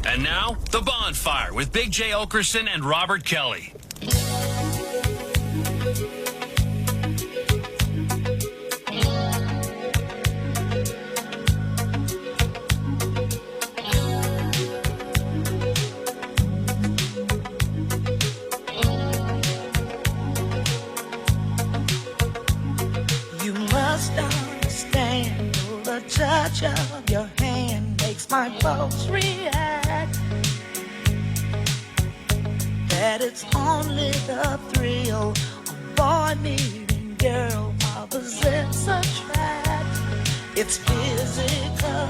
And now, The Bonfire with Big J. Okerson and Robert Kelly. You must understand the touch of your hand makes my pulse react. That it's only the thrill of boy meeting girl opposites attract. It's physical,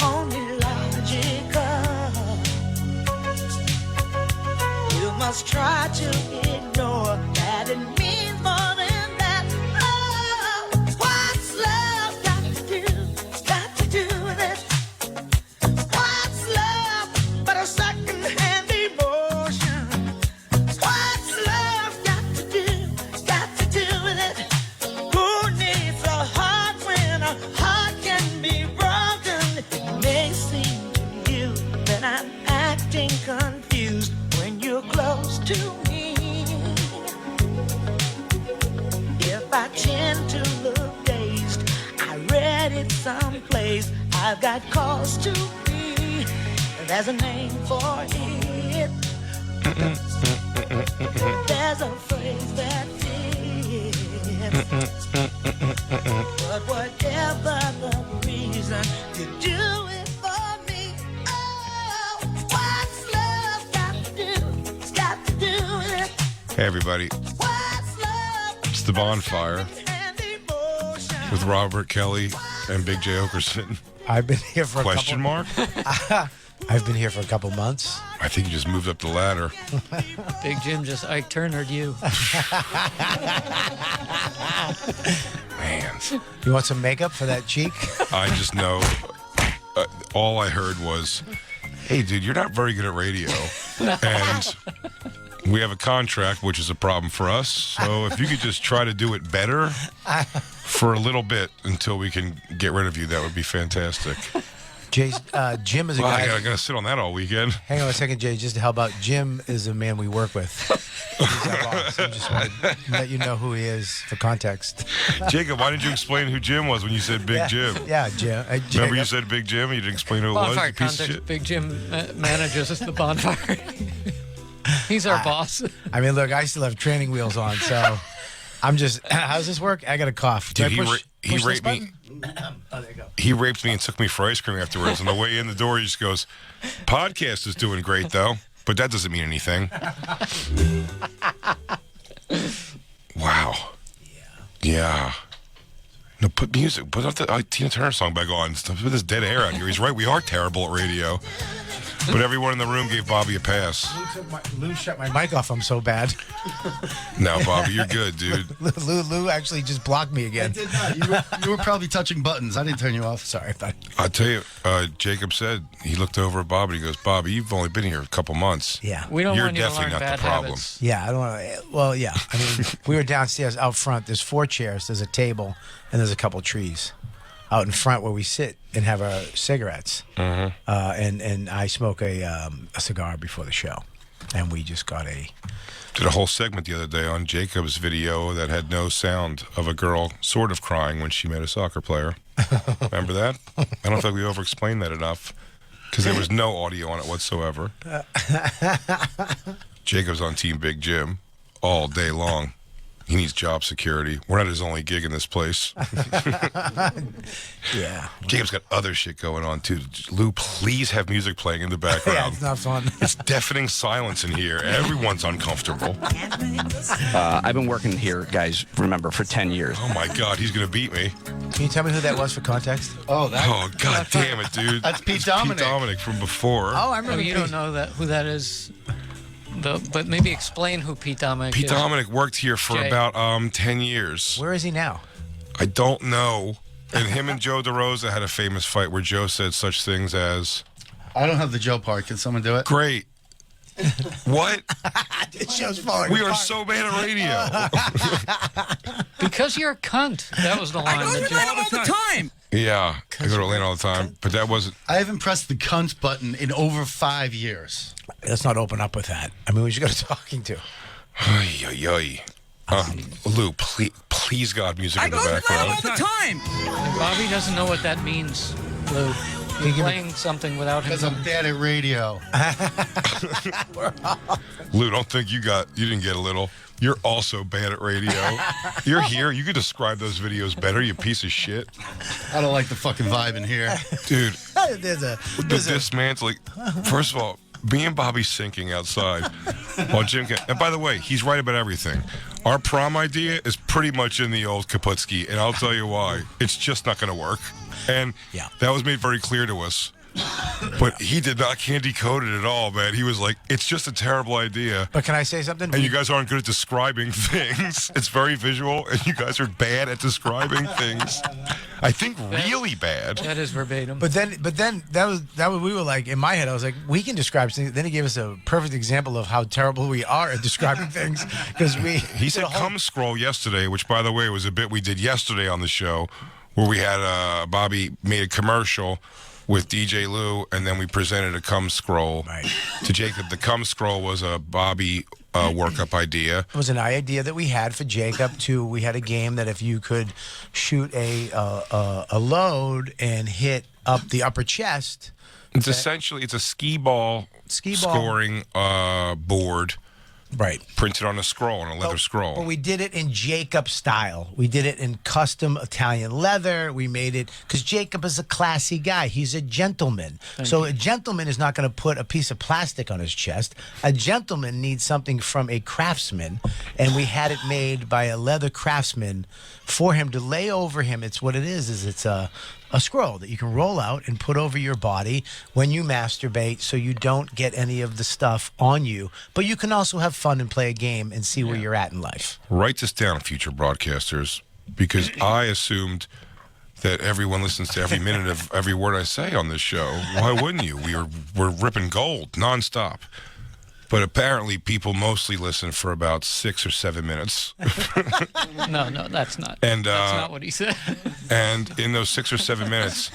only logical. You must try to ignore that it means more than that. Oh, what's love got to do with it? What's love but a second-hand emotion? What's love got to do with it? Who needs a heart when a heart can be broken? It may seem to you that I'm acting confused when you're close to me. If I tend to look dazed, I read it someplace. I've got cause to be. There's a name for it. There's a phrase that fits. But whatever the reason, you do it for me. Oh, what's love got to do with it? Hey, everybody. It's The Bonfire with Robert Kelly and Big J. Okerson. I've been here for Question mark? I've been here for a couple months. I think you just moved up the ladder. Big Jim just Ike Turnered you. Man. You want some makeup for that cheek? I just know all I heard was, hey, dude, you're not very good at radio. And we have a contract, which is a problem for us. So if you could just try to do it better for a little bit until we can get rid of you, that would be fantastic. Jim is a Well, guy. I gotta sit on that all weekend. Hang on a second, Jay. Just to help out, Jim is a man we work with. He's our boss. I just want to let you know who he is for context. Jacob, why didn't you explain who Jim was when you said Big Jim? Yeah, Jim. Remember you said Big Jim and you didn't explain who it was? Bonfire You piece of context. shit? Big Jim manages the Bonfire. He's our boss. I mean, look, I still have training wheels on, so I'm just. How's this work? I got a cough. Do Dude, I push this raped me. button? Oh, there you go. He raped me and took me for ice cream afterwards. On the way in the door, he just goes, podcast is doing great, though. But that doesn't mean anything. Wow. Yeah. No, put music. Put up the Tina Turner song back on. Stop with this dead air out here. He's right. We are terrible at radio. But everyone in the room gave Bobby a pass. Lou shut my mic off. I'm so bad. No, Bobby, you're good, dude. Lou actually just blocked me again. I did not. You were probably touching buttons. I didn't turn you off. Sorry, buddy. I'll tell you, Jacob said, he looked over at Bobby and he goes, Bobby, you've only been here a couple months. Yeah. We don't You're want you to definitely learn not the bad problem. habits. Yeah, I don't want to. Well, yeah. I mean, we were downstairs out front. There's 4 chairs. There's a table, and there's a couple trees out in front where we sit and have our cigarettes. Mm-hmm. And I smoke a cigar before the show, and we just got a. Did a whole segment the other day on Jacob's video that had no sound of a girl sort of crying when she met a soccer player. Remember that? I don't think we over-explained that enough because there was no audio on it whatsoever. Jacob's on Team Big Jim all day long. He needs job security. We're not his only gig in this place. Yeah. Jacob's got other shit going on, too. Lou, please have music playing in the Yeah, background. it's not fun. It's deafening silence in here. Everyone's uncomfortable. I've been working here, guys, remember, for 10 years. Oh, my God. He's going to beat me. Can you tell me who that was for context? Oh, that. Oh, God damn it, dude. That's Pete It's Dominic. Pete Dominic from before. Oh, I I remember. mean, you don't know who that is. But maybe explain who Pete Dominic Pete is. Dominic worked here for Jay. about 10 years. Where is he now? I don't know. And him and Joe DeRosa had a famous fight where Joe said such things as, I don't have the Joe part. Can someone do it? great. What? This show's falling We are apart. so bad at radio. Because you're a cunt. That was the line. that you- all the time. Yeah, I go to Atlanta all the time, but that wasn't. I haven't pressed the cunt button in over 5 years. Let's not open up with that. I mean, we should go to talking to. Ay, ay, ay. Lou, please, God, music in the background. the time. Bobby doesn't know what that means, Lou. You're playing something without him. Because I'm bad at radio. Lou, don't think you didn't get a little. You're also bad at radio. You're here. You could describe those videos better, you piece of shit. I don't like the fucking vibe in here. Dude, There's like, first of all, me and Bobby sinking outside while Jim can. And by the way, he's right about everything. Our prom idea is pretty much in the old Kaputski, and I'll tell you why. It's just not going to work. And that was made very clear to us. But he did not candy code it at all, man. He was like, it's just a terrible idea. But can I say something? And you guys aren't good at describing things. It's very visual, and you guys are bad at describing things. I think really bad. That is verbatim. But then that was we were like, in my head I was like, we can describe things. Then he gave us a perfect example of how terrible we are at describing things because He said "come scroll" yesterday, which by the way was a bit we did yesterday on the show, where we had Bobby made a commercial with DJ Lou, and then we presented a "come scroll" to Jacob. The "come scroll" was a Bobby workup idea. It was an idea that we had for Jacob too. We had a game that if you could shoot a load and hit up the upper chest. It's essentially a skee ball scoring board. Right. Printed on a scroll, on a leather scroll. But we did it in Jacob style. We did it in custom Italian leather. We made it because Jacob is a classy guy. He's a gentleman. A gentleman is not going to put a piece of plastic on his chest. A gentleman needs something from a craftsman, and we had it made by a leather craftsman for him to lay over him. It's what it is it's a scroll that you can roll out and put over your body when you masturbate so you don't get any of the stuff on you. But you can also have fun and play a game and see where you're at in life. Write this down, future broadcasters, because I assumed that everyone listens to every minute of every word I say on this show. Why wouldn't you? We're ripping gold nonstop. But apparently people mostly listen for about 6 or 7 minutes. No, that's not. And that's not what he said. And in those 6 or 7 minutes,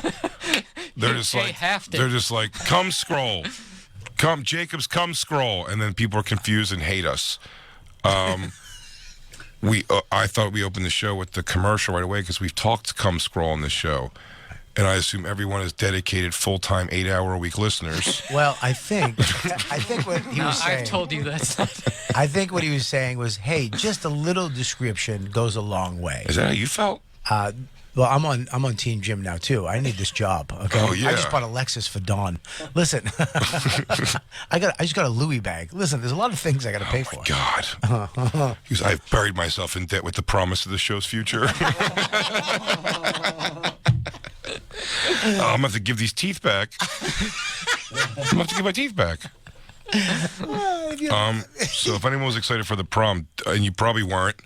they're just like, come scroll, Jacob's come scroll, and then people are confused and hate us. I thought we opened the show with the commercial right away because we've talked come scroll on this show. And I assume everyone is dedicated, full-time, 8-hour-a-week listeners. Well, I think what he was saying. I've told you that's not. I think what he was saying was, hey, just a little description goes a long way. Is that how you felt? Well, I'm on Team Jim now too. I need this job. Okay. Oh, yeah. I just bought a Lexus for Dawn. Listen, I just got a Louis bag. Listen, there's a lot of things I got to pay for. God. Because I've buried myself in debt with the promise of the show's future. I'm going to have to give these teeth back. I'm going to have to give my teeth back. So if anyone was excited for the prom, and you probably weren't,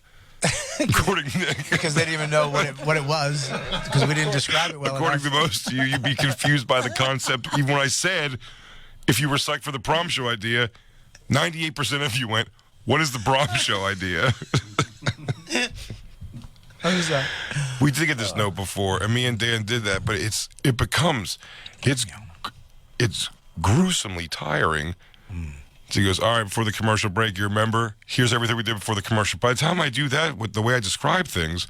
according to Because they didn't even know what it was because we didn't describe it well according enough. to most of you, you'd be confused by the concept. Even when I said, if you were psyched for the prom show idea, 98% of you went, what is the prom show idea? How is that? We did get this note before, and me and Dan did that, but it's gruesomely tiring. So he goes, all right, before the commercial break, you remember? Here's everything we did before the commercial. By the time I do that with the way I describe things,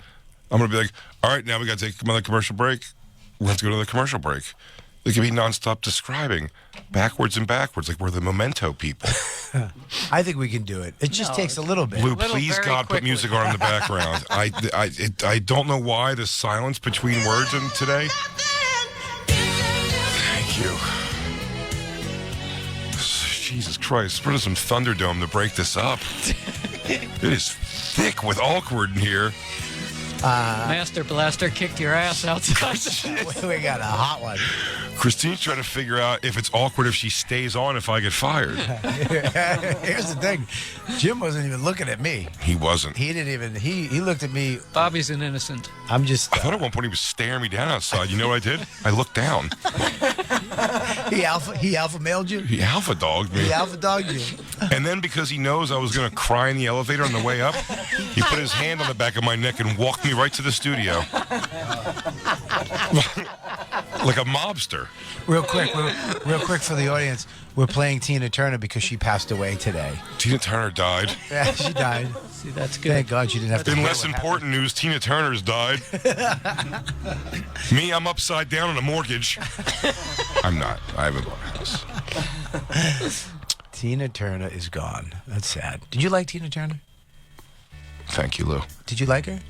I'm going to be like, all right, now we got to take another commercial break. We'll have to go to the commercial break. It could be nonstop describing backwards and backwards, like we're the Memento people. I think we can do it. It just takes a little bit. Lou, Little, please, very God, put quickly. music on in the background. I don't know why the silence between words in today. Thank you. Jesus Christ, where's some Thunderdome to break this up? It is thick with awkward in here. Master Blaster kicked your ass outside. We got a hot one. Christine's trying to figure out if it's awkward if she stays on if I get fired. Here's the thing. Jim wasn't even looking at me. He wasn't. He didn't even, he looked at me. Bobby's an innocent. I'm just, I thought at one point he was staring me down outside. You know what I did? I looked down. he alpha mailed you? He alpha dogged me. He alpha dogged you. And then because he knows I was going to cry in the elevator on the way up, he put his hand on the back of my neck and walked me right to the studio. Like a mobster. Real quick for the audience. We're playing Tina Turner because she passed away today. Tina Turner died. Yeah, she died. See, that's good. Thank God she didn't have to. In hear less what important news, Tina Turner's died. Me, I'm upside down on a mortgage. I'm not. I haven't bought a house. happened. Tina Turner is gone. That's sad. Did you like Tina Turner? Thank you, Lou. Did you like her?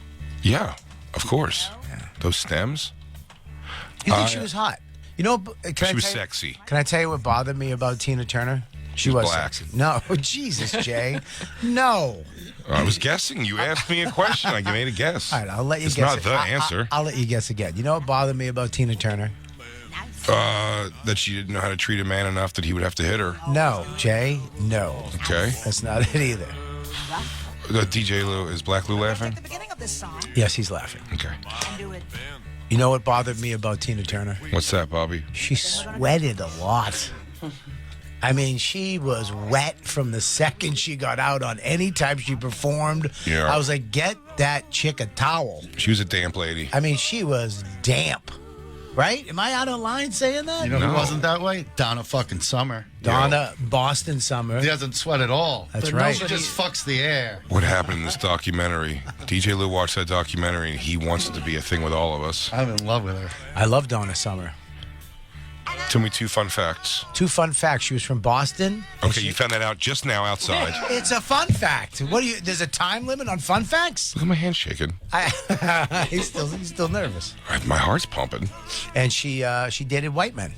Yeah, of course. Those stems. You think she was hot? You know, She was sexy. Can I tell you what bothered me about Tina Turner? She was black. sexy. No, Jesus, Jay. No. I was guessing. You asked me a question. I made a guess. All right, I'll let you it's guess. It's not the answer. I'll let you guess again. You know what bothered me about Tina Turner? That she didn't know how to treat a man enough that he would have to hit her. No, Jay. No. Okay. That's not it either. DJ Lou, is Black Lou laughing? The beginning of this song. Yes, he's laughing. Okay. Do it. You know what bothered me about Tina Turner? What's that, Bobby? She sweated a lot. I mean, she was wet from the second she got out on any time she performed. Yeah. I was like, get that chick a towel. She was a damp lady. I mean, she was damp. Right? Am I out of line saying that? You know No. who wasn't that way? Donna fucking Summer. Donna, Boston Summer. He doesn't sweat at all. That's But right. She just fucks the air. What happened in this documentary? DJ Lou watched that documentary and he wants it to be a thing with all of us. I'm in love with her. I love Donna Summer. Tell me 2 fun facts. 2 fun facts. She was from Boston. Okay, you found that out just now outside. It's a fun fact. What do you? There's a time limit on fun facts. Look at my hand shaking. He's still nervous. My heart's pumping. And she dated white men.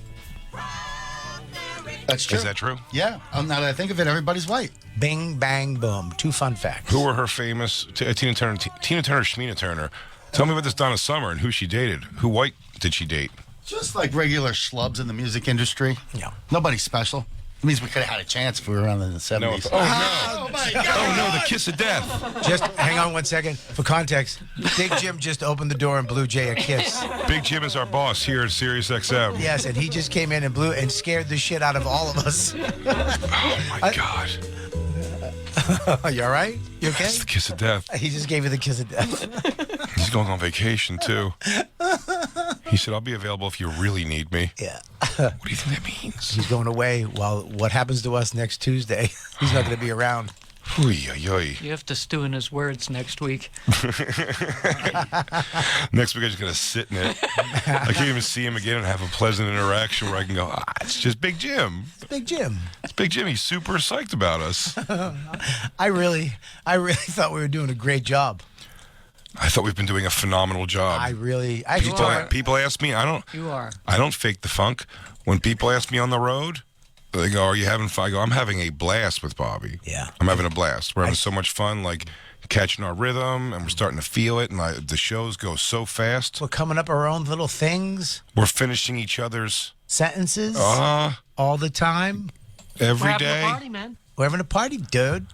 That's true. Is that true? Yeah. Now that I think of it, everybody's white. Bing bang boom. 2 fun facts. Who were her famous Tina Turner, Shmina Turner? Tell me about this Donna Summer and who she dated. Who white did she date? Just like regular schlubs in the music industry. Yeah. Nobody special. It means we could have had a chance if we were around in the 70s. Oh my God. no, the kiss of death. Just hang on one second. For context, Big Jim just opened the door and blew Jay a kiss. Big Jim is our boss here at Sirius XM. Yes, and he just came in and blew and scared the shit out of all of us. Oh my God. You all right? You okay? That's the kiss of death. He just gave you the kiss of death. He's going on vacation too. He said, I'll be available if you really need me. Yeah. What do you think that means? He's going away. Well, what happens to us next Tuesday? He's not going to be around. Oy, oy, oy. You have to stew in his words next week. Next week, I'm just going to sit in it. I can't even see him again and have a pleasant interaction where I can go, it's just Big Jim. It's Big Jim. It's Big Jim. He's super psyched about us. I really thought we were doing a great job. I thought we've been doing a phenomenal job. People ask me, You are. I don't fake the funk. When people ask me on the road, they go, are you having fun? I go, I'm having a blast with Bobby. Yeah. I'm having a blast. We're having so much fun, like catching our rhythm, and we're starting to feel it, and the shows go so fast. We're coming up our own little things, We're finishing each other's sentences all the time. every We're having day. a party, man. We're having a party, dude.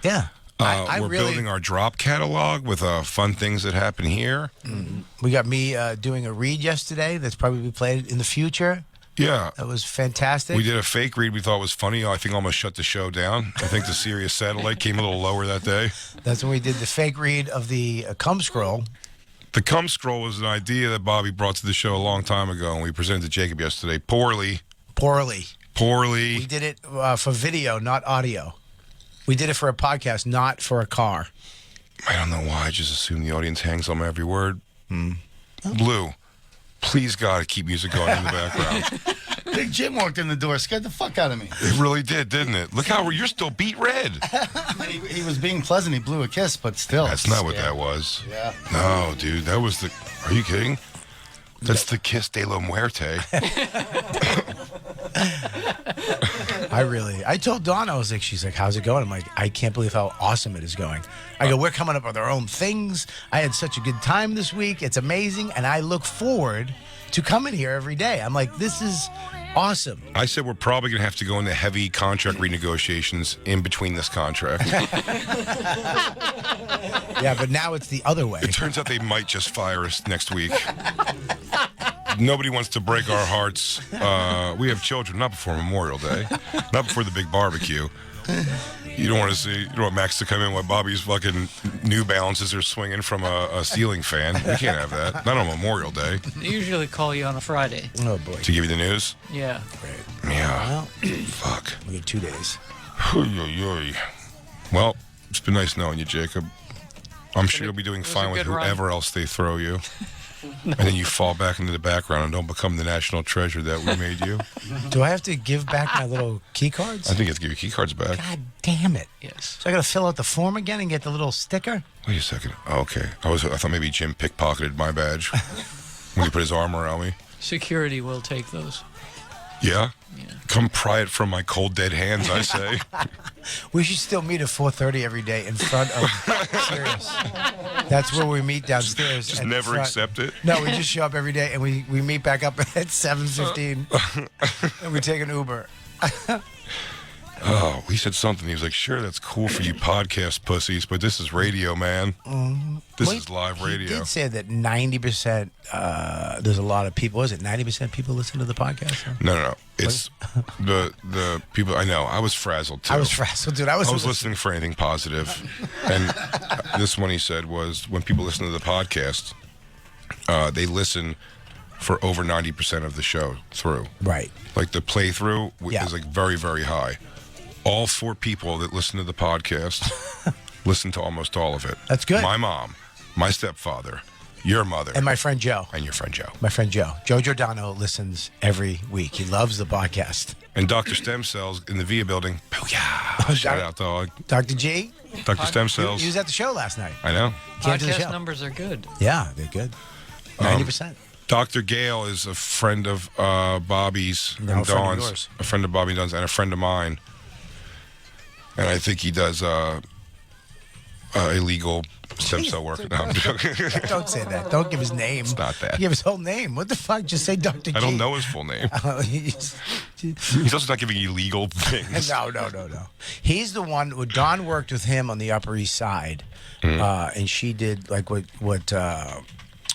Yeah. We're building our drop catalog with fun things that happen here. We got me doing a read yesterday that's probably be played in the future. Yeah. That was fantastic. We did a fake read we thought was funny. I think almost shut the show down. I think the Sirius satellite came a little lower that day. That's when we did the fake read of the Cum Scroll. The Cum Scroll was an idea that Bobby brought to the show a long time ago, and we presented to Jacob yesterday. Poorly. We did it for video, not audio. We did it for a podcast, not for a car. I don't know why. I just assume the audience hangs on my every word. Lou, please, God, keep music going in the background. Big Jim walked in the door, scared the fuck out of me. It really did, didn't it? Look how you're still beat red. He was being pleasant. He blew a kiss, but still. That's not what that was. Yeah. No, dude, that was the. Are you kidding? That's the Kiss de la Muerte. I told Dawn, I was like, she's like, how's it going? I'm like, I can't believe how awesome it is going. I go, we're coming up with our own things. I had such a good time this week. It's amazing. And I look forward to coming here every day. I'm like, this is awesome. I said we're probably going to have to go into heavy contract renegotiations in between this contract. Yeah, but now it's the other way. It turns out they might just fire us next week. Nobody wants to break our hearts. We have children, not before Memorial Day, not before the big barbecue. You don't want to see, you don't want Max to come in while Bobby's fucking New Balances are swinging from a ceiling fan. We can't have that. Not on Memorial Day. They usually call you on a Friday. Oh, boy. To give you the news? Yeah. Great. Yeah. Well, Fuck. we get 2 days. Well, it's been nice knowing you, Jacob. I'm sure you'll be doing was a fine with good run. whoever else they throw you. And then you fall back into the background and don't become the national treasure that we made you. Do I have to give back my little key cards? I think you have to give your key cards back. God damn it. Yes. So I got to fill out the form again and get the little sticker? Wait a second. Oh, okay. I thought maybe Jim pickpocketed my badge when he put his arm around me. Security will take those. Yeah? Yeah. Come pry it from my cold, dead hands, I say. We should still meet at 4:30 every day in front of Sirius. That's where we meet downstairs. Just at the never front. accept it. No, we just show up every day and we meet back up at 7:15 and we take an Uber. Oh, he said something. He was like, sure, that's cool for you podcast pussies, but this is radio, man. This Well, is live He radio. did say that 90%, there's a lot of people, is it 90% people listen to the podcast? Huh? No. It's the people I know. I was frazzled, too. I was frazzled, dude. I was listening for anything positive. And this one he said was when people listen to the podcast, they listen for over 90% of the show through. Right. Like the playthrough Yeah. is like very, very high. All 4 people that listen to the podcast listen to almost all of it. That's good. My mom, my stepfather, your mother, And my friend Joe. and your friend Joe. My friend Joe. Joe Giordano listens every week. He loves the podcast. And Dr. Stem Cells in the VIA building. Booyah! Shout out, dog. Dr. G, Dr. Stem Cells. he was at the show last night. I know. Came to the show. Podcast numbers are good. Yeah, they're good. 90%. Dr. Gale is a friend of Bobby's No, and a friend of Dawn's. yours. A friend of Bobby and Dawn's and a friend of mine. And I think he does illegal stem cell work. No, I'm joking. Don't say that. Don't give his name. It's not that. Give his whole name. What the fuck? Just say Dr. G. I don't know his full name. He's also not giving illegal things. No. He's the one. Dawn worked with him on the Upper East Side, and she did like what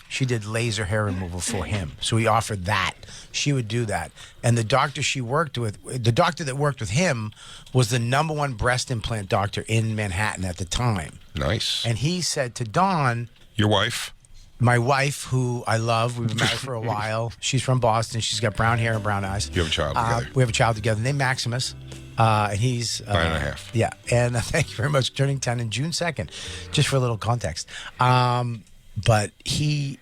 she did laser hair removal for him. So he offered that. She would do that. And the doctor she worked with, the doctor that worked with him, was the #1 breast implant doctor in Manhattan at the time. Nice. And he said to Dawn, Your wife? my wife, who I love, we've been married for a while. She's from Boston. She's got brown hair and brown eyes. You have a child together. We have a child together named Maximus. And he's 9.5. Yeah. And thank you very much. Turning 10 in June 2nd, just for a little context. But she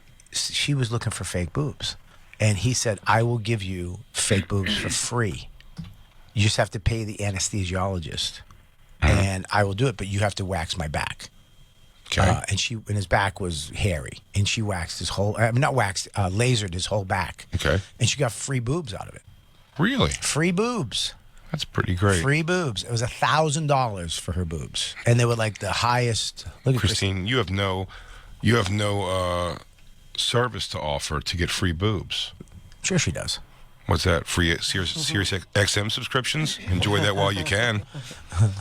was looking for fake boobs. And he said, I will give you fake boobs for free. You just have to pay the anesthesiologist. And I will do it, but you have to wax my back. Okay. And his back was hairy, and she waxed his whole. I mean, not waxed, lasered his whole back. Okay. And she got free boobs out of it. Really? Free boobs. That's pretty great. Free boobs. It was $1,000 for her boobs, and they were like the highest. Look at Christine, you have no service to offer to get free boobs. Sure, she does. What's that? Free Sirius XM subscriptions? Enjoy that while you can.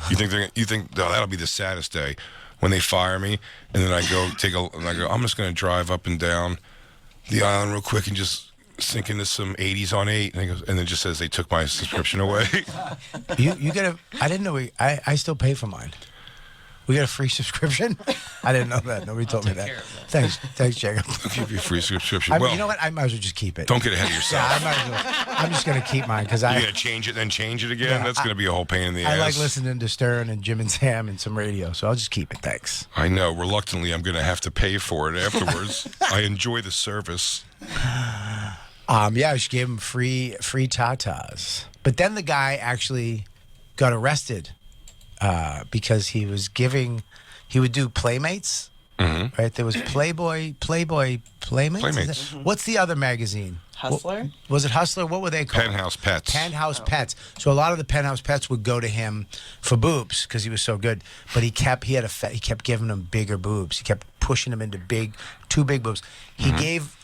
You think oh, that'll be the saddest day when they fire me, and then I go I'm just going to drive up and down the island real quick and just sink into some 80s on 8, and then it just says they took my subscription away. You get a. I didn't know. I still pay for mine. We got a free subscription. I didn't know that. Nobody told me that. Thanks, Jacob. I'll give you a free subscription. I mean, Well, you know what? I might as well just keep it. don't get ahead of yourself. Yeah, I might as well. I'm just gonna keep mine because You're going to change it, then change it again? Yeah, That's going to be a whole pain in the ass. I like listening to Stern and Jim and Sam and some radio, so I'll just keep it. Thanks. I know. Reluctantly, I'm going to have to pay for it afterwards. I enjoy the service. Yeah, she gave him free tatas. But then the guy actually got arrested because he would do Playmates right? There was Playboy Playmates. Is Playmates. that- What's the other magazine? Hustler? Was it Hustler? What were they called? Penthouse Pets. Penthouse Pets. So a lot of the Penthouse Pets would go to him for boobs because he was so good. But he kept giving them bigger boobs. He kept pushing them into too big boobs. He gave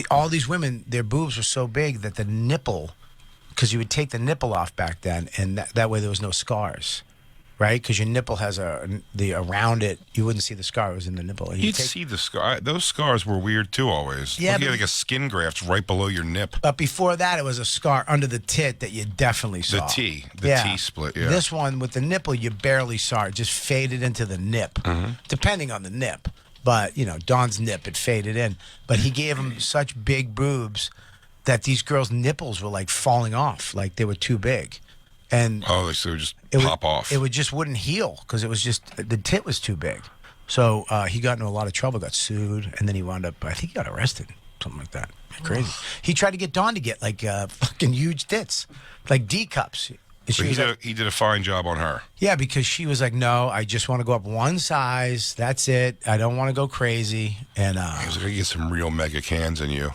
all these women, their boobs were so big that the nipple, because you would take the nipple off back then, and that way there was no scars. Right, because your nipple has around it. You wouldn't see the scar; it was in the nipple. And You'd see the scar. Those scars were weird too. Always. Yeah, Look, you but- had like a skin graft right below your nip. But before that, it was a scar under the tit that you definitely saw. The T split. Yeah. This one with the nipple, you barely saw it; just faded into the nip, depending on the nip. But Don's nip, it faded in. But he gave him such big boobs that these girls' nipples were like falling off, like they were too big. And so it would just pop off. It just wouldn't heal because it was just the tit was too big. So he got into a lot of trouble, got sued, and then he wound up. I think he got arrested, something like that. Crazy. He tried to get Dawn to get like fucking huge tits, like D cups. So he did a fine job on her. Yeah, because she was like, "No, I just want to go up one size. That's it. I don't want to go crazy." And He was going to get some real mega cans in you.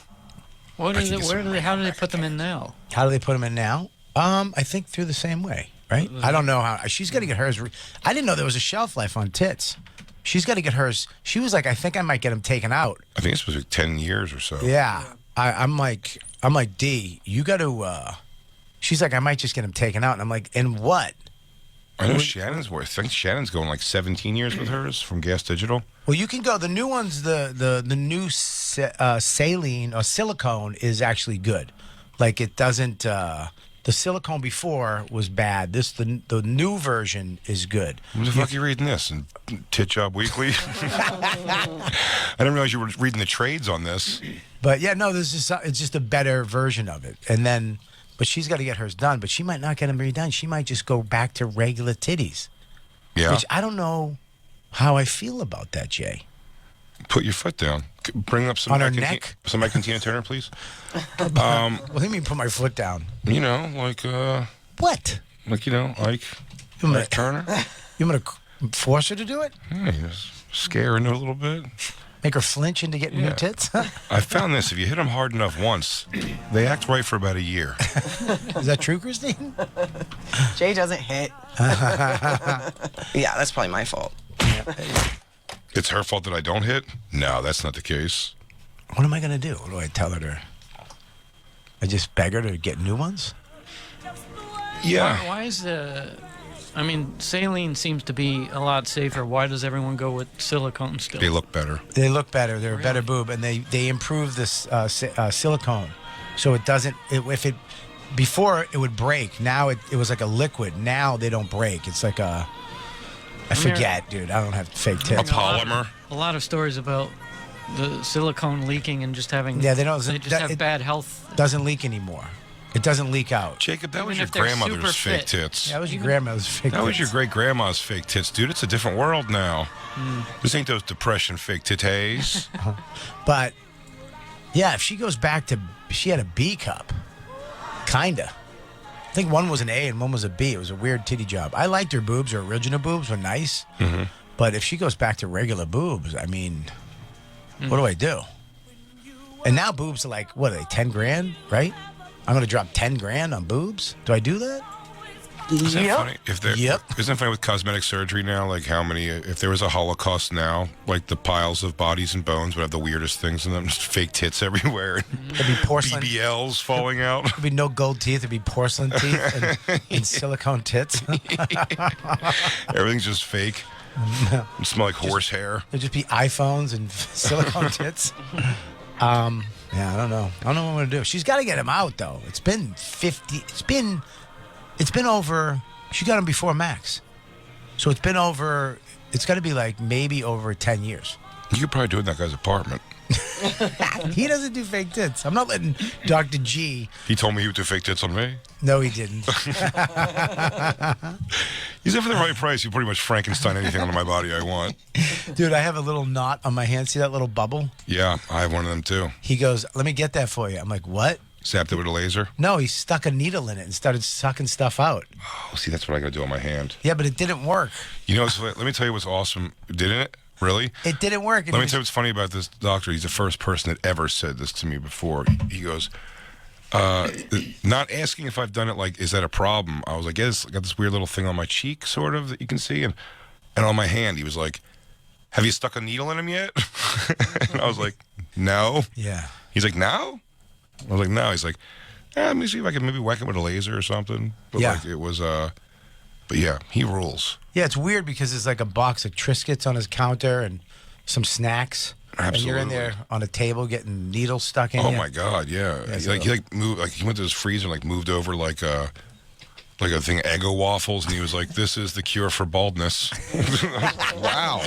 How do they put them in now? how do they put them in now? I think through the same way, right? I don't know how. She's got to get hers. I didn't know there was a shelf life on tits. She's got to get hers. She was like, I think I might get them taken out. I think it's supposed to be 10 years or so. Yeah. I'm like, D, you got to. She's like, I might just get them taken out, and I'm like, and what? I know Shannon's worth. I think Shannon's going like 17 years with hers from Gas Digital. Well, you can go. The new ones, the new saline or silicone is actually good. Like it doesn't. The silicone before was bad. The new version is good. What the fuck are you reading this? And Tit Job Weekly? I didn't realize you were reading the trades on this. But yeah, no, it's just a better version of it. And then, but she's got to get hers done. But she might not get them redone. She might just go back to regular titties. Yeah. Which I don't know how I feel about that, Jay. Put your foot down. Bring up some On her Mike and neck? some Mike and Tina Turner, please. What do you mean put my foot down? Like What? Ike Turner. You want to force her to do it? Yeah, just scare her a little bit. Make her flinch into getting new tits? I found this. If you hit them hard enough once, they act right for about a year. Is that true, Christine? Jay doesn't hit. Yeah, that's probably my fault. It's her fault that I don't hit? No, that's not the case. What am I going to do? What do I tell her to? I just beg her to get new ones? Yeah. Why is saline seems to be a lot safer. Why does everyone go with silicone still? They look better. They look better. They're a better boob, and they improve this silicone, so it doesn't. Before it would break. Now it was like a liquid. Now they don't break. It's like a. I forget, dude. I don't have fake tits. A polymer. A lot of stories about the silicone leaking and just having. Yeah, they don't. They just have bad health. Doesn't leak anymore. It doesn't leak out. Jacob, that was Even your if they're grandmother's super fake fit. tits. That was your grandmother's fake That was tits. your great grandma's fake tits, dude. It's a different world now. This ain't those depression fake titties. But yeah, if she goes back to, she had a B cup, kinda. I think one was an A and one was a B. It was a weird titty job. I liked her boobs. Her original boobs were nice. But if she goes back to regular boobs, I mean, what do I do? And now boobs are like, what are they, 10 grand, right? I'm going to drop 10 grand on boobs? Do I do that? Isn't that funny? Yep. Isn't it funny with cosmetic surgery now? Like how many, if there was a Holocaust now, like the piles of bodies and bones would have the weirdest things in them, just fake tits everywhere. There'd be porcelain. BBLs falling out. There'd be no gold teeth. There'd be porcelain teeth and silicone tits. Everything's just fake. It smell like horse hair. There'd just be iPhones and silicone tits. Yeah, I don't know. I don't know what I'm going to do. She's got to get him out, though. It's been 50. It's been over. She got him before Max. So it's been over. It's got to be like maybe over 10 years. You could probably do it in that guy's apartment. He doesn't do fake tits. I'm not letting Dr. G. He told me he would do fake tits on me. No, he didn't. He's in for the right price. You pretty much Frankenstein anything onto my body I want. Dude, I have a little knot on my hand. See that little bubble? Yeah, I have one of them too. He goes, let me get that for you. I'm like, what? Zapped it with a laser. No, he stuck a needle in it and started sucking stuff out. Oh, see, that's what I got to do on my hand. Yeah, but it didn't work. You know, let me tell you what's awesome. Didn't it? Really? It didn't work. Let me tell you what's funny about this doctor. He's the first person that ever said this to me before. He goes, not asking if I've done it, like, is that a problem? I was like, yeah, I got this weird little thing on my cheek, sort of, that you can see, and on my hand. He was like, have you stuck a needle in him yet? And I was like, no. Yeah. He's like, no? I was like, no. He's like, let me see if I can maybe whack him with a laser or something. But Yeah. like, it was, but yeah, he rules. Yeah, it's weird because there's like a box of Triscuits on his counter and some snacks. Absolutely. And you're in there on a table getting needles stuck in you. Oh my God, yeah. Yeah, He moved, like he went to his freezer and like moved over like a thing of Eggo waffles, and he was like, "This is the cure for baldness." Wow.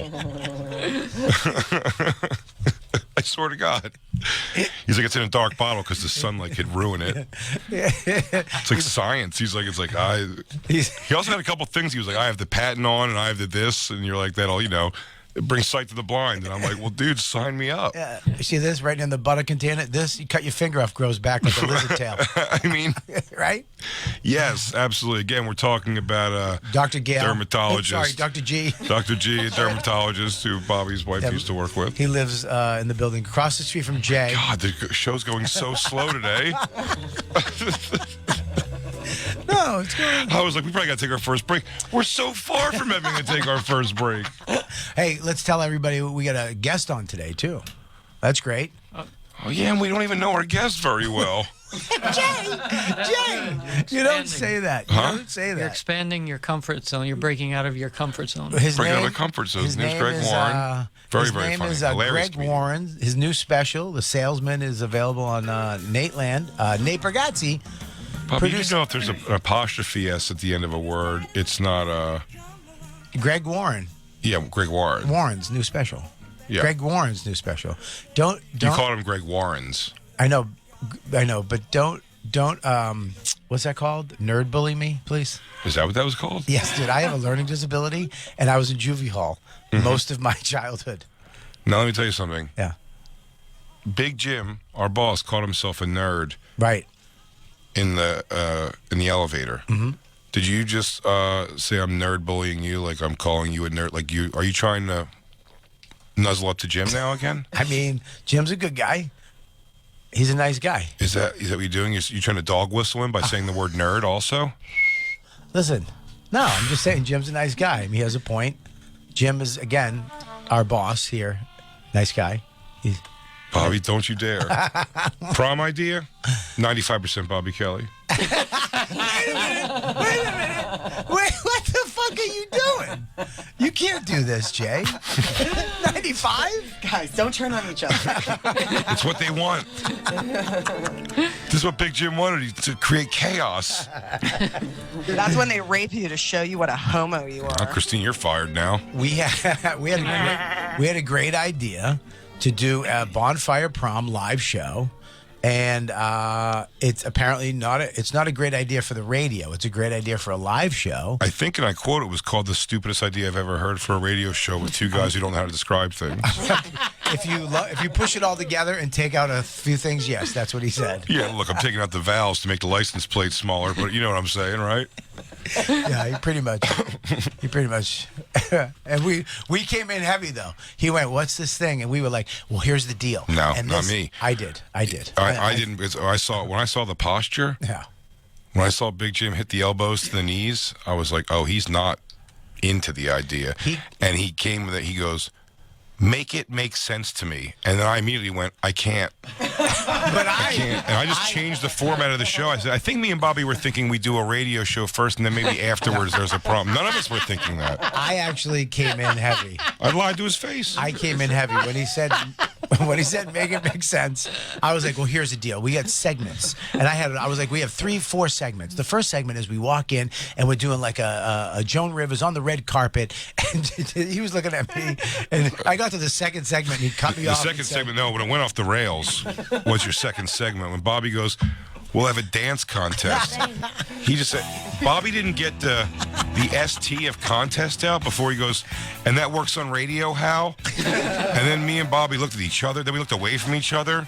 I swear to God. He's like, it's in a dark bottle because the sunlight could ruin it. It's like science. He's like, he also had a couple things. He was like, I have the patent on and I have the this, and you're like, that'll, it brings sight to the blind. And I'm like, well, dude, sign me up. Yeah. You see this right in the butter container? This, you cut your finger off, grows back like a lizard tail. I mean, right? Yes, absolutely. Again, we're talking about Dr. Gail. dermatologist. Sorry, Dr. G. Dr. G, a dermatologist who Bobby's wife used to work with. He lives in the building across the street from Jay. God, the show's going so slow today. No, it's going. I was like, we probably got to take our first break. We're so far from having to take our first break. Hey, let's tell everybody we got a guest on today, too. That's great. Oh, yeah, and we don't even know our guest very well. Jay, you don't say that. You don't say that. You're expanding your comfort zone. You're breaking out of your comfort zone. Breaking out of the comfort zone. His name's Greg Warren. Very, very funny. His name is Hilarious Greg Warren. His new special, The Salesman, is available on Nateland. Nate Bargatze. Bobby, you know if there's an apostrophe S at the end of a word, it's not Greg Warren. Yeah, Greg Warren. Warren's new special. Yeah. Greg Warren's new special. Don't. You called him Greg Warren's. I know, but don't. What's that called? Nerd bully me, please. Is that what that was called? Yes, dude. I have a learning disability, and I was in juvie hall most of my childhood. Now let me tell you something. Yeah. Big Jim, our boss, called himself a nerd. Right. In the elevator. Mm-hmm. Did you just say I'm nerd bullying you? Like I'm calling you a nerd? Like are you trying to nuzzle up to Jim now again? I mean, Jim's a good guy. He's a nice guy. Is that what you're doing? You trying to dog whistle him by saying the word nerd also? Listen, no, I'm just saying Jim's a nice guy. I mean, he has a point. Jim is, again, our boss here. Nice guy. Bobby, don't you dare. Prom idea? 95% Bobby Kelly. Wait a minute. Wait, what the fuck are you doing? You can't do this, Jay. 95? Guys, don't turn on each other. It's what they want. This is what Big Jim wanted, to create chaos. That's when they rape you to show you what a homo you are. Christine, you're fired now. We had a great idea to do a Bonfire Prom live show. And it's apparently not a great idea for the radio. It's a great idea for a live show. I think, and I quote, it was called the stupidest idea I've ever heard for a radio show with two guys who don't know how to describe things. If you push it all together and take out a few things, yes, that's what he said. Yeah, look, I'm taking out the valves to make the license plate smaller, but you know what I'm saying, right? Yeah, he pretty much. And we came in heavy though. He went, "What's this thing?" And we were like, "Well, here's the deal." No, and not me. I did. I didn't. When I saw the posture. Yeah. When I saw Big Jim hit the elbows to the knees, I was like, "Oh, he's not into the idea." And he came with it. He goes, "Make it make sense to me." And then I immediately went, "I can't." I can't. And I just changed the format of the show. I said, I think me and Bobby were thinking we do a radio show first, and then maybe afterwards there's a problem. None of us were thinking that. I actually came in heavy. I lied to his face. I came in heavy when he said make it make sense. I was like, well, here's the deal. We got segments, and I was like, we have 3-4 segments. The first segment is we walk in and we're doing like a Joan Rivers on the red carpet, and he was looking at me, and I got to the second segment and he cut me off. The second segment, no, when it went off the rails was your second segment when Bobby goes, we'll have a dance contest. He just said, Bobby didn't get the ST of contest out before he goes, and that works on radio, how? And then me and Bobby looked at each other, then we looked away from each other,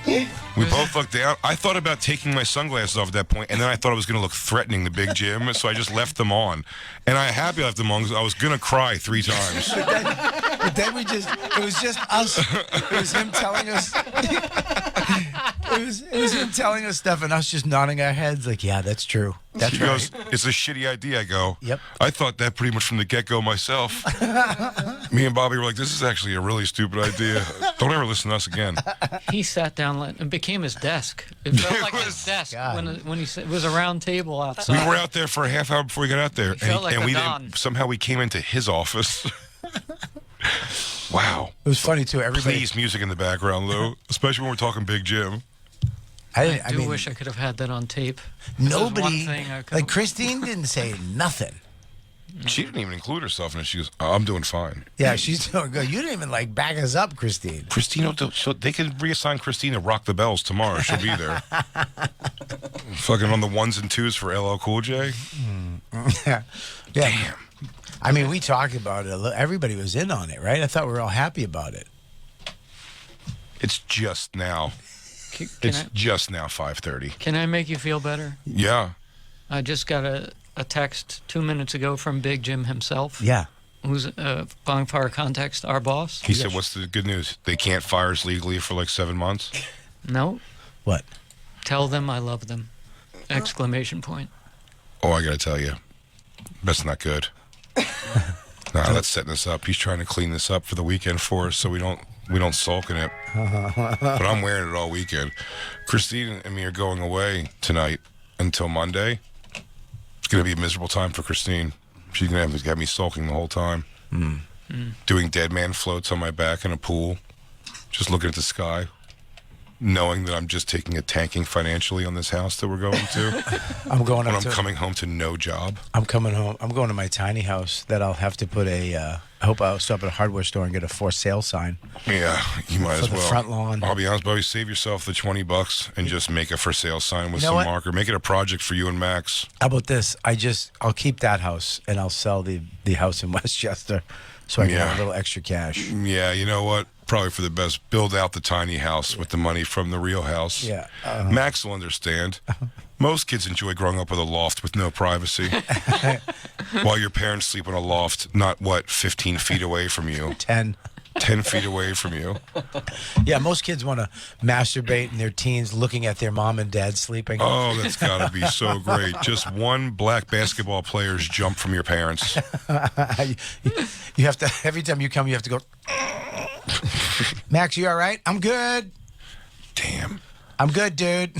We both looked down. I thought about taking my sunglasses off at that point, and then I thought it was going to look threatening to Big Jim, so I just left them on. And I happy I left them on because I was going to cry 3 times. But then it was just us. It was him telling us. It was him telling us stuff and us just nodding our heads like, yeah, that's true. That's He right. goes, it's a shitty idea. I go, Yep. I thought that pretty much from the get-go myself. Me and Bobby were like, this is actually a really stupid idea. Don't ever listen to us again. He sat down and became his desk. It felt like his desk God. when he said it was a round table We outside. were out there for a half hour before we got out there. felt like a we don. didn't, somehow we came into his office. Wow. It was funny too. Everybody. Please, music in the background, Lou. Especially when we're talking Big Jim. I do mean, wish I could have had that on tape. There's one nobody. thing I could- Like Christine didn't say nothing. She didn't even include herself in it. She goes, oh, I'm doing fine. Yeah, she's doing good. You didn't even like back us up, Christine. Christine, they can reassign Christine to Rock the Bells tomorrow. She'll be there. Fucking on the 1s and 2s for LL Cool J. Yeah. Damn. I mean, we talked about it. Everybody was in on it, right? I thought we were all happy about it. It's just now. Can It's just now 5:30. Can I make you feel better? Yeah. I just got a text 2 minutes ago from Big Jim himself. Yeah. Who's Bonfire Context, our boss. He said, what's the good news? They can't fire us legally for like 7 months? No, What? tell them I love them! Exclamation point. Oh, I got to tell you. That's not good. Nah, that's setting us up. He's trying to clean this up for the weekend for us so we don't sulk in it. But I'm wearing it all weekend. Christine and me are going away tonight until Monday. It's going to be a miserable time for Christine. She's going to have me sulking the whole time. Doing dead man floats on my back in a pool. Just looking at the sky. Knowing that I'm just taking a tanking financially on this house that we're going to. I'm going When up I'm to. coming home to no job. I'm coming home. I'm going to my tiny house that I'll have to put a. I hope I'll stop at a hardware store and get a for sale sign. Yeah, you might For as the well. front lawn. I'll be honest, Bobby, save yourself the $20 and just make a for sale sign with You know some what? marker. Make it a project for you and Max. How about this? I'll keep that house and I'll sell the house in Westchester, so I can Yeah. have a little extra cash. Yeah, you know what? Probably for the best. Build out the tiny house with the money from the real house. Yeah. Max will understand. Most kids enjoy growing up with a loft with no privacy. While your parents sleep in a loft, not 15 feet away from you, 10. 10 feet away from you. Yeah, most kids want to masturbate in their teens, looking at their mom and dad sleeping. Oh, that's got to be so great. Just one black basketball player's jump from your parents. You have to every time you come, you have to go. Max, you all right? I'm good. Damn. I'm good, dude.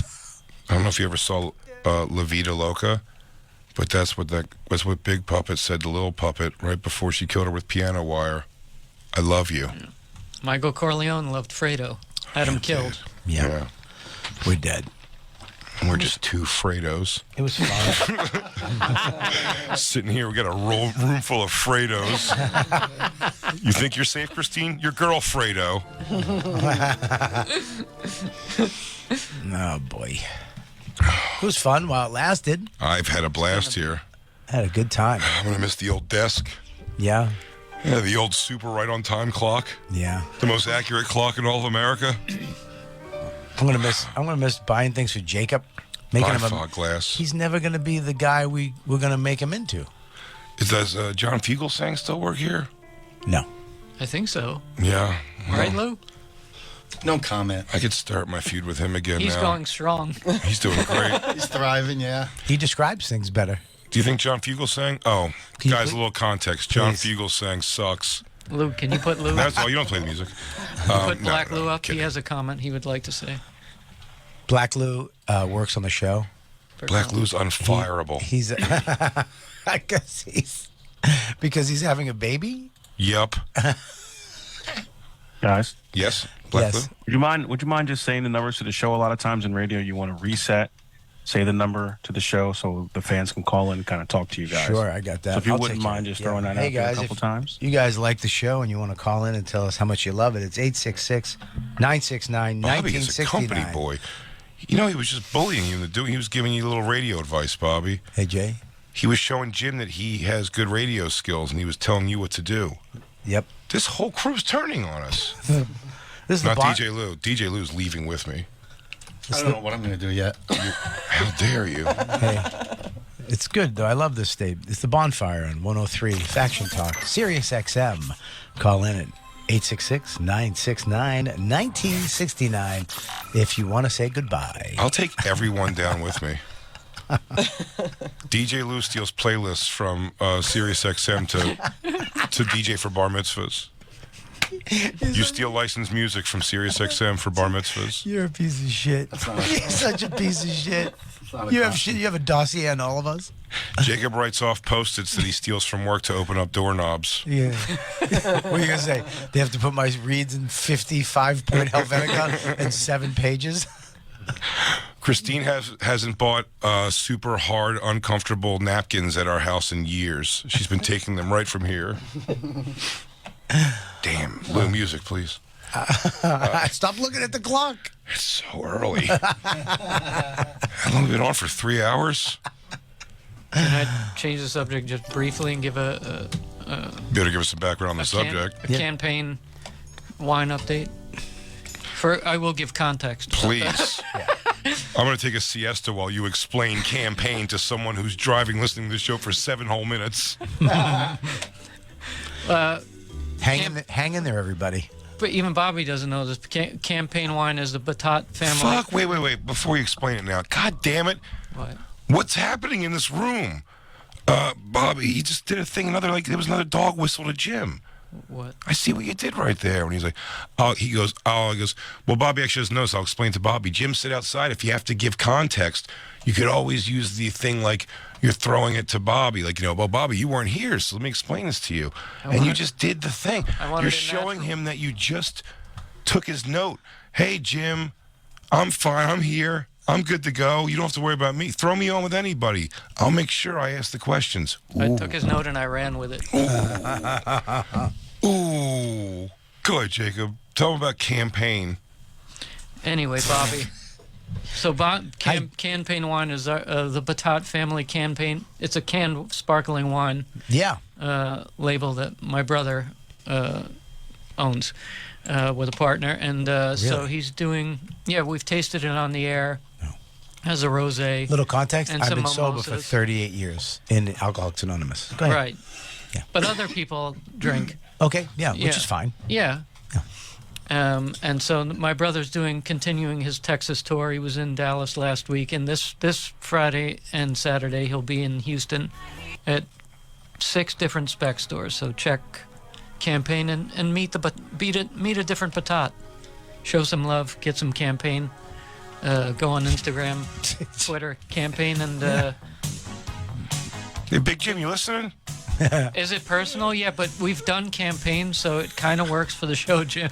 I don't know if you ever saw La Vida Loca, but that's what Big Puppet said to Little Puppet right before she killed her with piano wire. I love you. Michael Corleone loved Fredo. Had him killed. Yeah. We're dead. And we're just two Fredos. It was fun. Sitting here, we got a room full of Fredos. You think you're safe, Christine? Your girl, Fredo. Oh, boy. It was fun while it lasted. I've had a blast here. I had a good time. I'm going to miss the old desk. Yeah. Yeah, the old super right on time clock. Yeah. The most accurate clock in all of America. I'm gonna miss buying things for Jacob. Making him Fog glass. he's never gonna be the guy we're gonna make him into. Does John Fugelsang still work here? No. I think so. Yeah. Right, Lou? No comment. I could start my feud with him again He's now. going strong. He's doing great. He's thriving, yeah. He describes things better. Do you think John Fugelsang? Oh, Can you guys, please- a little context. John Please. Fugelsang sucks. Lou, can you put Lou? That's all. You don't play the music. Put No, Black no, Lou up. kidding. He has a comment he would like to say. Black Lou works on the show. Black Lou's unfireable. He's I guess because he's having a baby. Yep. Guys, Yes. Black Yes. Lou. would you mind just saying the numbers to the show? A lot of times in radio, you want to reset, say the number to the show so the fans can call in and kind of talk to you guys. Sure, I got that. So if you I'll wouldn't take care mind of it. just throwing that Hey out there guys, a couple if times. you guys like the show and you want to call in and tell us how much you love it, it's 866-969-1969. Bobby is a company boy. You know, he was just bullying you into doing. He was giving you a little radio advice, Bobby. Hey Jay. He was showing Jim that he has good radio skills, and he was telling you what to do. Yep. This whole crew's turning on us. This is Not the bar- DJ Lou. DJ Lou's leaving with me. I don't know what I'm going to do yet. How dare you? Hey, it's good though. I love this state. It's the Bonfire on 103 Faction Talk, Sirius XM. Call in at 866-969-1969 if you want to say goodbye. I'll take everyone down with me. DJ Lou steals playlists from Sirius XM to DJ for bar mitzvahs. You steal licensed music from Sirius XM for bar mitzvahs. You're a piece of shit. You're such a piece of shit. You have shit. You have a dossier on all of us. Jacob writes off Post-its that he steals from work to open up doorknobs. Yeah. What are you gonna say? They have to put my reads in 55-point Helvetica and 7 pages. Christine hasn't bought super hard, uncomfortable napkins at our house in years. She's been taking them right from here. Damn. Lou, music, please. Stop looking at the clock. It's so early. How long have we been on for? 3 hours? Can I change the subject just briefly and give a Better give us some background on the subject. campaign wine update? I will give context. Please. I'm going to take a siesta while you explain campaign to someone who's driving, listening to the show for 7 whole minutes. Hang in there, everybody. But even Bobby doesn't know this. Campaign wine is the Batat family. Fuck, wait. Before you explain it now. God damn it. What? What's happening in this room? Bobby, he just did a thing, there was another dog whistle to Jim. What? I see what you did right there. When he's like, he goes, well, Bobby actually doesn't know, so I'll explain to Bobby. Jim said outside, if you have to give context, you could always use the thing like you're throwing it to Bobby. Like, well, Bobby, you weren't here, so let me explain this to you. And you just did the thing. You're showing him that you just took his note. Hey, Jim, I'm fine. I'm here. I'm good to go. You don't have to worry about me. Throw me on with anybody. I'll make sure I ask the questions. I took his note and I ran with it. Ooh. Good, Jacob. Tell him about campaign. Anyway, Bobby. So campaign wine is the Batat family campaign. It's a canned sparkling wine. Yeah. Label that my brother owns with a partner. And so he's doing, we've tasted it on the air as a rosé. Little context, and I've some been sober for mimosas. 38 years in Alcoholics Anonymous. Go ahead. Right. Yeah. But other people drink. Okay, which is fine. Yeah. And so my brother's continuing his Texas tour. He was in Dallas last week, and this Friday and Saturday he'll be in Houston at 6 different spec stores. So check campaign and meet a different Batat. Show some love, get some campaign. Go on Instagram, Twitter, campaign, and Hey, Big Jim, you listening? is it personal? Yeah, but we've done campaign, so it kind of works for the show, Jay.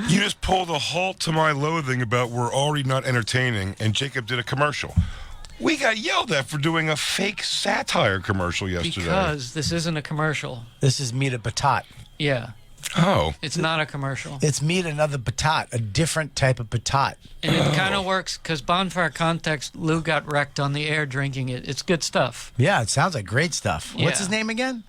You just pulled a halt to my loathing about we're already not entertaining, and Jacob did a commercial. We got yelled at for doing a fake satire commercial yesterday. Because this isn't a commercial. This is Meet a Batat. Yeah. Oh. It's not a commercial. It's Meet Another Batat, a different type of Batat. And it kind of works because Bonfire Context, Lou got wrecked on the air drinking it. It's good stuff. Yeah, it sounds like great stuff. Yeah. What's his name again?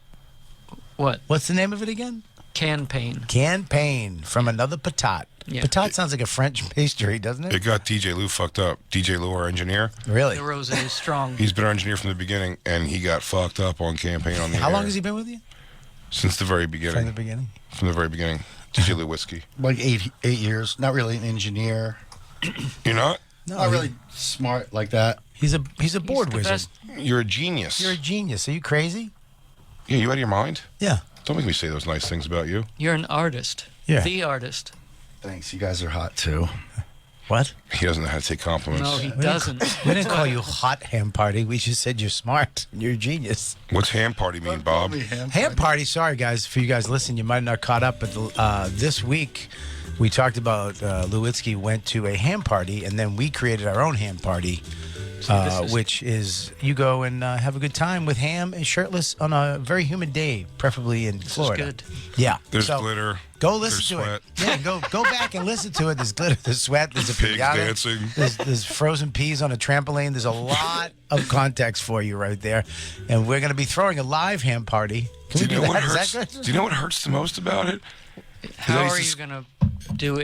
What? What's the name of it again? Campaign. Campaign from Another Batat. Yeah. Batat sounds like a French pastry, doesn't it? It got DJ Lou fucked up. DJ Lou, our engineer. Really? The rosé is strong. He's been our engineer from the beginning, and he got fucked up on campaign on the How air. long has he been with you? Since the very beginning. From the beginning? From the very beginning. DJ Lou Whiskey. Like eight years. Not really an engineer. You're not? No, Not really smart like that. He's a board the wizard. best- You're a genius. You're a genius. Are you crazy? Yeah, you out of your mind? Yeah. Don't make me say those nice things about you. You're an artist. Yeah. The artist. Thanks. You guys are hot too. What? He doesn't know how to take compliments. No, he doesn't. We didn't call you hot ham party. We just said you're smart. You're a genius. What's ham party mean, Bob? Ham party. Sorry, guys. For you guys listening, you might not caught up, but this week we talked about Lewitsky went to a ham party, and then we created our own ham party, which is you go and have a good time with ham and shirtless on a very humid day, preferably in Florida. Is good. Yeah. There's So, glitter. Go listen There's to sweat. it. Yeah, go back and listen to it. There's glitter, there's sweat, there's a Pigs pinata, dancing. There's frozen peas on a trampoline. There's a lot of context for you right there. And we're going to be throwing a live ham party. Can we do know what that? Is hurts? that good? Do you know what hurts the most about it? How he's are just- you going to do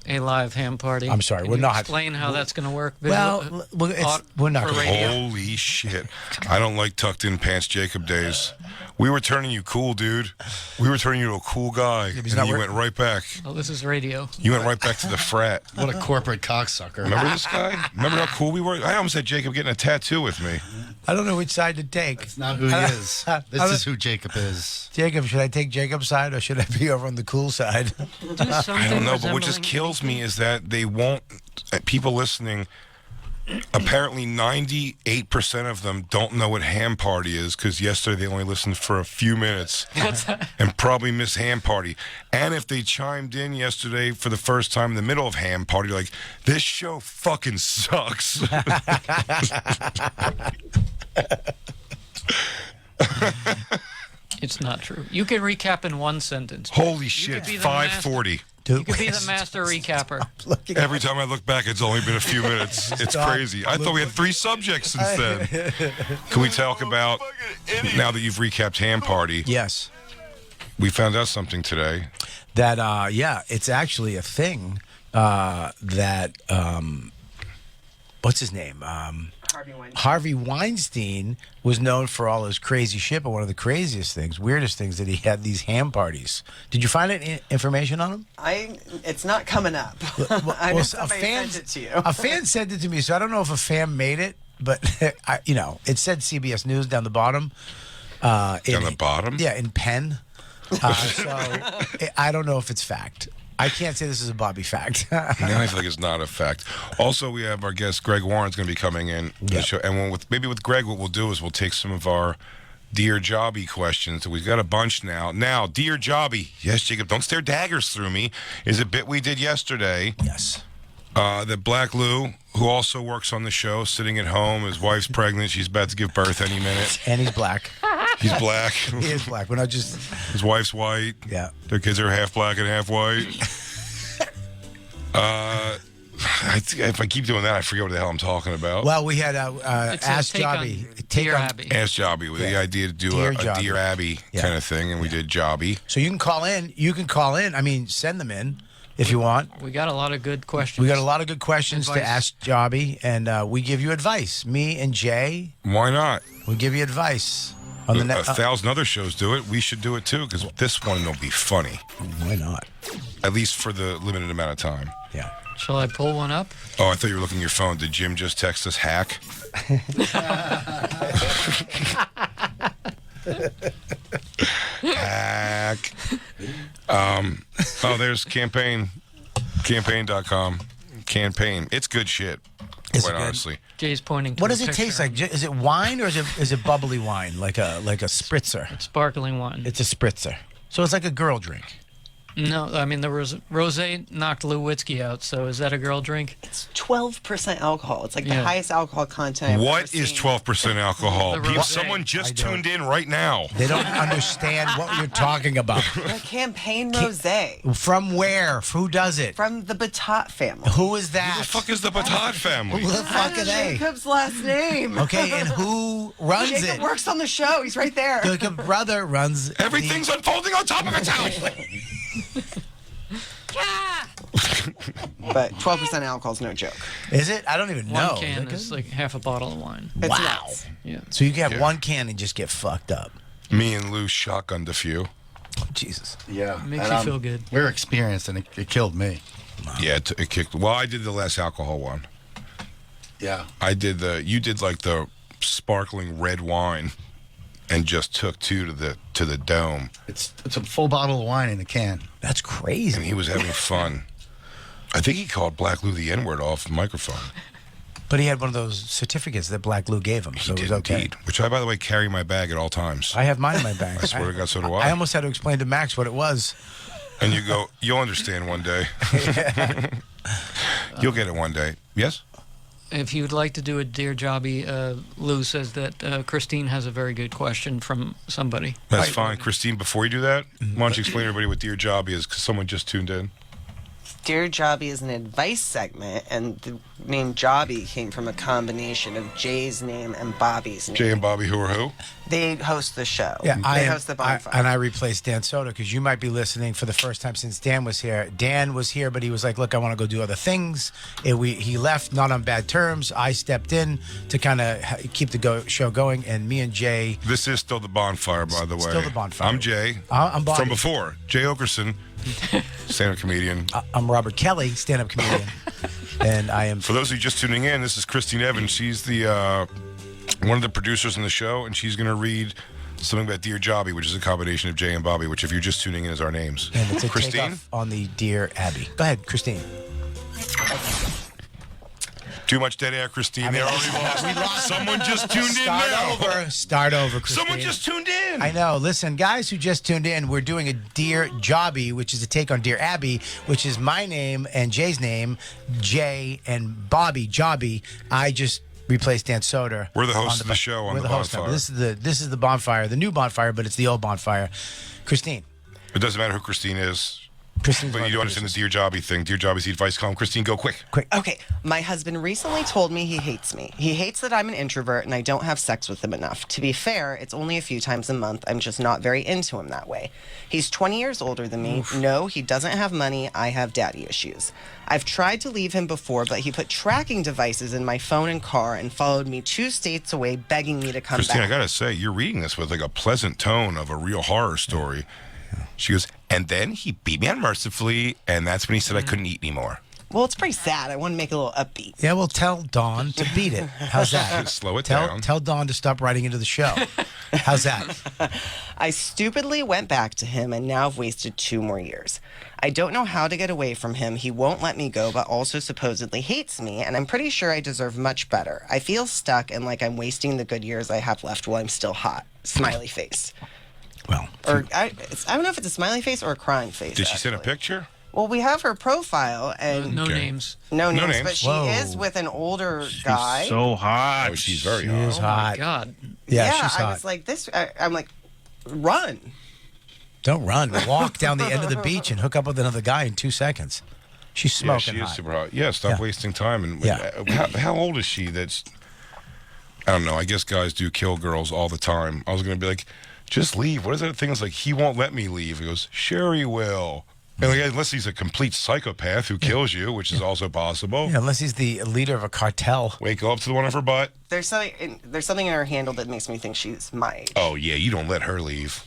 a live ham party? I'm sorry, Can we're you not. explain how that's going to work. Well, we're not for gonna- radio? Holy shit. I don't like tucked in pants Jacob days. We were turning you cool, dude. We were turning you to a cool guy. he's And not you wearing- went right back. Oh, this is radio. You went right back to the frat. What a corporate cocksucker. Remember this guy? Remember how cool we were? I almost had Jacob getting a tattoo with me. I don't know which side to take. That's not who he is. This is who Jacob is. Jacob, should I take Jacob's side or should I be over on the cool side? I don't know, but what just kills me is that they won't, people listening, apparently 98% of them don't know what ham party is because yesterday they only listened for a few minutes and probably missed ham party. And if they chimed in yesterday for the first time in the middle of ham party, like, this show fucking sucks. It's not true. You can recap in one sentence. Holy You shit, could be the 5:40. You could be the master recapper. Every time I look back, it's only been a few minutes. It's Stop. crazy. I thought we had 3 subjects since then. Can we talk about, now that you've recapped Ham Party, Yes. we found out something today. That yeah, it's actually a thing that what's his name? Harvey Weinstein. Harvey Weinstein was known for all his crazy shit, but one of the craziest things, weirdest things, that he had these ham parties. Did you find any information on him? It's not coming up. I know somebody sent it to you. A fan sent it to me, so I don't know if a fan made it, but it said CBS News down the bottom. Down the bottom? Yeah, in pen. I don't know if it's fact. I can't say this is a Bobby fact. Now I feel like it's not a fact. Also, we have our guest Greg Warren's going to be coming in the show, and maybe with Greg, what we'll do is we'll take some of our Dear Jobby questions. We've got a bunch now. Now, Dear Jobby, yes, Jacob, don't stare daggers through me. Is a bit we did yesterday. Yes. That Black Lou, who also works on the show, sitting at home. His wife's pregnant. She's about to give birth any minute. And he's black. He's black. He is black. We're not just. His wife's white. Yeah. Their kids are half black and half white. If I keep doing that, I forget what the hell I'm talking about. Well, we had It's a Ask take on Jobby. Dear Abby. Ask Jobby with the idea to do Dear a Jobby. Dear Abby kind of thing, and we did Jobby. So you can call in. You can call in. I mean, send them in if you want. We got a lot of good questions. We got a lot of good questions to Advice. ask Jobby, and we give you advice. Me and Jay, Why not? we give you advice on the A next. 1,000 other shows do it. We should do it too, because this one will be funny, Why not? at least for the limited amount of time. Yeah. Shall I pull one up? Oh, I thought you were looking at your phone. Did Jim just text us hack? Hack. There's campaign.com. Campaign. It's good shit. Is it Quite good? honestly. Jay's pointing to What the does it picture. taste like? Is it wine or is it bubbly wine, like a spritzer? Sparkling wine. It's a spritzer. So it's like a girl drink. No, I mean, the rosé knocked Lewinsky out, so is that a girl drink? It's 12% alcohol. It's like the Yeah. highest alcohol content I've ever What is seen. 12% alcohol? The People, rosé. someone just I don't- tuned in right now. They don't understand what you're talking about. The campaign rosé From where? Who does it? from the Batat family. Who is that? Who the fuck is the Batat family? Who the fuck are they? Jacob's last name. Okay, and who runs Jacob it? works on the show. He's right there. Jacob brother runs. Everything's unfolding on top of itself. But 12% alcohol is no joke. Is it? I don't even know. One can Is is it like half a bottle of wine. It's Wow. nuts. Yeah. So you can have Yeah. one can and just get fucked up. Me and Lou shotgunned a few. Jesus. Yeah. Makes and, you feel good. We're experienced, and it killed me. Yeah, it kicked. Well, I did the less alcohol one. Yeah. I did you did like the sparkling red wine, and just took 2 to the dome, It's a full bottle of wine in a can. That's and crazy. he was having fun. I think he called Black Lou the N-word off the microphone. But he had one of those certificates that Black Lou gave him, so He it was did okay. indeed. Which I, by the way, carry my bag at all times. I have mine in my bag. I swear to God, so do I I. almost had to explain to Max what it was. And you go, you'll understand one day. You'll get it one day. Yes? If you'd like to do a Dear Jobby, Lou says that Christine has a very good question from somebody. That's fine. Christine, before you do that, why don't you explain to everybody what Dear Jobby is, because someone just tuned in. Dear Jobby is an advice segment, and the name Jobby came from a combination of Jay's name and Bobby's name. Jay and Bobby, who are who? They host the show. Yeah, They host the Bonfire. and I replaced Dan Soda because you might be listening for the first time since Dan was here. Dan was here, but he was like, "Look, I want to go do other things." He left not on bad terms. I stepped in to kind of keep the show going, and me and Jay. This is still the Bonfire, by the way. Still the Bonfire. I'm Jay. I'm Bobby. From before. Jay Okerson, stand-up comedian. I'm Robert Kelly, stand-up comedian, and I am. For those of you just tuning in, this is Christine Evans. She's the one of the producers in the show, and she's going to read something about Dear Jobby, which is a combination of Jay and Bobby, which, if you're just tuning in, is our names. And it's a Christine? takeoff on the Dear Abby. Go ahead, Christine. Too much dead air, Christine. They're already lost. We lost. Someone just tuned in now. Start over, Christine. Someone just tuned in. I know. Listen, guys who just tuned in, we're doing a Dear Jobby, which is a take on Dear Abby, which is my name and Jay's name, Jay and Bobby, Jobby. I just replaced Dan Soder. We're the hosts on of the show on we're the host Bonfire. now. This is the Bonfire, the new Bonfire, but it's the old Bonfire. Christine. It doesn't matter who Christine is. Christine's But one you of don't the understand the Dear Jobby thing. Dear Jobby's the advice column. Christine, go quick. Okay, my husband recently told me he hates me. He hates that I'm an introvert and I don't have sex with him enough. To be fair, it's only a few times a month. I'm just not very into him that way. He's 20 years older than me. No, he doesn't have money. I have daddy issues. I've tried to leave him before, but he put tracking devices in my phone and car and followed me 2 states away, begging me to come Christine, back. I gotta say, you're reading this with like a pleasant tone of a real horror story. She goes, and then he beat me unmercifully, and that's when he said I couldn't eat anymore. Well, it's pretty sad. I want to make it a little upbeat. Yeah, well, tell Dawn to beat it. How's that? Slow it down. Tell Dawn to stop writing into the show. How's that? I stupidly went back to him, and now I've wasted 2 more years. I don't know how to get away from him. He won't let me go, but also supposedly hates me, and I'm pretty sure I deserve much better. I feel stuck and like I'm wasting the good years I have left while I'm still hot. Smiley face. Well, Or I don't know if it's a smiley face or a crying face. Did she send a actually. picture? Well, we have her profile and No Okay. names. no No names, names. but she Whoa. is with an older guy. So hot. Oh, she's very she hot. is hot. God. Yeah, yeah, she's hot. I was like this. I'm like, run. Don't run. Walk down the end of the beach and hook up with another guy in 2 seconds. She's Yeah, smoking she is hot. super hot. Yeah, stop Yeah. wasting time. And Yeah. how old is she? That's, I don't know. I guess guys do kill girls all the time. I was gonna be like, just leave. What is that thing? It's like, he won't let me leave. He goes, sure he will. And like, unless he's a complete psychopath who kills you, which is also possible. Yeah, unless he's the leader of a cartel. Wait, go up to the one of her butt. There's something in her handle that makes me think she's my age. Oh yeah, you don't let her leave.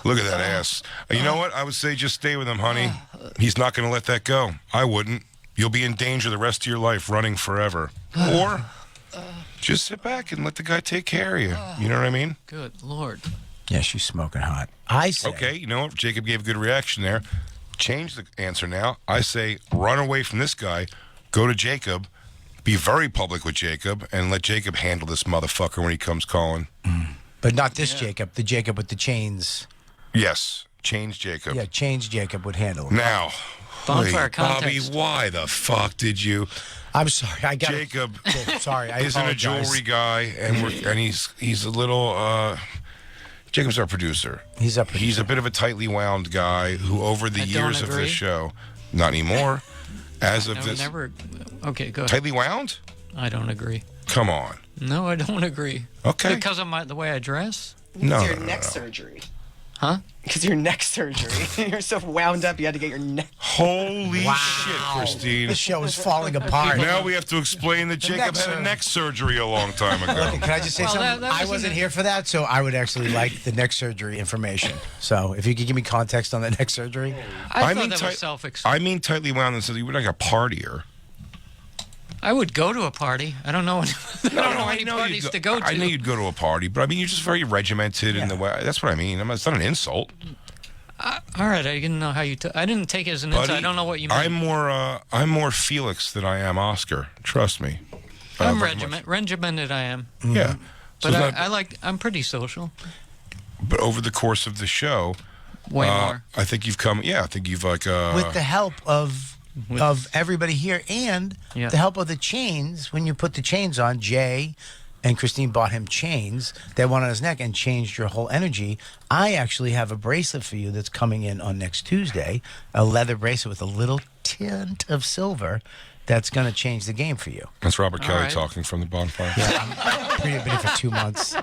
Look at that ass. You know what? I would say just stay with him, honey. He's not going to let that go. I wouldn't. You'll be in danger the rest of your life running forever. Or just sit back and let the guy take care of you. You know what I mean? Good Lord. Yeah, she's smoking hot. I say. Okay, you know what? Jacob gave a good reaction there. Change the answer now. I say run away from this guy. Go to Jacob. Be very public with Jacob and let Jacob handle this motherfucker when he comes calling. But not this Jacob, the Jacob with the chains. Yes, change Jacob. Yeah, chains Jacob would handle him. Now, Bonfire wait, Bobby, context. why the fuck did you? I'm sorry. I got Jacob Sorry, I isn't a apologize. jewelry guy, and he's a little. Jacob's our producer. He's a He's a bit of a tightly wound guy who, over the I don't years of agree. this show, not anymore. As of Never, this, never. Okay, go ahead. tightly wound. I don't agree. Come on. No, I don't agree. Okay. Because of the way I dress? No, It's your no, neck no. surgery. Huh? Because your neck surgery. You're so wound up, you had to get your neck. Holy Wow. shit, Christine. This show is falling apart. Now we have to explain that Jacob had a neck surgery a long time ago. Can I just say Well, something? that I wasn't wasn't it. here for that, so I would actually like the neck surgery information. So if you could give me context on the neck surgery. I thought that tight- was self-explanatory. I mean tightly wound and said you were like a partier. I would go to a party. I don't know any, I don't know any parties to go to. I know you'd go to a party, but I mean you're just very regimented in the way. That's what I mean. It's not an insult. All right, I didn't know how you. I didn't take it as an insult. I don't know what you mean. I'm more Felix than I am Oscar. Trust me. I'm very much. regimented. I am, Yeah. So but it's not- I like. I'm pretty social. but over the course of the show, Way more. I think you've come. Yeah, I think you've like. With the help of everybody here and Yeah. the help of the chains, when you put the chains on, Jay and Christine bought him chains that went on his neck and changed your whole energy. I actually have a bracelet for you that's coming in on next Tuesday, a leather bracelet with a little tint of silver that's going to change the game for you. That's Robert Kelly right. talking from the Bonfire. Pretty been here for 2 months.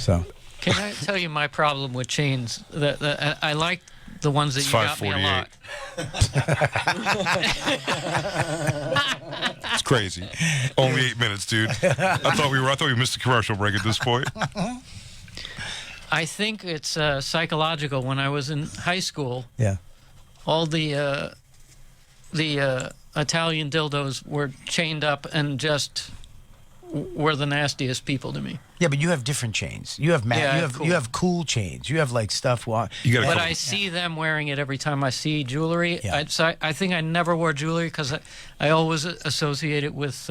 So Can I tell you my problem with chains? I like the ones that It's you got me a lot. 5:48. It's crazy. Only 8 minutes, dude. I thought we missed a commercial break at this point. I think it's psychological. When I was in high school, yeah. all the Italian dildos were chained up and just were the nastiest people to me. Yeah, but you have different chains. You have you have cool chains. You have like stuff. But I see them wearing it every time I see jewelry. Yeah. I think I never wore jewelry because I always associate it with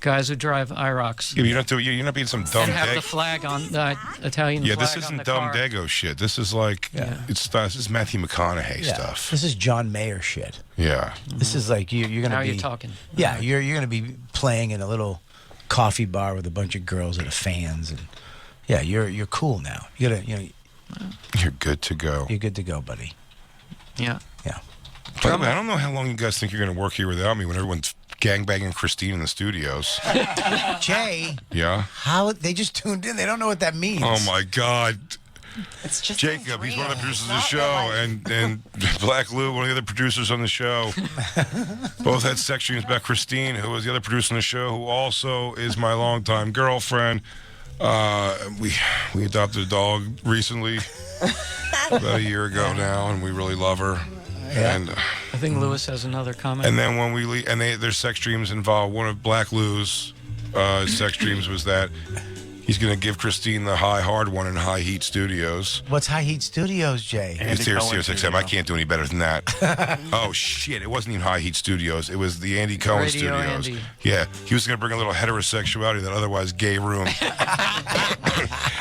guys who drive IROCs. Yeah, you're not being some dumb and have dag. the flag on the Italian Yeah, flag this on isn't the dumb car. Dago shit. This is like this is Matthew McConaughey stuff. This is John Mayer shit. Yeah. This is like you're gonna Now be you're talking. Yeah, you're gonna be playing in a little coffee bar with a bunch of girls that are fans, and yeah, you're cool now. You're good to go. You're good to go, buddy. Yeah. Yeah. By the way, I don't know how long you guys think you're going to work here without me when everyone's gangbanging Christine in the studios. Jay, Yeah. how they just tuned in? They don't know what that means. Oh my God. It's just Jacob, he's one of the producers of the Not show, real life. and Black Lou, one of the other producers on the show. Both had sex dreams about Christine, who was the other producer on the show, who also is my longtime girlfriend. We adopted a dog recently, about a year ago now, and we really love her. Yeah. And I think Lewis has another comment. and then when we leave, and their sex dreams involve one of Black Lou's sex dreams was that he's going to give Christine the high hard one in High Heat Studios. What's High Heat Studios, Jay? It's Andy Sirius Cohen XM. I Studio. can't do any better than that. Oh shit! It wasn't even High Heat Studios. It was the Andy Cohen Radio Studios. Andy. Yeah, he was going to bring a little heterosexuality to that otherwise gay room.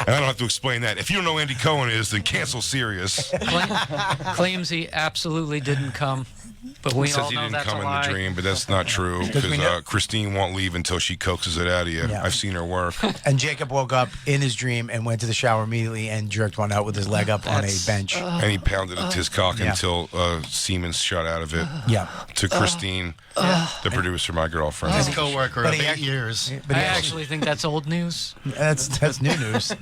And I don't have to explain that. If you don't know who Andy Cohen is, then cancel Sirius. Claims he absolutely didn't come, but we Says all he know didn't that's come a in lie. the dream, but that's not true Because we know- because Christine won't leave until she coaxes it out of you. Yeah. I've seen her work. And Jacob woke up in his dream and went to the shower immediately and jerked one out with his leg up on a That's- bench. And he pounded his cock Yeah. until semen shot out of it. Yeah. To Christine, the producer, my girlfriend. His coworker But of he 8 act- years. But I he actually think that's old news. that's new news.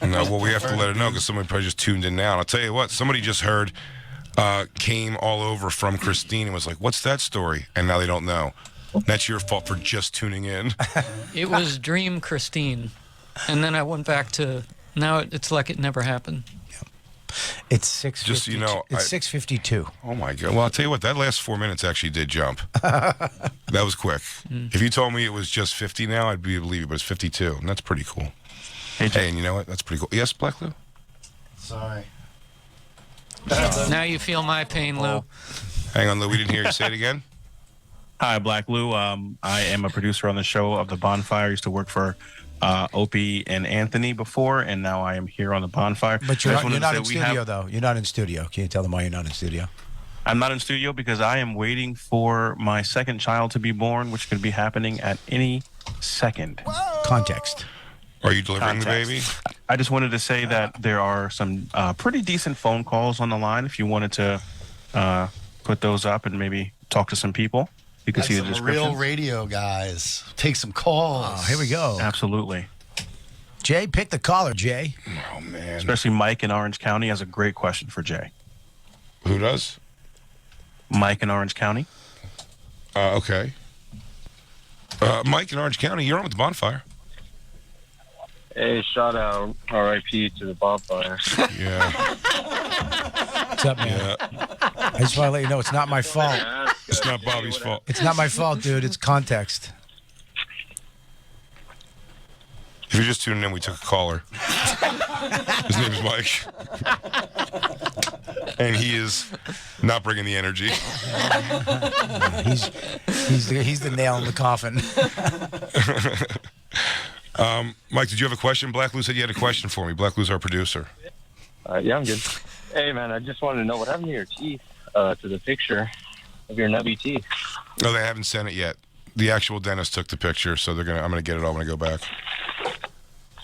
No, well, we have to let her know because somebody probably just tuned in now. And I'll tell you what, somebody just heard, came all over from Christine and was like, "What's that story?" And now they don't know. That's your fault for just tuning in. It was Dream Christine, and then I went back to now. It's like it never happened. It's 6:52. Just so you know, it's 6:52. Oh my God! Well, I'll tell you what, that last 4 minutes actually did jump. That was quick. If you told me it was just 50 now, I'd believe you, but it's 52, and that's pretty cool. Hey, and you know what? That's pretty cool. Yes, Black Lou? Sorry. Now you feel my pain, Lou. Hang on, Lou. We didn't hear you say it again. Hi, Black Lou. I am a producer on the show of The Bonfire. I used to work for Opie and Anthony before, and now I am here on The Bonfire. But I you're just not wanted to in say we studio, have- though. You're not in studio. Can you tell them why you're not in studio? I'm not in studio because I am waiting for my second child to be born, which could be happening at any second. Context. Are you delivering Context. the baby? I just wanted to say that there are some pretty decent phone calls on the line. If you wanted to put those up and maybe talk to some people, you can see the Some description. real radio guys. Take some calls. Oh, here we go. Absolutely. Jay, pick the caller, Jay. Oh, man. Especially Mike in Orange County has a great question for Jay. Who does? Mike in Orange County. Okay. Mike in Orange County, you're on with the Bonfire. Hey, shout out RIP to the Bonfire. Yeah. What's up, man? Yeah. I just want to let you know it's not my fault. It's not Bobby's fault. It's not my fault, dude. It's context. If you're just tuning in, we took a caller. His name is Mike. And he is not bringing the energy. He's the nail in the coffin. Mike, did you have a question? Black Lou said you had a question for me. Black Lou's our producer. Yeah, I'm good. Hey, man, I just wanted to know what happened to your teeth, to the picture of your nubby teeth. No, they haven't sent it yet. The actual dentist took the picture, so I'm gonna get it all when I go back.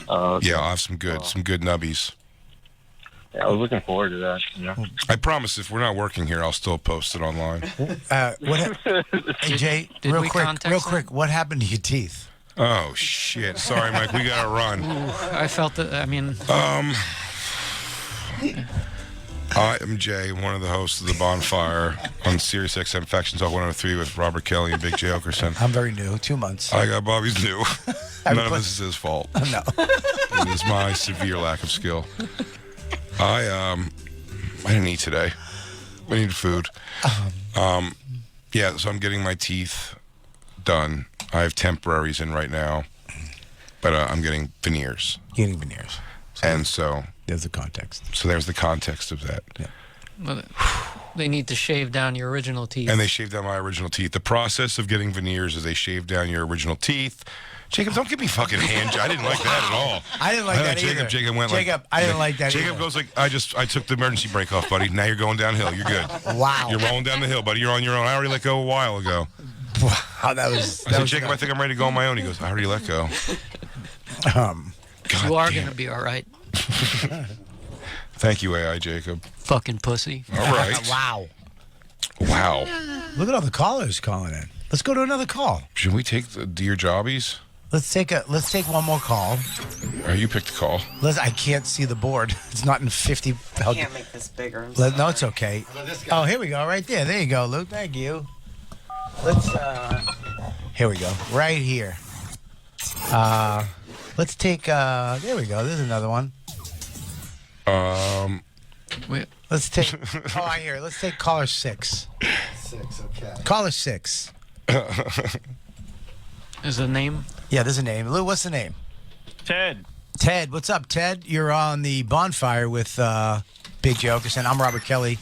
Okay. Yeah, I'll have some good nubbies. Yeah, I was looking forward to that. You know? I promise if we're not working here, I'll still post it online. Hey, Jay, Did real we quick, context that? what happened to your teeth? Oh shit! Sorry, Mike. We gotta run. I felt that. I mean, I am Jay, one of the hosts of the Bonfire on Sirius XM Faction Talk 103 with Robert Kelly and Big Jay Okerson. I'm very new, 2 months. I got Bobby's new. None of this is his fault. No. It is my severe lack of skill. I didn't eat today. I needed food. Yeah, so I'm getting my teeth done. I have temporaries in right now, but I'm getting veneers. Getting veneers. And so there's the context. So there's the context of that. Yeah. well, they need to shave down your original teeth. And they shave down my original teeth. The process of getting veneers is they shave down your original teeth. Jacob, don't give me fucking hand. I didn't like that at all. I didn't like that either. Jacob went Jacob, like. I didn't like that Jacob either. goes like, I took the emergency brake off, buddy. Now you're going downhill. You're good. Wow. You're rolling down the hill, buddy. You're on your own. I already let go a while ago. Wow, that was. I said, Jacob, I think I'm ready to go on my own. He goes, I already let go. God you are damn. going to be all right. Thank you, AI Jacob. Fucking pussy. All right. Wow. Wow. Look at all the callers calling in. Let's go to another call. Should we take the Dear Jobbies? Let's take one more call. You picked the call. I can't see the board. It's not in 50. I can't make this bigger. I'm No, sorry. it's okay. Oh, here we go. Right there. There you go, Luke. Thank you. Let's. Here we go. Right here. Let's take. There we go. There's another one. Wait, Let's take. Oh, I hear it. Let's take caller 6. 6, okay. Caller 6. is the name? Yeah, there's a name. Lou, what's the name? Ted. Ted. What's up, Ted? You're on the Bonfire with Big Jay Okerson. I'm Robert Kelly.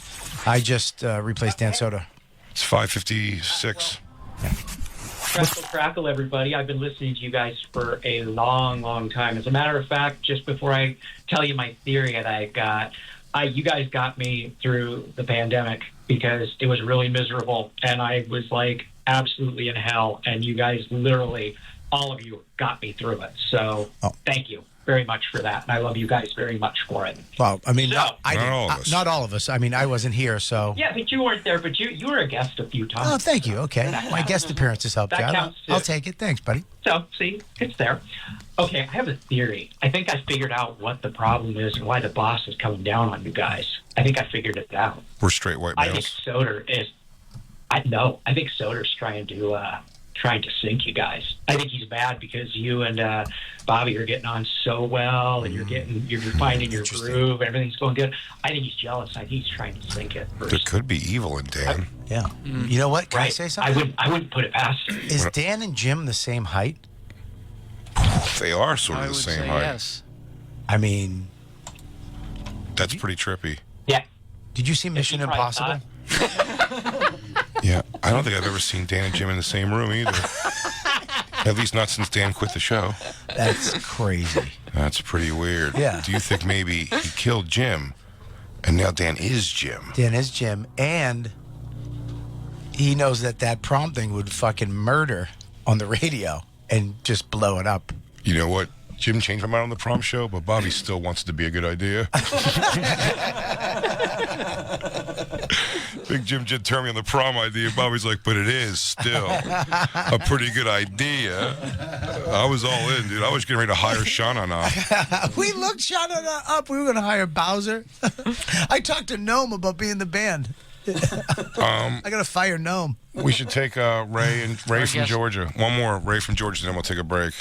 I just replaced Dan Soda. It's 5:56. Crackle, everybody. I've been listening to you guys for a long, long time. As a matter of fact, just before I tell you my theory that I got, you guys got me through the pandemic because it was really miserable, and I was like absolutely in hell, and you guys literally, all of you, got me through it. So thank you very much for that, and I love you guys very much for it. Well, I mean, So- not all of us. Not all of us. I mean, I wasn't here, so. Yeah, but you weren't there, but you were a guest a few times. Oh, thank you. Okay. My guest appearances helped That you out. counts, too. I'll take it. Thanks, buddy. So, see, it's there. Okay, I have a theory. I think I figured out what the problem is and why the boss is coming down on you guys. I think I figured it out. We're straight white I think males. Soder is. I think Soder's trying to sink you guys. I think he's mad because you and Bobby are getting on so well, and you're finding your groove, and everything's going good. I think he's jealous. I think he's trying to sink it first. There could be evil in Dan. Yeah. You know what? Can I say something? I wouldn't put it past him. Is Dan and Jim the same height? They are sort of I the would same say height. yes. I mean, That's pretty trippy. Yeah. did you see Mission He probably Impossible? Yeah, I don't think I've ever seen Dan and Jim in the same room either. At least not since Dan quit the show. That's crazy. That's pretty weird. Yeah. Do you think maybe he killed Jim, and now Dan is Jim? Dan is Jim, and he knows that prom thing would fucking murder on the radio and just blow it up. You know what? Jim changed my mind on the prom show, but Bobby still wants it to be a good idea. Big Jim did turn me on the prom idea. Bobby's like, but it is still a pretty good idea. I was all in, dude. I was getting ready to hire Shauna now. We looked Shauna up. We were going to hire Bowser. I talked to Gnome about being the band. I got to fire Gnome. We should take Ray from guest. Georgia. One more, Ray from Georgia, and then we'll take a break.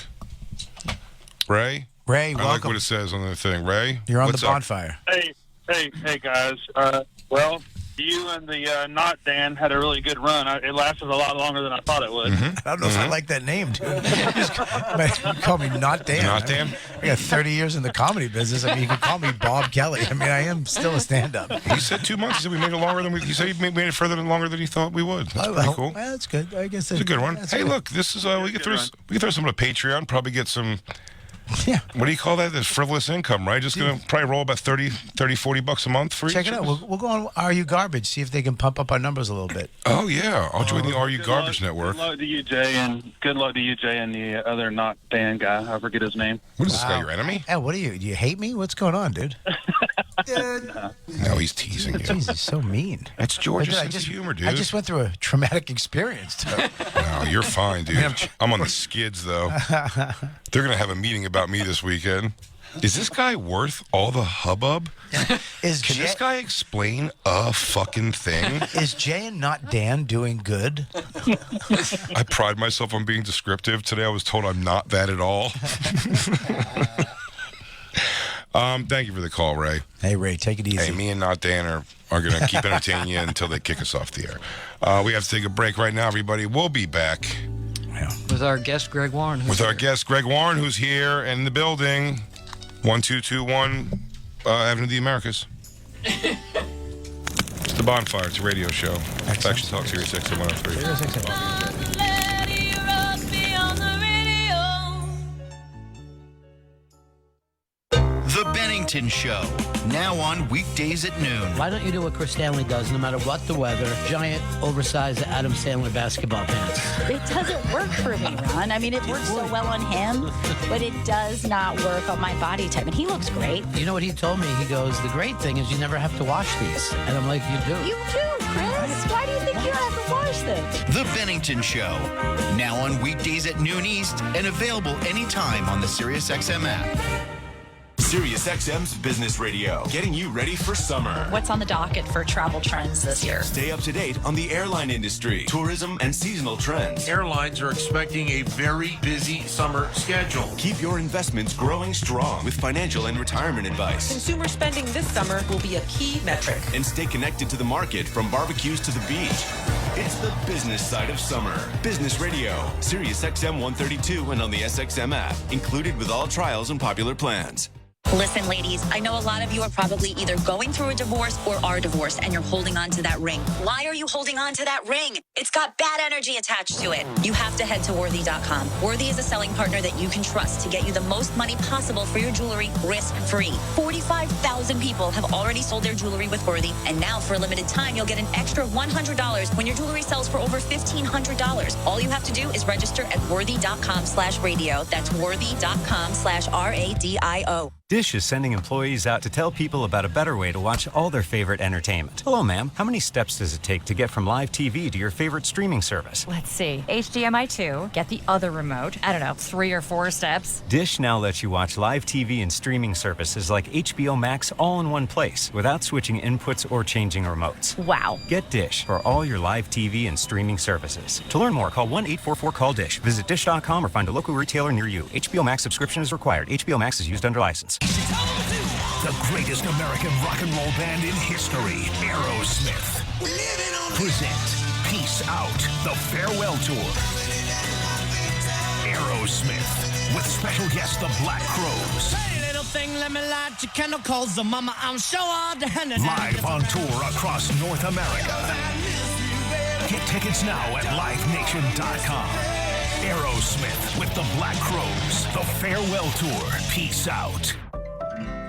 Ray? Ray, I like welcome. what it says on the thing. Ray? You're on what's the up? Bonfire. Hey, guys. Well, you and the Not Dan had a really good run. It lasted a lot longer than I thought it would. I don't know if I like that name, dude. You call me Not Dan. Not Dan? I got 30 years in the comedy business. I mean, you can call me Bob Kelly. I mean, I am still a stand-up. He said 2 months. He said we made it longer than he said he made it further than longer than he thought we would. That's pretty cool. Well, that's good. I guess It's a good one. that's Hey, good. look, this is we can throw some on Patreon. Probably get some. Yeah. What do you call that? This frivolous income, right? Just gonna probably roll about 30, $40 a month for Check each it out. of us. We'll go on Are You Garbage, see if they can pump up our numbers a little bit. Oh yeah, I'll join the Are You Garbage Network. Good luck to you, Jay, and good luck to you, Jay, and the other Not Dan guy. I forget his name. What is this guy? Your enemy? Hey, what are you? Do you hate me? What's going on, dude? No, he's teasing you. Jeez, he's so mean. That's George's I sense of humor, dude. I just went through a traumatic experience today. No, you're fine, dude. I'm on the skids, though. They're going to have a meeting about me this weekend. Is this guy worth all the hubbub? Can this guy explain a fucking thing? Is Jay and not Dan doing good? I pride myself on being descriptive. Today I was told I'm not that at all. Thank you for the call, Ray. Hey, Ray, take it easy. Hey, me and Not Dan are going to keep entertaining you until they kick us off the air. We have to take a break right now, everybody. We'll be back. With our guest, Greg Warren. With our guest, Greg Warren, who's here in the building. 1221 Avenue of the Americas. It's the Bonfire. It's a radio show. Faction Talk Sirius XM 103. The Bennington Show, now on weekdays at noon. Why don't you do what Chris Stanley does, no matter what the weather? Giant, oversized Adam Sandler basketball pants. It doesn't work for me, Ron. I mean, it works so well on him, but it does not work on my body type. And he looks great. You know what he told me? He goes, the great thing is you never have to wash these. And I'm like, you do. You do, Chris. Why do you think you have to wash them? The Bennington Show, now on weekdays at noon East and available anytime on the SiriusXM app. SiriusXM's Business Radio, getting you ready for summer. What's on the docket for travel trends this year? Stay up to date on the airline industry, tourism, and seasonal trends. Airlines are expecting a very busy summer schedule. Keep your investments growing strong with financial and retirement advice. Consumer spending this summer will be a key metric. And stay connected to the market from barbecues to the beach. It's the business side of summer. Business Radio, SiriusXM 132 and on the SXM app, included with all trials and popular plans. Listen, ladies, I know a lot of you are probably either going through a divorce or are divorced, and you're holding on to that ring. Why are you holding on to that ring? It's got bad energy attached to it. You have to head to Worthy.com. Worthy is a selling partner that you can trust to get you the most money possible for your jewelry, risk-free. 45,000 people have already sold their jewelry with Worthy, and now for a limited time, you'll get an extra $100 when your jewelry sells for over $1,500. All you have to do is register at Worthy.com/radio. That's Worthy.com/RADIO. Dish is sending employees out to tell people about a better way to watch all their favorite entertainment. Hello, ma'am. How many steps does it take to get from live TV to your favorite streaming service? Let's see. HDMI 2, get the other remote. I don't know, 3 or 4 steps. Dish now lets you watch live TV and streaming services like HBO Max all in one place without switching inputs or changing remotes. Wow. Get Dish for all your live TV and streaming services. To learn more, call 1-844-CALL-DISH. Visit dish.com or find a local retailer near you. HBO Max subscription is required. HBO Max is used under license. The greatest American rock and roll band in history, Aerosmith, present Peace Out, the farewell tour. Aerosmith, with special guest the Black Crowes. Hey, little thing, let me light your candle, cause the mama, I'm sure all the hand. Live on tour across North America. Get tickets now at livenation.com. Aerosmith with the Black Crowes, the farewell tour. Peace out.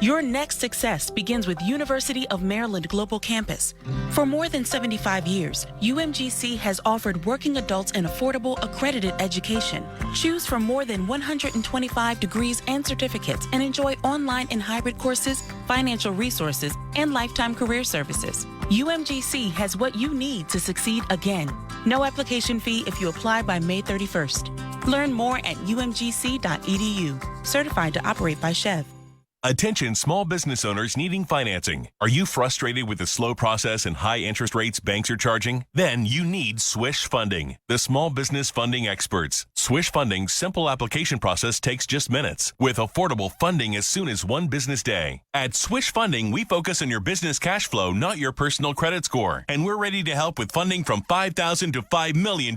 Your next success begins with University of Maryland Global Campus. For more than 75 years, UMGC has offered working adults an affordable, accredited education. Choose from more than 125 degrees and certificates and enjoy online and hybrid courses, financial resources, and lifetime career services. UMGC has what you need to succeed again. No application fee if you apply by May 31st. Learn more at umgc.edu. Certified to operate by Chev. Attention small business owners needing financing. Are you frustrated with the slow process and high interest rates banks are charging? Then you need Swish Funding, the small business funding experts. Swish Funding's simple application process takes just minutes, with affordable funding as soon as one business day. At Swish Funding, we focus on your business cash flow, not your personal credit score. And we're ready to help with funding from $5,000 to $5 million.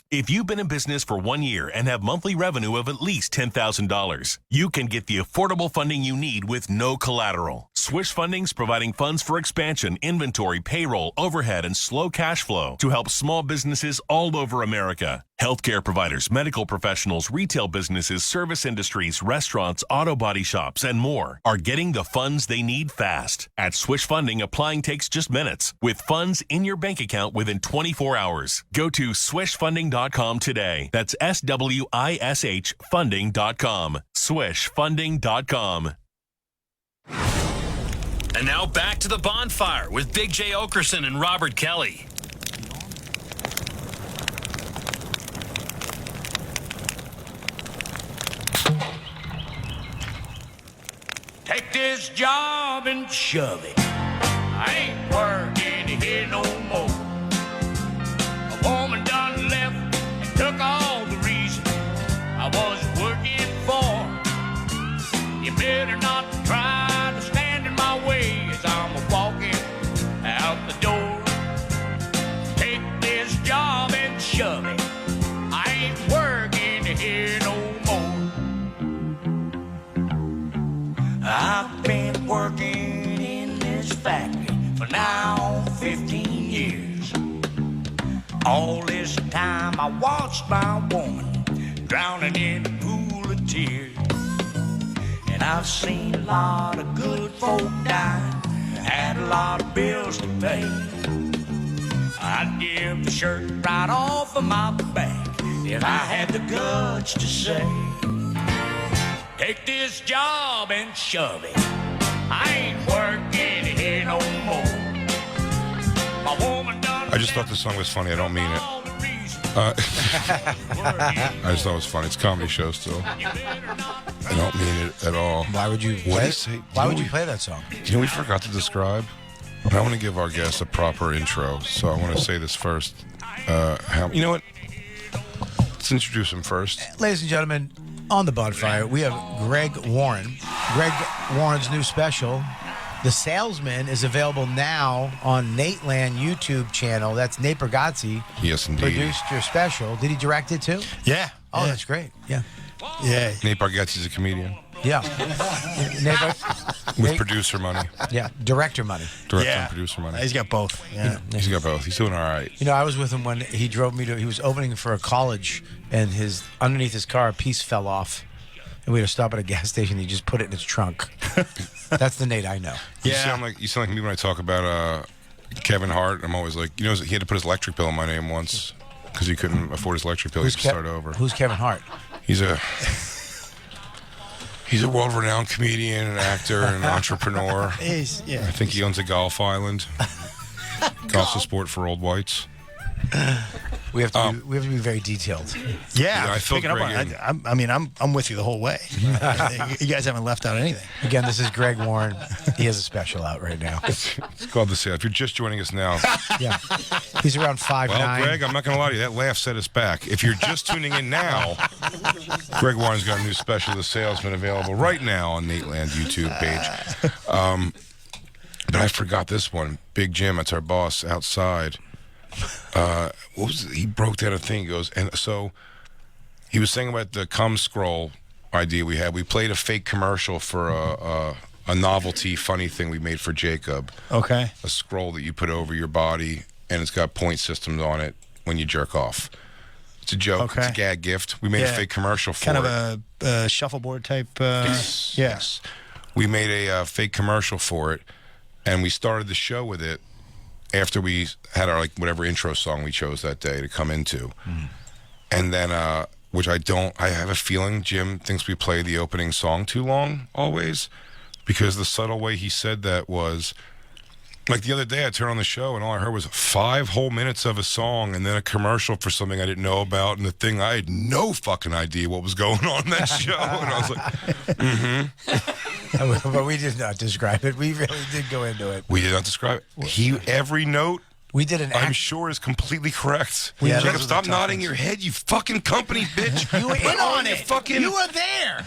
If you've been in business for 1 year and have monthly revenue of at least $10,000, you can get the affordable funding you need with no collateral. Swish Funding's providing funds for expansion, inventory, payroll, overhead, and slow cash flow to help small businesses all over America. Healthcare providers, medical professionals, retail businesses, service industries, restaurants, auto body shops, and more are getting the funds they need fast. At Swish Funding, applying takes just minutes, with funds in your bank account within 24 hours. Go to swishfunding.com today. That's SWISH funding.com. Swishfunding.com. And now back to the Bonfire with Big J. Okerson and Robert Kelly. Take this job and shove it. I ain't working here no more. A woman done left and took all the reason I was working for. You better not try to stand in my way as I'm walking out the door. Take this job and shove it. I ain't working here no more. I've been working in this factory for now 15 years. All this time I watched my woman drowning in a pool of tears. And I've seen a lot of good folk die, had a lot of bills to pay. I'd give the shirt right off of my back if I had the guts to say, take this job and shove it. I ain't working here no more. My woman done. I just thought the song was funny. I don't mean it. I just thought it was funny. It's a comedy show still. I don't mean it at all. Why would you? What do you say? Why would you play that song? You know, we forgot to describe. I want to give our guests a proper intro, so I want to say this first. You know what? Let's introduce him first. Ladies and gentlemen, on the Bonfire, we have Greg Warren. Greg Warren's new special, The Salesman, is available now on Nate Land YouTube channel. That's Nate Bergazzi. Yes, indeed. Produced your special. Did he direct it too? Yeah. Oh, yeah. that's great. Yeah. Yeah. Nate Bargatze's a comedian. Yeah. With producer money. Yeah. Director money. Director and producer money. He's got both. Yeah. He's got both. He's doing all right. You know, I was with him when he drove me to. He was opening for a college, and underneath his car, a piece fell off, and we had to stop at a gas station. He just put it in his trunk. That's the Nate I know. You sound like me when I talk about Kevin Hart. I'm always like, he had to put his electric bill in my name once because he couldn't afford his electric bill. He had to start over. Who's Kevin Hart? He's a world-renowned comedian, and actor, and entrepreneur. I think he owns a golf island. Golf's a sport for old whites. We have to be very detailed. Yeah, I filled picking up Greg on. I mean, I'm with you the whole way. You guys haven't left out anything. Again, this is Greg Warren. He has a special out right now. It's called The Sale. If you're just joining us now. Yeah. He's around 5'9". Well, Greg, I'm not going to lie to you. That laugh set us back. If you're just tuning in now, Greg Warren's got a new special, The Salesman, available right now on Nate Land YouTube page. But I forgot this one. Big Jim, that's our boss outside. What was it? He broke down a thing. He goes, and so he was saying about the cum scroll idea we had. We played a fake commercial for a novelty funny thing we made for Jacob. Okay. A scroll that you put over your body, and it's got point systems on it when you jerk off. It's a joke. Okay. It's a gag gift. We made a fake commercial for kind it. of a shuffleboard type. Yes. We made a fake commercial for it, and we started the show with it after we had our whatever intro song we chose that day to come into. And then which I have a feeling Jim thinks we play the opening song too long always, because the subtle way he said that was like the other day I turned on the show and all I heard was 5 whole minutes of a song and then a commercial for something I didn't know about, and the thing I had no fucking idea what was going on in that show. And I was like, But we did not describe it. We really did go into it. We did not describe it. Every note we did I'm sure is completely correct. Yeah, Jacob, stop nodding your head, you fucking company bitch. You were in on it. Fucking... You were there.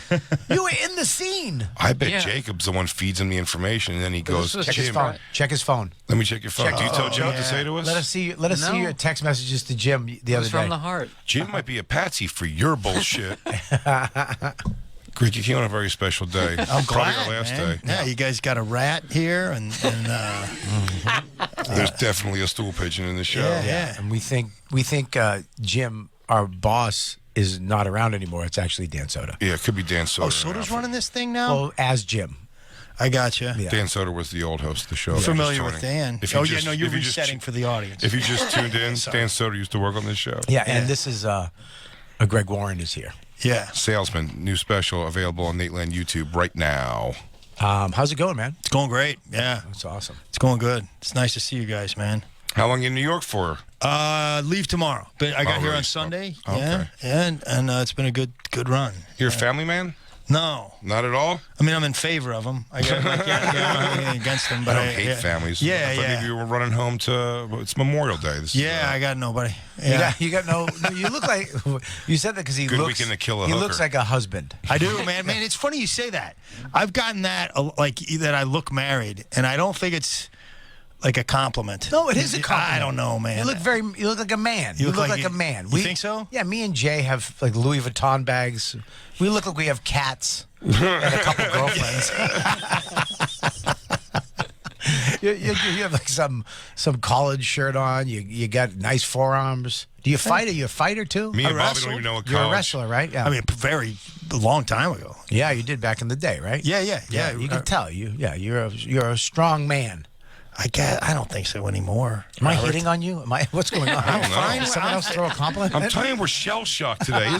You were in the scene. I bet Jacob's the one feeds him the information, and then he goes, check his phone. Check his phone. Let me check your phone. Do you tell Jim what to say to us? Let us see your text messages to Jim the other day. From the heart. Jim might be a patsy for your bullshit. Greg, you came on a very special day. I'm Probably glad, your last man. day. Yeah, you guys got a rat here, and there's definitely a stool pigeon in the show. Yeah. And we think Jim, our boss, is not around anymore. It's actually Dan Soda. Yeah, it could be Dan Soda. Oh, Soda's running this thing now? Well, as Jim. I got you. Yeah. Dan Soda was the old host of the show. Familiar with Dan. You're resetting for the audience. If you just tuned in, Dan Soda used to work on this show. Yeah, and this is Greg Warren is here. Yeah. Salesman, new special available on Nate Land YouTube right now. How's it going, man? It's going great. Yeah. That's awesome. It's going good. It's nice to see you guys, man. How long in New York for? Leave tomorrow. But I got here really? on Sunday. Oh, yeah. okay. Yeah, and it's been a good run. You're a family man? No. Not at all? I mean, I'm in favor of them. I don't have anything against them. But I don't hate families. Yeah, I thought maybe you were running home to, it's Memorial Day. I got nobody. Yeah. You got no. You look like you said that because he Good looks. weekend to kill a he hooker. looks like a husband. I do, man. Man, it's funny you say that. I've gotten that like that. I look married, and I don't think it's like a compliment. No, it is a compliment. I don't know, man. You look like a man. You look like a man. You think so? Yeah, me and Jay have like Louis Vuitton bags. We look like we have cats and a couple girlfriends. you have like some college shirt on. You got nice forearms. Do you fight? Are you a fighter too? Me and Bobby don't even know what college. You're a wrestler, right? Yeah. I mean, a long time ago. Yeah, you did back in the day, right? Yeah. You can tell. You're a strong man. I don't think so anymore. Am I hitting on you? What's going on? I don't know. Did someone else throw a compliment? I'm telling you, we're shell-shocked today.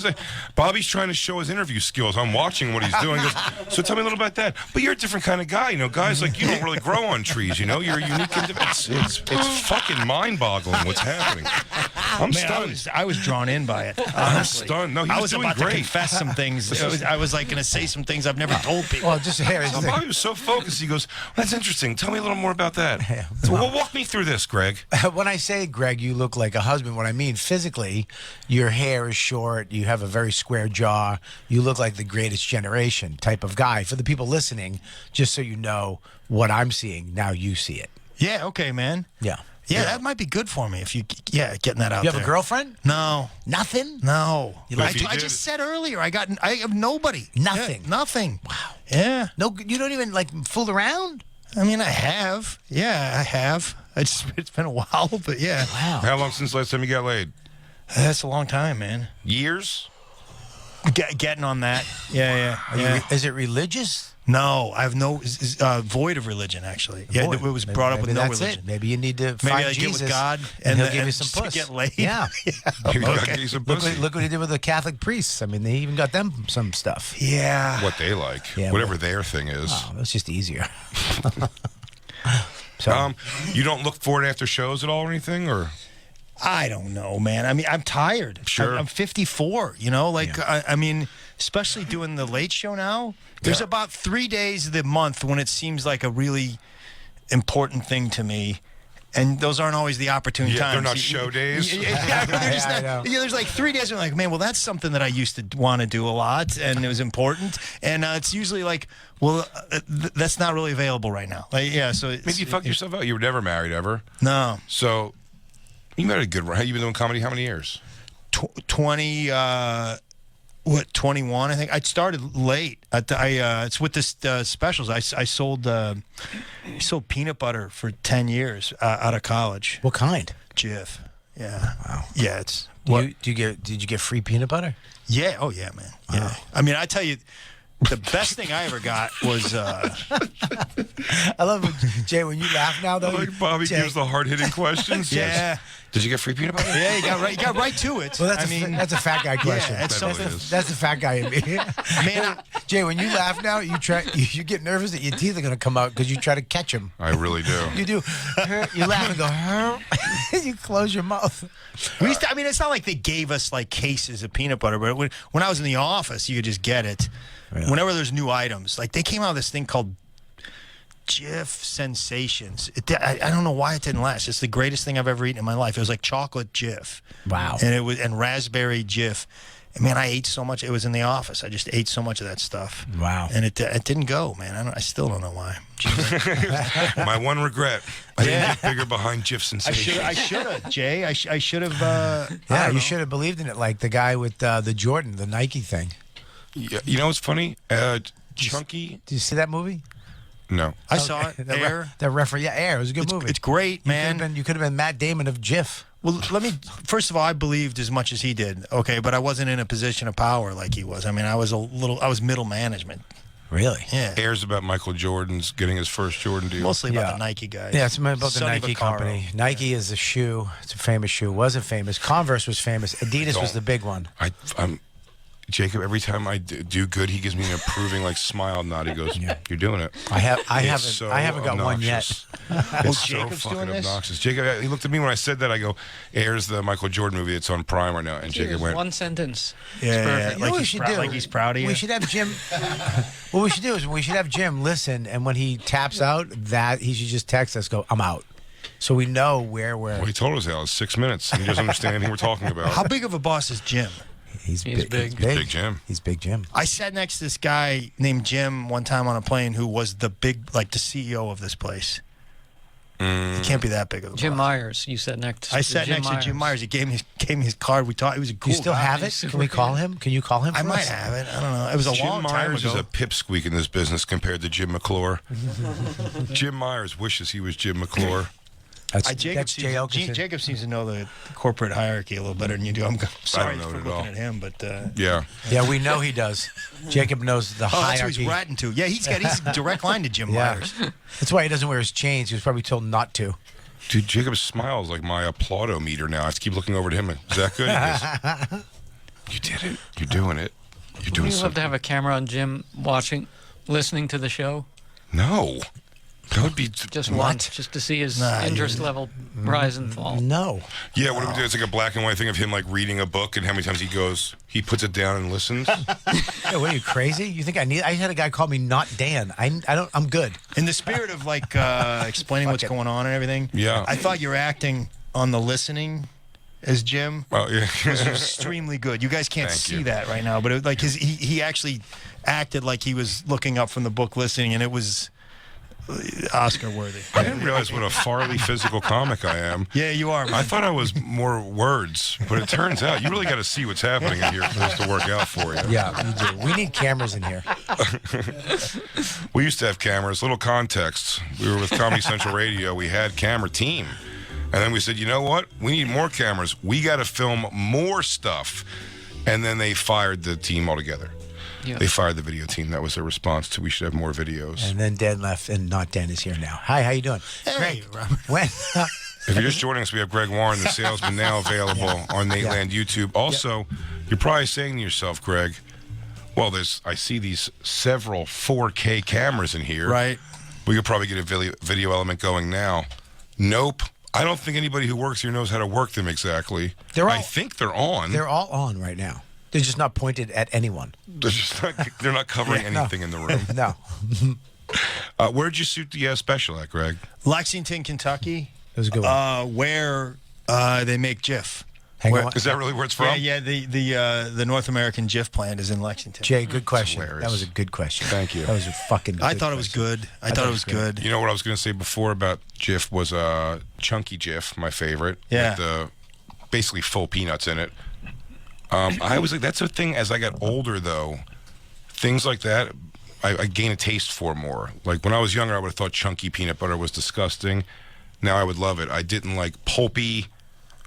Bobby's trying to show his interview skills. I'm watching what he's doing. He goes, so tell me a little about that. But you're a different kind of guy. You know, guys like you don't really grow on trees. You know, you're a unique individual. It's fucking mind-boggling what's happening. I'm stunned. I was drawn in by it. I'm stunned. No, I was doing about great. to confess some things. I was like going to say some things I've never told people. Well, just here. So Bobby was so focused. He goes, "That's interesting. Tell me a little more about that." So, walk me through this, Greg. When I say, Greg, you look like a husband, what I mean physically, your hair is short. You have a very square jaw. You look like the greatest generation type of guy. For the people listening, just so you know what I'm seeing, now you see it. Yeah. Okay, man. Yeah. Yeah, that might be good for me if you, getting that out You there. have a girlfriend? No. Nothing? No. But I just said earlier, I have nobody. Nothing? Yeah, nothing. Wow. Yeah. No, you don't even, like, fool around? I mean, I have. Yeah, I have. It's been a while, but yeah. Wow. How long since the last time you got laid? That's a long time, man. Years? Getting on that. Yeah. Is it religious? No, I have no void of religion. Actually, yeah, it was brought up with no religion. It. Maybe you need to Maybe find I Jesus, get with God, and he'll give you some just puss. Get laid. Yeah, Maybe God gave you some pussy. Look what he did with the Catholic priests. I mean, they even got them some stuff. Yeah, what they like, Yeah, whatever their thing is. Oh, that's just easier. So, Um, you don't look forward after shows at all or anything, or? I don't know, man. I mean, I'm tired. Sure. I'm 54, you know? Like, I mean, especially doing the late show now, there's about 3 days of the month when it seems like a really important thing to me. And those aren't always the opportune times. They're not show days. There's like 3 days where I'm like, man, well, that's something that I used to want to do a lot, and it was important. And it's usually like, well, that's not really available right now. Like, yeah, so Maybe you fucked yourself out. You were never married ever. No. So you made a good run. You've been doing comedy how many years? 21, I think. I started late. It's with this specials. I sold peanut butter for 10 years out of college. what kind? Jif. Yeah. Wow. Yeah, it's Did you get free peanut butter? Yeah. Oh yeah, man. Yeah. Wow. I mean, I tell you, the best thing I ever got was. I love it, Jay, when you laugh now, though. Like Bobby Jay, gives the hard-hitting questions. Yeah. Did you get free peanut butter? Yeah, you got right to it. Well, that's a fat guy question. Yeah, that's the fat guy in me. Man, Jay, when you laugh now, you get nervous that your teeth are going to come out because you try to catch them. I really do. You do. You laugh and go, you close your mouth. I mean, it's not like they gave us like cases of peanut butter, but when I was in the office, you could just get it. Really? Whenever there's new items, like they came out with this thing called Jif Sensations. I don't know why it didn't last. It's the greatest thing I've ever eaten in my life. It was like chocolate Jif. Wow. And raspberry Jif. And man, I ate so much. It was in the office. I just ate so much of that stuff. Wow. And it didn't go, man. I still don't know why. My one regret. I didn't get bigger behind Jif Sensation. I should have, Jay. I should have. Yeah, you should have believed in it, like the guy with the Jordan, the Nike thing. Yeah, you know what's funny? Chunky. Did you see that movie? No. I saw it. Air. That reference, yeah, Air. It was a good movie. It's great, man. You could have been Matt Damon of Jif. Well, first of all, I believed as much as he did, okay, but I wasn't in a position of power like he was. I mean, I was middle management. Really? Yeah. Air's about Michael Jordan's getting his first Jordan deal. Mostly about the Nike guys. Yeah, it's about the Sonny Nike Vaccaro. company. Nike is a shoe. It's a famous shoe. Wasn't famous. Converse was famous. Adidas was the big one. Jacob, every time I do good, he gives me an approving like smile nod. He goes, "You're doing it." I haven't got one yet. It's so fucking obnoxious. Jacob, he looked at me when I said that. I go, "Airs the Michael Jordan movie. It's on Prime right now." And Jacob went, one sentence. Yeah, You know what we should do? like he's proud of you. We should have Jim. What we should do is we should have Jim listen, and when he taps out, that he should just text us, "Go, I'm out," so we know where we're. Well, he told us, Al, 6 minutes. And he doesn't understand anything we're talking about. How big of a boss is Jim? He's big. He's Big Jim. He's Big Jim. I sat next to this guy named Jim one time on a plane who was the CEO of this place. He can't be that big of a Jim boss. Myers, you sat next to I sat next to Jim Myers. He gave me his card. We talked. He was a cool You still guy. have it? Can we call him? Can you call him? I for might us? have it. I don't know. It was a Jim long time Myers ago. is a pipsqueak in this business compared to Jim McClure. Jim Myers wishes he was Jim McClure. Jacob seems to know the corporate hierarchy a little better than you do. I'm sorry know for it at looking all. at him, but Yeah. Yeah, we know he does. Jacob knows the that's hierarchy. who he's ratting to. Yeah, he's a direct line to Jim Yeah. Myers. That's why he doesn't wear his chains. He was probably told not to. Dude, Jacob's smile is like my applaudometer now. I have to keep looking over to him. Is that good? He goes, "You did it. You're doing it. You're doing Would you love something." to have a camera on Jim listening to the show? No. That would be Just what? once, just to see his interest level rise and fall. No. Yeah, what do we do? It's like a black and white thing of him like reading a book and how many times he puts it down and listens. Yeah, what are you, crazy? You think I had a guy call me not Dan. I'm good. In the spirit of like explaining what's going on and everything. Yeah. I thought your acting on the listening as Jim Oh yeah, was extremely good. You guys can't Thank see you. that right now, but it was like he actually acted like he was looking up from the book listening, and it was Oscar worthy. I didn't realize what a farly physical comic I am. Yeah, you are, man. I thought I was more words, but it turns out you really got to see what's happening in here for this to work out for you. Yeah, we do. We need cameras in here. We used to have cameras. Little context. We were with Comedy Central Radio. We had camera team. And then we said, you know what? We need more cameras. We got to film more stuff. And then they fired the team altogether. Yeah. They fired the video team. That was their response to we should have more videos. And then Dan left, and not Dan is here now. Hi, how you doing? Hey, Robert. When? If you're just joining us, we have Greg Warren, the salesman, now available on Nateland YouTube. Also, you're probably saying to yourself, Greg, well, I see these several 4K cameras in here. Right. We could probably get a video element going now. Nope. I don't think anybody who works here knows how to work them exactly. I think they're on. They're all on right now. They're just not pointed at anyone. They're not covering anything in the room. No. Where'd you shoot the special at, Greg? Lexington, Kentucky. That was a good one. Where they make GIF. Is that really where it's from? Yeah, the North American GIF plant is in Lexington. Jay, good question. hilarious. That was a good question. Thank you. That was a fucking good I thought it was good. I thought it was good. You know what I was going to say before about GIF was Chunky GIF, my favorite. Yeah. With the basically full peanuts in it. I was like, that's a thing as I got older, though. Things like that, I gain a taste for more. Like when I was younger, I would have thought chunky peanut butter was disgusting. Now I would love it. I didn't like pulpy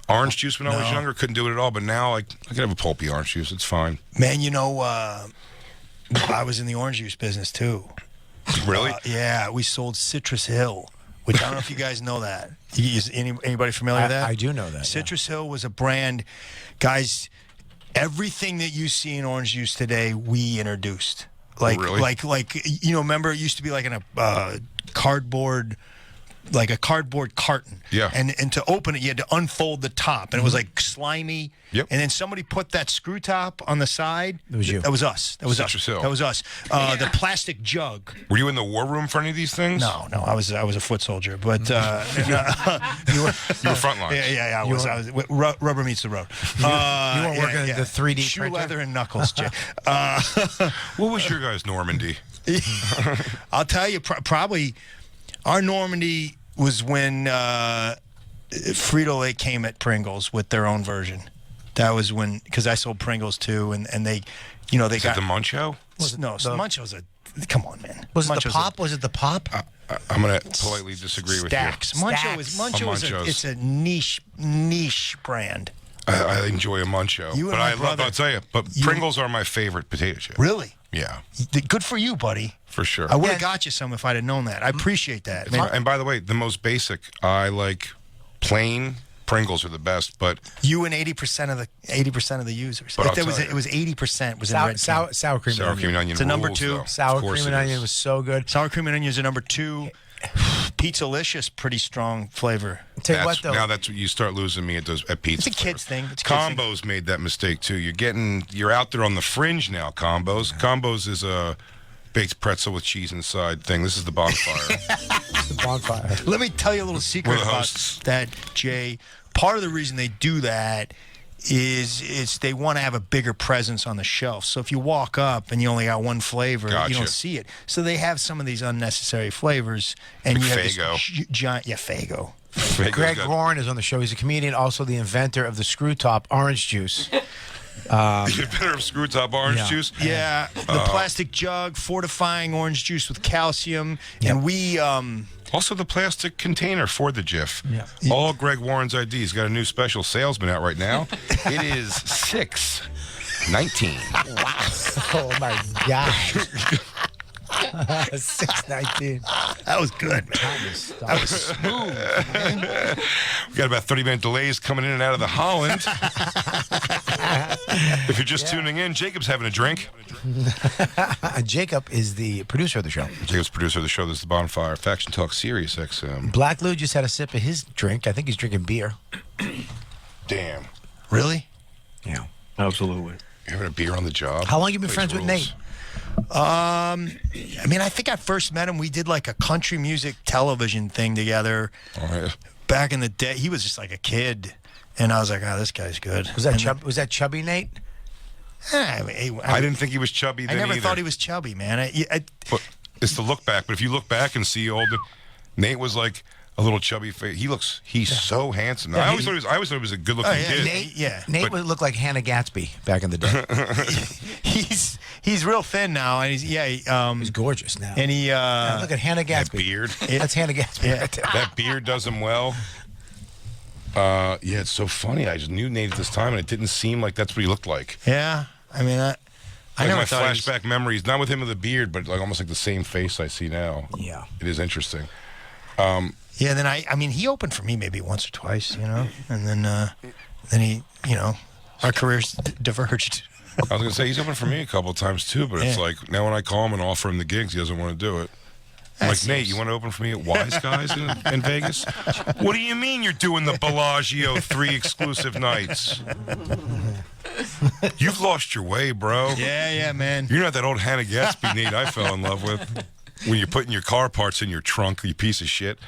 orange juice when I was younger. Couldn't do it at all. But now I can have a pulpy orange juice. It's fine. Man, you know, I was in the orange juice business, too. Really? Yeah, we sold Citrus Hill, which I don't know if you guys know that. Anybody familiar with that? I do know that. Citrus Hill was a brand. Guys, everything that you see in orange juice today, we introduced. Like, really? like you know, remember it used to be like in a cardboard, like a cardboard carton. Yeah. And to open it, you had to unfold the top, and it was like slimy. Yep. And then somebody put that screw top on the side. It was you. That was us. That was Citrus us. Hill. That was us. The plastic jug. Were you in the war room for any of these things? No, I was a foot soldier, but You were frontline. yeah. I was rubber meets the road. You weren't working the 3D shoe printer? leather and knuckles. Jay. What was your guys' Normandy? I'll tell you, probably our Normandy was when Frito-Lay came at Pringles with their own version. That was when, because I sold Pringles too, and they, you know, they got the Muncho. Muncho's come on, man. Was it the pop? Was it the pop? I'm gonna politely disagree with Stacks. you. Muncho is it's a niche brand. I enjoy a Muncho, You and but my I love. brother- I'll tell you, but Pringles are my favorite potato chip. Really? Yeah, Good for you, buddy. for sure. I would have got you some if I'd have known that. I appreciate that. And by the way, the most basic, I like plain Pringles are the best, but you and 80% of the users. But It was 80% was in red. Sour cream sour cream and onion. It's a number rules, 2. though. Sour Of course cream and it onion is. was so good. Sour cream and onion is a number 2. Pizzalicious, pretty strong flavor. Tell you what, though. Now that's what you start losing me at pizza. It's a kid's thing. Combos made that mistake too. You're out there on the fringe now. Combos. Combos is a baked pretzel with cheese inside thing. This is the Bonfire. The Bonfire. Let me tell you a little secret We're the about hosts. that, Jay. Part of the reason they do that is they want to have a bigger presence on the shelf. So if you walk up and you only got one flavor, Gotcha. you don't see it. So they have some of these unnecessary flavors, and Like you have Faygo. this giant, Faygo. Fago's Greg got- Warren is on the show. He's a comedian, also the inventor of the Screw Top orange juice. The inventor of screw top orange juice. Yeah, the plastic jug, fortifying orange juice with calcium, and we. Also, the plastic container for the Jif. Yeah. All Greg Warren's ID. He's got a new special salesman out right now. It is $6.19. Oh my God. 619. That was good. That was smooth. We got about 30-minute delays coming in and out of the Holland. If you're just tuning in, Jacob's having a drink. Jacob is the producer of the show. Jacob's producer of the show. This is the Bonfire Faction Talk Sirius XM. Black Lou just had a sip of his drink. I think he's drinking beer. Damn. Really? Yeah. Absolutely. You having a beer on the job? How long you been Plays friends with rules. Nate? I mean, I think I first met him. We did like a country music television thing together back in the day. He was just like a kid, and I was like, "Oh, this guy's good." Was that chubby Nate? I didn't think he was chubby then I never either. thought he was chubby, man. But it's the look back. But if you look back and see old Nate was like a little chubby face. He's so handsome. Yeah, I always thought he was a good looking kid. Nate would look like Hannah Gatsby back in the day. He's real thin now, and he's gorgeous now. And he look at Hannah Gatsby. That beard. That's Hannah Gatsby right there. That beard does him well. Yeah, it's so funny. I just knew Nate at this time, and it didn't seem like that's what he looked like. Yeah, I mean, I Like never my thought he was- flashback memories, not with him with the beard, but like almost like the same face I see now. Yeah, it is interesting. Yeah, then I mean, he opened for me maybe once or twice, and then he, our careers diverged. I was gonna say he's opened for me a couple of times too, but it's Yeah. like now when I call him and offer him the gigs, he doesn't want to do it. I'm like, Nate, you want to open for me at Wise Guys in Vegas? What do you mean you're doing the Bellagio 3 exclusive nights? You've lost your way, bro. Yeah, man. You're not that old Hannah Gatsby Nate I fell in love with when you're putting your car parts in your trunk, you piece of shit.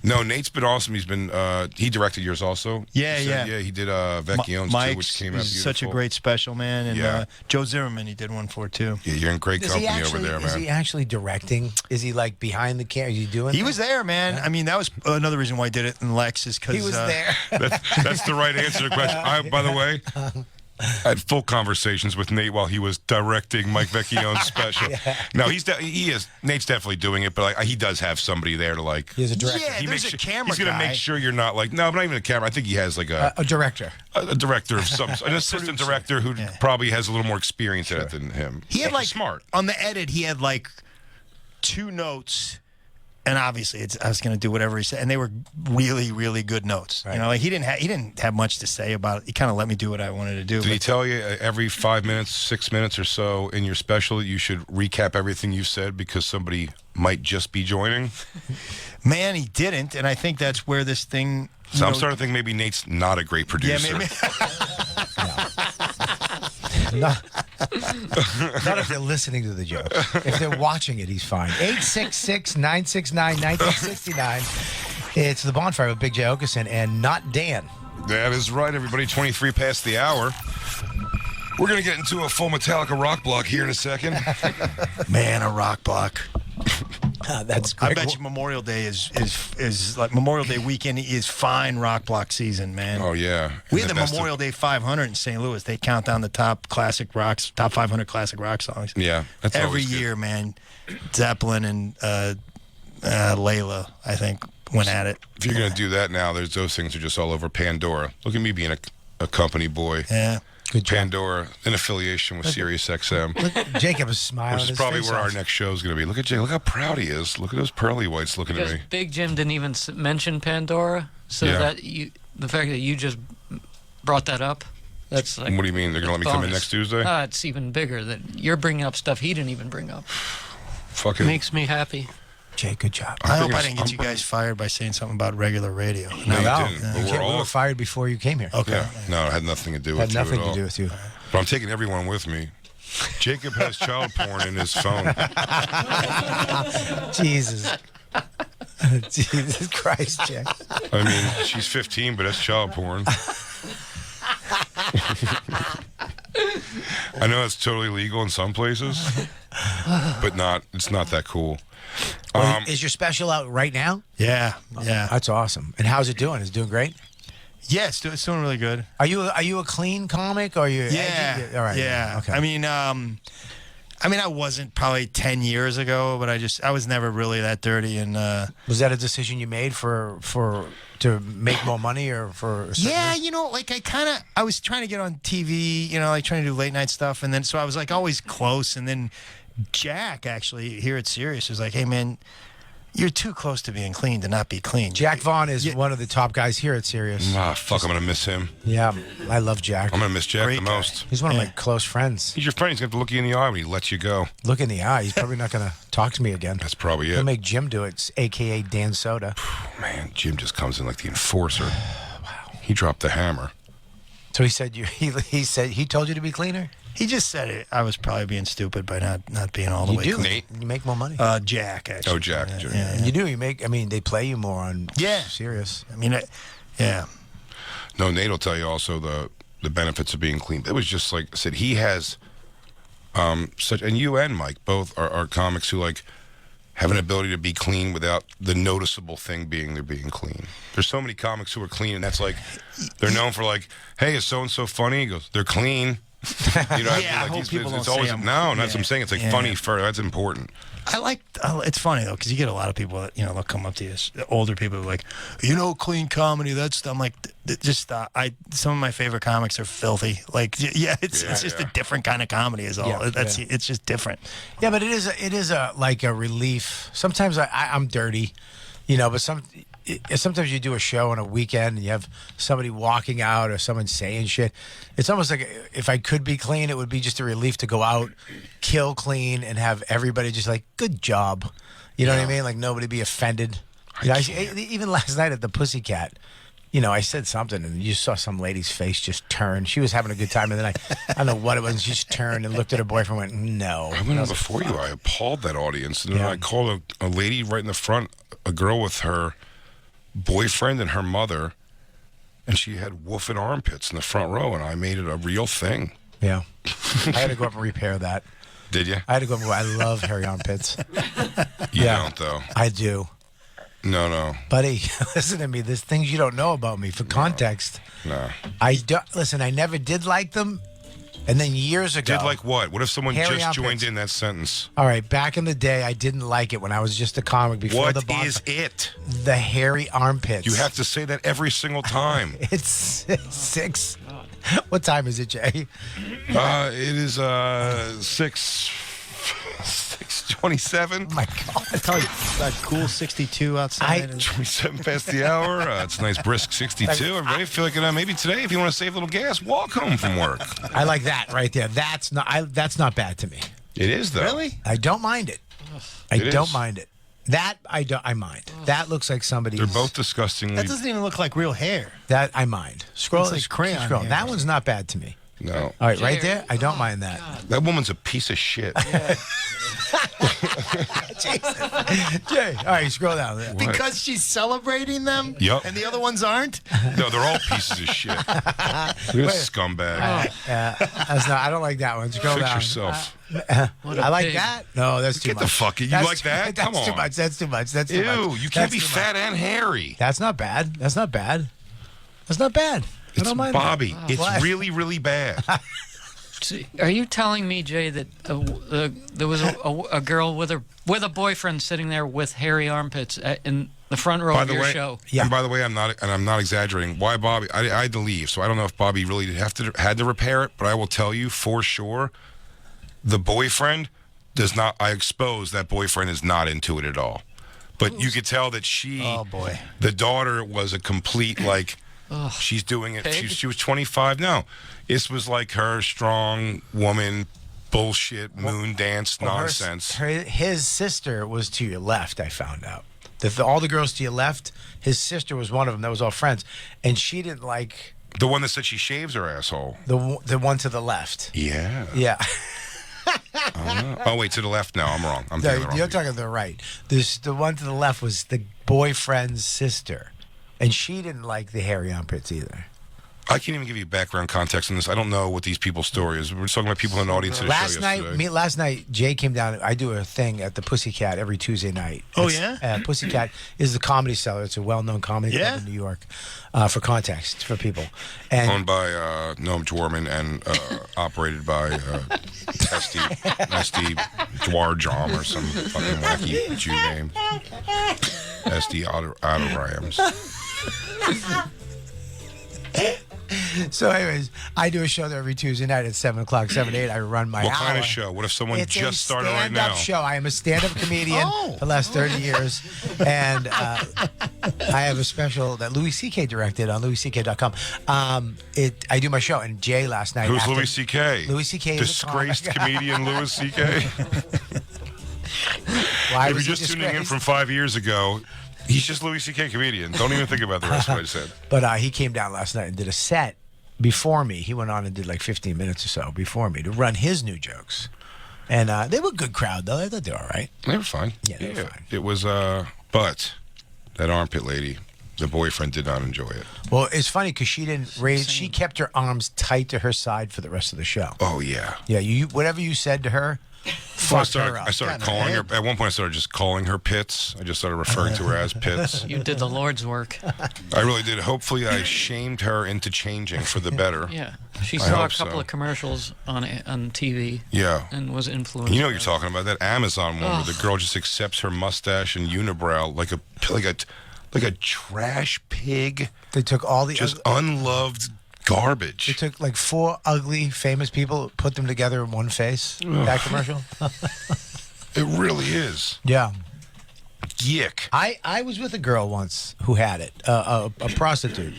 No, Nate's been awesome. He's been he directed yours also. Yeah, You said, yeah. He did Vecchione's too, which came out is beautiful. such a great special, man. And Yeah. Joe Zimmerman, he did one for too. Yeah, you're in great company over there, Is man. he actually directing? Is he like behind the camera? Is he doing? He was there, man. I mean, that was another reason why I did it in Lex is because He was there. That's the right answer to the question. By the way, I had full conversations with Nate while he was directing Mike Vecchione's special. No, Nate's definitely doing it, but like, he does have somebody there to like. He has a director. Yeah, He there's makes a sure- camera He's gonna guy. make sure you're not like no, but not even a camera. I think he has like a director. A director of some, an assistant director who probably has a little more experience at it than him. He had like smart. on the edit. He had like 2 notes, and obviously I was going to do whatever he said, and they were really, really good notes. Right. Like he didn't have much to say about it. He kind of let me do what I wanted to do. Did he but- tell you every 5 minutes, 6 minutes or so in your special you should recap everything you've said because somebody might just be joining? Man, he didn't, and I think that's where this thing. So I'm starting to think maybe Nate's not a great producer. Yeah, maybe. Not if they're listening to the joke. If they're watching it, he's fine. 866-969-1969. It's the Bonfire with Big J. Okerson and not Dan. That is right, everybody. 23 past the hour. We're going to get into a full Metallica rock block here in a second. Man, a rock block. That's I great. bet you Memorial Day is like Memorial Day weekend is fine rock block season, man. Oh, yeah. We And had the best of- Memorial Day 500 in St. Louis. They count down the top 500 classic rock songs. Yeah, that's every always good. year, man. Zeppelin and Layla, I think, went at it. If you're going to do that now, those things are just all over Pandora. Look at me being a company boy. Yeah. Good job. Pandora, in affiliation with Sirius XM. Look, Jacob is smiling. Which is probably where our next show is going to be. Look at Jake. Look how proud he is. Look at those pearly whites looking Because at me. Big Jim didn't even mention Pandora, so that the fact that you just brought that up, that's like. What do you mean? They're going to let me come in next Tuesday? It's even bigger that you're bringing up stuff he didn't even bring up. Fucking makes me happy. Jay, good job. I hope I didn't get you guys fired by saying something about regular radio. No, you didn't. But We were fired before you came here. Okay. Yeah. No, it had nothing to do with you Had nothing at to all. do with you. But I'm taking everyone with me. Jacob has child porn in his phone. Jesus. Jesus Christ, Jay. I mean, she's 15, but that's child porn. I know it's totally legal in some places, but it's not that cool. Is your special out right now? Yeah. That's awesome. And how's it doing? Is it doing great? Yeah, it's doing really good. Are you a clean comic? Or are you edgy? All right. Yeah. Okay. I mean, I wasn't probably 10 years ago, but I was never really that dirty. And was that a decision you made to make more money or for? A yeah, like I was trying to get on TV, like trying to do late night stuff, and then so I was like always close, and then Jack actually here at Sirius was like, "Hey man, you're too close to being clean to not be clean." Jack Vaughn is one of the top guys here at Sirius. Ah, fuck, I'm going to miss him. Yeah, I love Jack. I'm going to miss Jack the most. He's one of my close friends. He's your friend. He's going to have to look you in the eye when he lets you go. Look in the eye. He's probably not going to talk to me again. That's probably it. He'll make Jim do it, a.k.a. Dan Soda. Man, Jim just comes in like the enforcer. Wow. He dropped the hammer. So he said he told you to be cleaner? He just said it. I was probably being stupid by not being all the way do. clean. Nate? You make more money. Jack, actually. Oh, Jack. Yeah. You do. They play you more on Sirius. I mean, yeah. No, Nate will tell you also the benefits of being clean. It was just like I said, he has such, and you and Mike both are comics who like have an ability to be clean without the noticeable thing being they're being clean. There's so many comics who are clean, and that's like, they're known for like, hey, is so-and-so funny? He goes, they're clean. You know, Yeah, I hope people don't say 'em. No, that's what I'm saying. It's like funny for, that's important. It's funny though, because you get a lot of people that they'll come up to you, older people, like, clean comedy. I'm like, just stop. Some of my favorite comics are filthy. Like, it's just a different kind of comedy. Is all. It's just different. Yeah, but it is like a relief. Sometimes I'm dirty, but sometimes you do a show on a weekend and you have somebody walking out or someone saying shit. It's almost like if I could be clean, it would be just a relief to go out, kill clean, and have everybody just like, good job. You know what I mean? Like nobody be offended. Even last night at the Pussycat, I said something and you saw some lady's face just turn. She was having a good time, and then I don't know what it was, and she just turned and looked at her boyfriend and went, no. I went on before you. I appalled that audience. And then I called a lady right in the front, a girl with her boyfriend and her mother, and she had woofing armpits in the front row, and I made it a real thing. Yeah. I had to go up and repair that. Did you? I had to go up and I love hairy armpits. You don't, though. I do. No. Buddy, listen to me. There's things you don't know about me. For context, No. Listen, I never did like them. And then years ago. Did like what? What if someone hairy just armpits. joined in that sentence? All right, back in the day, I didn't like it when I was just a comic before What the Bonfire. is it? The hairy armpits. You have to say that every single time. It's 6. What time is it, Jay? It is 6:27. Oh my God. I tell you, that cool 62 outside. 27 past the hour. It's a nice brisk 62. Everybody feel like maybe today, if you want to save a little gas, walk home from work. I like that right there. That's not bad to me. It is, though. Really? I don't mind it. I don't mind it. That I mind. That looks like somebody's. They're both disgustingly. That doesn't even look like real hair. That I mind. Scroll. It's like crayon Scroll. hair. That one's not bad to me. No. All right, right there. I don't mind that. That woman's a piece of shit. Jay, all right, scroll down. What? Because she's celebrating them? Yup. And the other ones aren't? No, they're all pieces of shit. Look at this scumbag. I don't like that one. Scroll Fix down. yourself. I like that. No, that's too Get much. the fuck. You That's like that? That's Come too on. much. That's too much. That's too Ew, much. you can't That's be too fat much. and hairy. That's not bad. That's not bad. That's not bad. I It's don't mind Bobby. that. It's Why? really, really bad. Are you telling me, Jay, that there was a girl with a boyfriend sitting there with hairy armpits The front row By of the your way, show. and by the way, I'm not exaggerating. Why Bobby? I had to leave, so I don't know if Bobby really had to repair it. But I will tell you for sure, the boyfriend does not. I exposed that boyfriend is not into it at all. But you could tell that the daughter was a complete she's doing it. She was 25. No, this was like her strong woman bullshit moon dance nonsense. His sister was to your left. I found out. All the girls to your left, his sister was one of them. That was all friends, and she didn't like the one that said she shaves her asshole. The one to the left. Yeah. Yeah. Oh wait, to the left. No, I'm wrong. I'm thinking the wrong. You're talking to the right. The one to the left was the boyfriend's sister, and she didn't like the hairy armpits either. I can't even give you background context on this. I don't know what these people's story is. We're just talking about people in the audience. Last night, Jay came down. I do a thing at the Pussycat every Tuesday night. Oh, yeah? Pussycat is the Comedy Cellar. It's a well-known comedy club in New York. For context, for people. And owned by Noam Dwarman and operated by Esty Dwarjom or some fucking wacky Jew name. Esty Adorams. So, anyways, I do a show there every Tuesday night at 7 o'clock, 7 to 8. I run my What hour. kind of show? What if someone just started right now? It's a stand-up show. I am a stand-up comedian for the last 30 years. And I have a special that Louis C.K. directed on louisck.com. I do my show. And Jay last night. Who's Louis C.K.? Louis C.K. is disgraced comedian Louis C.K.? Why if was you're he just tuning in disgraced? from 5 years ago, he's just Louis C.K. comedian. Don't even think about the rest of what I said. But he came down last night and did a set before me. He went on and did like 15 minutes or so before me to run his new jokes. And they were a good crowd, though. I thought they were all right. They were fine. Yeah, they were fine. It was, but that armpit lady, the boyfriend did not enjoy it. Well, it's funny because she didn't raise. She kept her arms tight to her side for the rest of the show. Oh, yeah. Yeah, whatever you said to her, Well, fucked her up. I started calling her. At one point, I started just calling her Pits. I just started referring to her as Pits. You did the Lord's work. I really did. Hopefully, I shamed her into changing for the better. Yeah. She I saw a hope couple so. of commercials on TV. Yeah. And was influenced. You know what you're talking about? That Amazon one where the girl just accepts her mustache and unibrow like a trash pig. They took all the just unloved garbage. They took like 4 ugly famous people, put them together in one face. That commercial. It really is. Yeah. Yick. I was with a girl once who had it, a prostitute.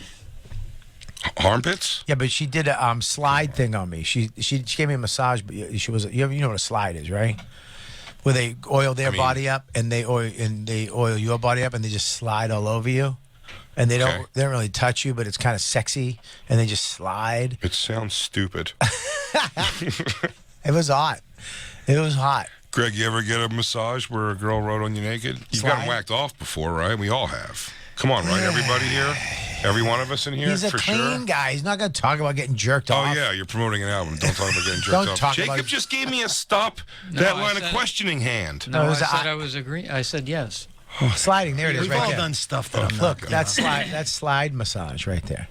Armpits? Yeah, but she did a slide thing on me. She gave me a massage, but she was you know what a slide is, right? Where they oil their body up and they oil your body up and they just slide all over you. And they don't really touch you, but it's kind of sexy, and they just slide. It sounds stupid. It was hot. It was hot. Greg, you ever get a massage where a girl rode on you naked? You've gotten whacked off before, right? We all have. Come on, right? Everybody here? Every one of us in here? He's a for clean sure? guy. He's not going to talk about getting jerked off. Oh, yeah, you're promoting an album. Don't talk about getting jerked Don't off. talk Jacob about- just gave me a stop No, that I line of said- questioning hand. No, I said I was agreeing. I said yes. Sliding, there it is. We've right all there. done stuff that I'm not Look, good that's slide massage right there.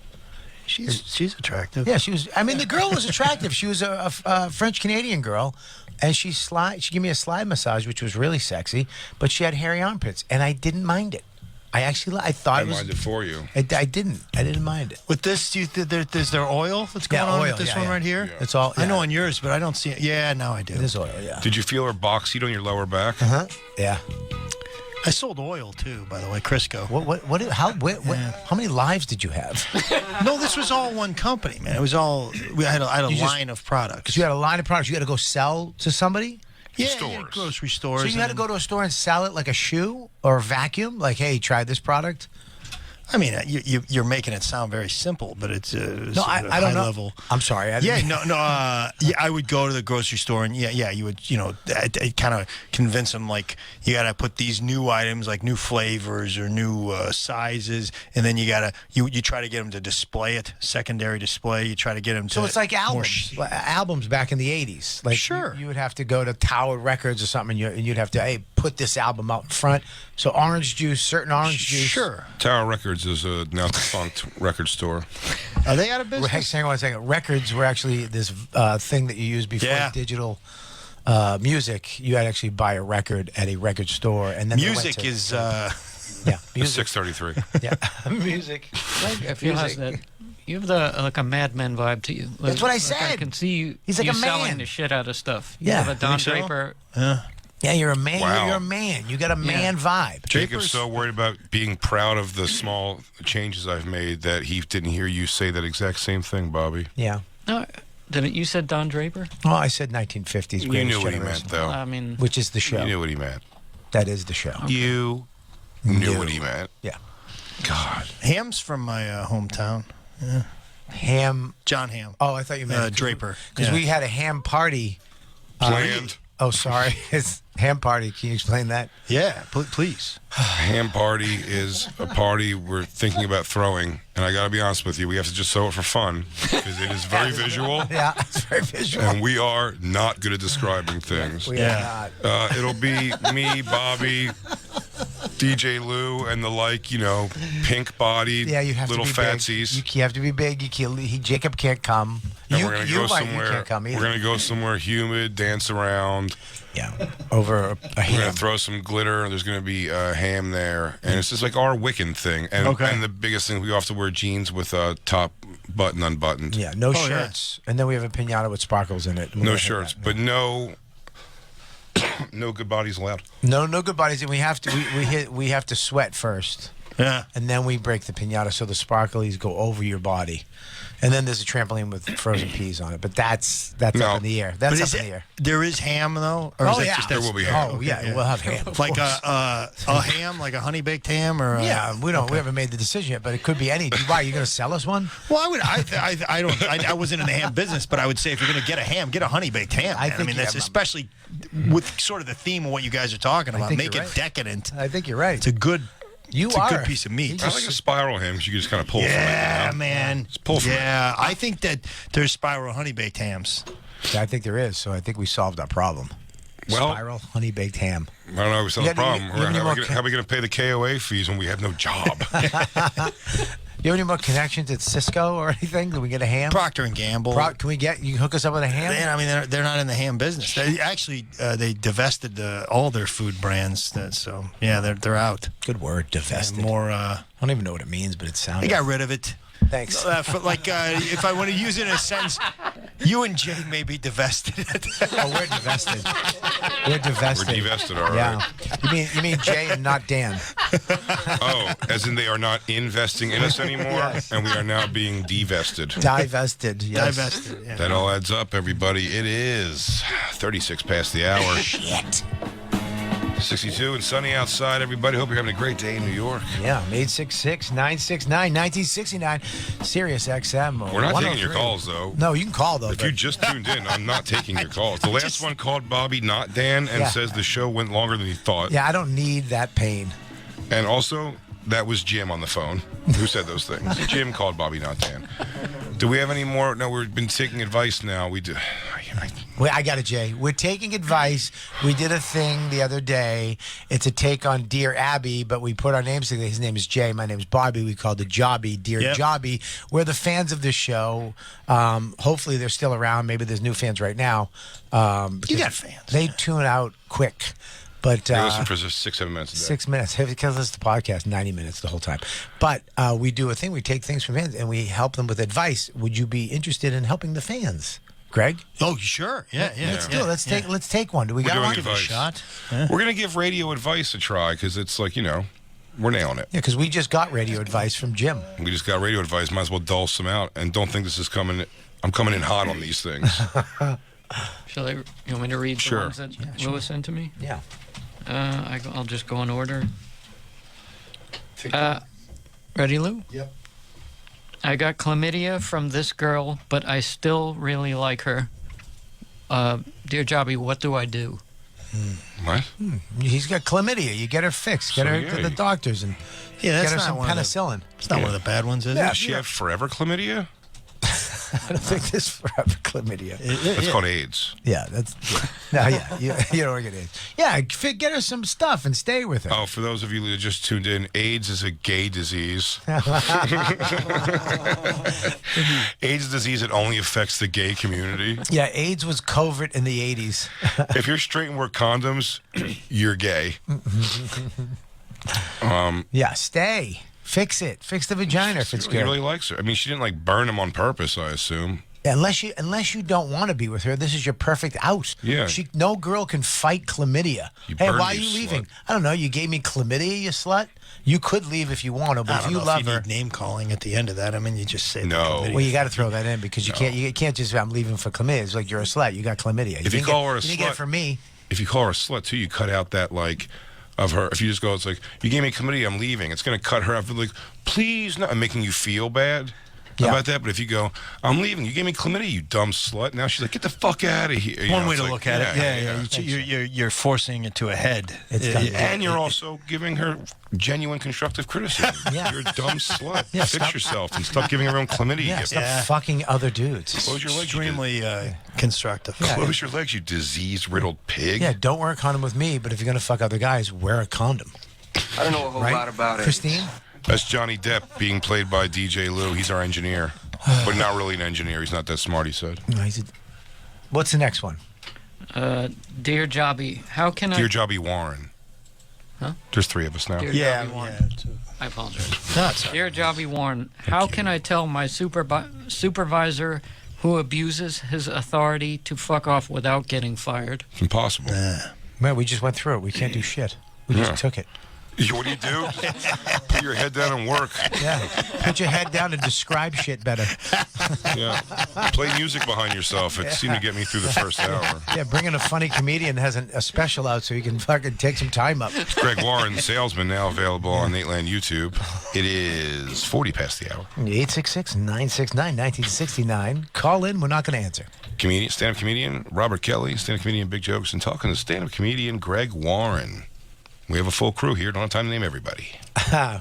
She's attractive. Yeah, she was. I mean, the girl was attractive. She was a French Canadian girl, and she gave me a slide massage, which was really sexy. But she had hairy armpits, and I didn't mind it. I thought I it was. mind it for you. I didn't mind it. With this, is there oil that's going on with this one right here? Yeah. It's all. I know on yours, but I don't see it. Yeah, now I do. There's oil. Yeah. Did you feel her box seat on your lower back? Yeah. I sold oil too, by the way, Crisco. How many lives did you have? No, this was all one company, man. It was all. I had a line of products. You had a line of products. You had to go sell to somebody. Yeah, grocery stores. So you had to go to a store and sell it like a shoe or a vacuum? Like, hey, try this product? I mean, you're making it sound very simple, but it's No, I high don't know. level. I'm sorry. I would go to the grocery store and you would, I kind of convince them like you got to put these new items, like new flavors or new sizes, and then you try to get them to display it, secondary display. You try to get them to. So it's like albums back in the 80s. Like sure. You would have to go to Tower Records or something, and you'd have to, hey, put this album out in front. So orange juice, certain orange juice. Sure. Tower Records is a now defunct record store. Are they out of business? Hang on a second. Records were actually this thing that you used before digital music. You had to actually buy a record at a record store, and then music is. Yeah, It's 6:33. Yeah, music. I feel has that. You have like a madman vibe to you. That's what I Like, said. I can see you. He's like you a man. selling the shit out of stuff. You Yeah. have a Don Think so? Draper. Yeah, you're a man. Wow. You're a man. You got a man vibe. Jacob's so worried about being proud of the small changes I've made that he didn't hear you say that exact same thing, Bobby. Yeah. No, didn't you said Don Draper? Oh, I said 1950s. You Greatest knew what he Generation. meant, though. I mean, which is the show. You knew what he meant. That is the show. You knew what he meant. Yeah. God. Ham's from my hometown. Yeah. Ham. John Ham. Oh, I thought you meant Draper. Because Yeah. we had a ham party. Planned. Oh, sorry. It's ham party. Can you explain that? Yeah, please. Ham party is a party we're thinking about throwing, and I got to be honest with you, we have to just throw it for fun because it is very visual. Yeah, it's very visual. And we are not good at describing things. We are not. It'll be me, Bobby, DJ Lou, and the pink-bodied Yeah, you have little to be fatsies. big. You have to be big. You can't, Jacob can't come. And you, we're gonna you go might- somewhere. You can't come either. We're gonna go somewhere humid, dance around. Yeah, over a We're ham. gonna throw some glitter. There's gonna be ham there, and it's just like our Wiccan thing. And and the biggest thing, we have to wear jeans with a top button unbuttoned. Yeah, no shirts. And then we have a pinata with sparkles in it. No shirts, but no good bodies allowed. No good bodies. And we have to we have to sweat first. Yeah. And then we break the pinata so the sparklies go over your body. And then there's a trampoline with frozen peas on it. But that's up in the air. That's up in the air. There is ham though, or is that just there will be ham. Oh yeah, we'll have ham. Like a ham, like a honey baked ham, or Yeah, we haven't made the decision yet, but it could be any. Why, you going to sell us one? Well, I wasn't in the ham business, but I would say if you're going to get a ham, get a honey baked ham. I man. think that's especially with sort of the theme of what you guys are talking about. think Make you're it right. decadent. I think you're right. It's a good. You it's are. a good piece of meat. I like a spiral ham. You can just kind of pull from it. Yeah, man. Just pull from it. Yeah, I think that there's spiral honey baked hams. I think there is. So I think we solved our problem. Well- Spiral honey baked ham. I don't know if we solved the problem. you have any more How are we going to pay the KOA fees when we have no job? You have any more connections at Cisco or anything? Can we get a ham? Procter and Gamble. Can we get you hook us up with a ham? Man, I mean, they're not in the ham business. They actually they divested all their food brands. So yeah, they're out. Good word, divested. And more. I don't even know what it means, but it sounds. They got rid of it. Thanks. If I want to use it in a sense, you and Jay may be divested. Oh, we're divested. We're divested. We're divested, all right. Yeah. You mean Jay and not Dan? Oh, as in they are not investing in us anymore, Yes. and we are now being divested. Divested. Yes. Divested. Yeah. That all adds up, everybody. It is 36 past the hour. Shit. 62 and sunny outside, everybody. Hope you're having a great day in New York. Yeah, 866-969-1969, Sirius XM. We're not taking your 103. calls, though. No, you can call, though. If you just tuned in, I'm not taking your calls. The last one called Bobby, not Dan, and Yeah. says the show went longer than he thought. Yeah, I don't need that pain. And also, that was Jim on the phone who said those things. Jim called Bobby, not Dan. Do we have any more? No, we've been taking advice now. We do. Wait, I got it, Jay. We're taking advice. We did a thing the other day. It's a take on Dear Abby, but we put our names together. His name is Jay. My name is Bobby. We called it Jobby. Dear Jobby. We're the fans of this show. Hopefully, they're still around. Maybe there's new fans right now. You got fans. They tune out quick. But They listen for just 6-7 minutes a day. 6 minutes. Because it's the podcast, 90 minutes the whole time. But we do a thing. We take things from fans and we help them with advice. Would you be interested in helping the fans, Greg? Oh, sure. Yeah. Let's do it. Let's take one. Do we We're got doing one? advice. shot. We're going to give radio advice a try because it's like, we're nailing it. Yeah, because we just got radio advice from Jim. We just got radio advice. Might as well dulse them out. And don't think this is coming. I'm coming in hot on these things. You want me to read the ones that Lewis sent to me? Yeah. I'll just go in order. Ready, Lou? Yep. I got chlamydia from this girl, but I still really like her. Dear Jobby, what do I do? What? He's got chlamydia. You get her fixed. Get her to the doctors and Yeah, that's get her not some one of the- penicillin. It's not one of the bad ones, is Yeah, it? Does she have forever chlamydia? I don't think this forever chlamydia. That's called AIDS. Yeah, that's no, you don't get AIDS. Yeah, get her some stuff and stay with her. Oh, for those of you that just tuned in, AIDS is a gay disease. AIDS is a disease that only affects the gay community. Yeah, AIDS was covert in the 80s. If you're straight and wear condoms, you're gay. Yeah, stay. Fix it. Fix the vagina if it's He good. really likes her. I mean, she didn't like burn him on purpose, I assume. Unless you don't want to be with her, this is your perfect out. Yeah. No girl can fight chlamydia. Hey, burn why are me, you slut. leaving? I don't know. You gave me chlamydia, you slut. You could leave if you want to, but I if don't you know love if you her, need name calling at the end of that. I mean, you just say No. well, you got to throw that in because you can't just I'm leaving for chlamydia. It's like you're a slut. You got chlamydia. If you call her a you didn't get it slut- from me. If you call her a slut too, you cut out that like of her. If you just go, it's like you gave me chlamydia, I'm leaving. It's gonna cut her up. Like, please, no, and making you feel bad. How about that? But if you go, I'm leaving. You gave me chlamydia, you dumb slut. Now she's like, get the fuck out of here. You One know, way it's to like, look at it. Yeah. You're forcing it to a head. And you're also giving her genuine constructive criticism. You're a dumb slut. Yeah, Fix stop. yourself and stop giving everyone chlamydia. Yeah, you stop get. fucking other dudes. Close your legs. Extremely constructive. Close your legs, you disease-riddled pig. Yeah, don't wear a condom with me, but if you're gonna fuck other guys, wear a condom. I don't know a whole Right? lot about it. Christine? That's Johnny Depp being played by DJ Lou. He's our engineer. But not really an engineer. He's not that smart, he said. No, what's the next one? Dear Jobby, how can Dear I... Jobby Warren. Huh? There's three of us now. Dear Jobby Warren. I apologize. Dear Jobby Warren, how can I tell my supervisor who abuses his authority to fuck off without getting fired? It's impossible. Man, we just went through it. We can't do shit. We just took it. What do you do? Put your head down and work. Yeah. Put your head down and describe shit better. Yeah. Play music behind yourself. It seemed to get me through the first hour. Yeah, bring in a funny comedian has a special out so you can fucking take some time up. Greg Warren, the salesman, now available on Nateland YouTube. It is 40 past the hour. 866-969-1969. Call in. We're not going to answer. Comedian, stand-up comedian Robert Kelly, stand-up comedian Big Jokes, and talking to stand-up comedian Greg Warren. We have a full crew here. Don't have time to name everybody.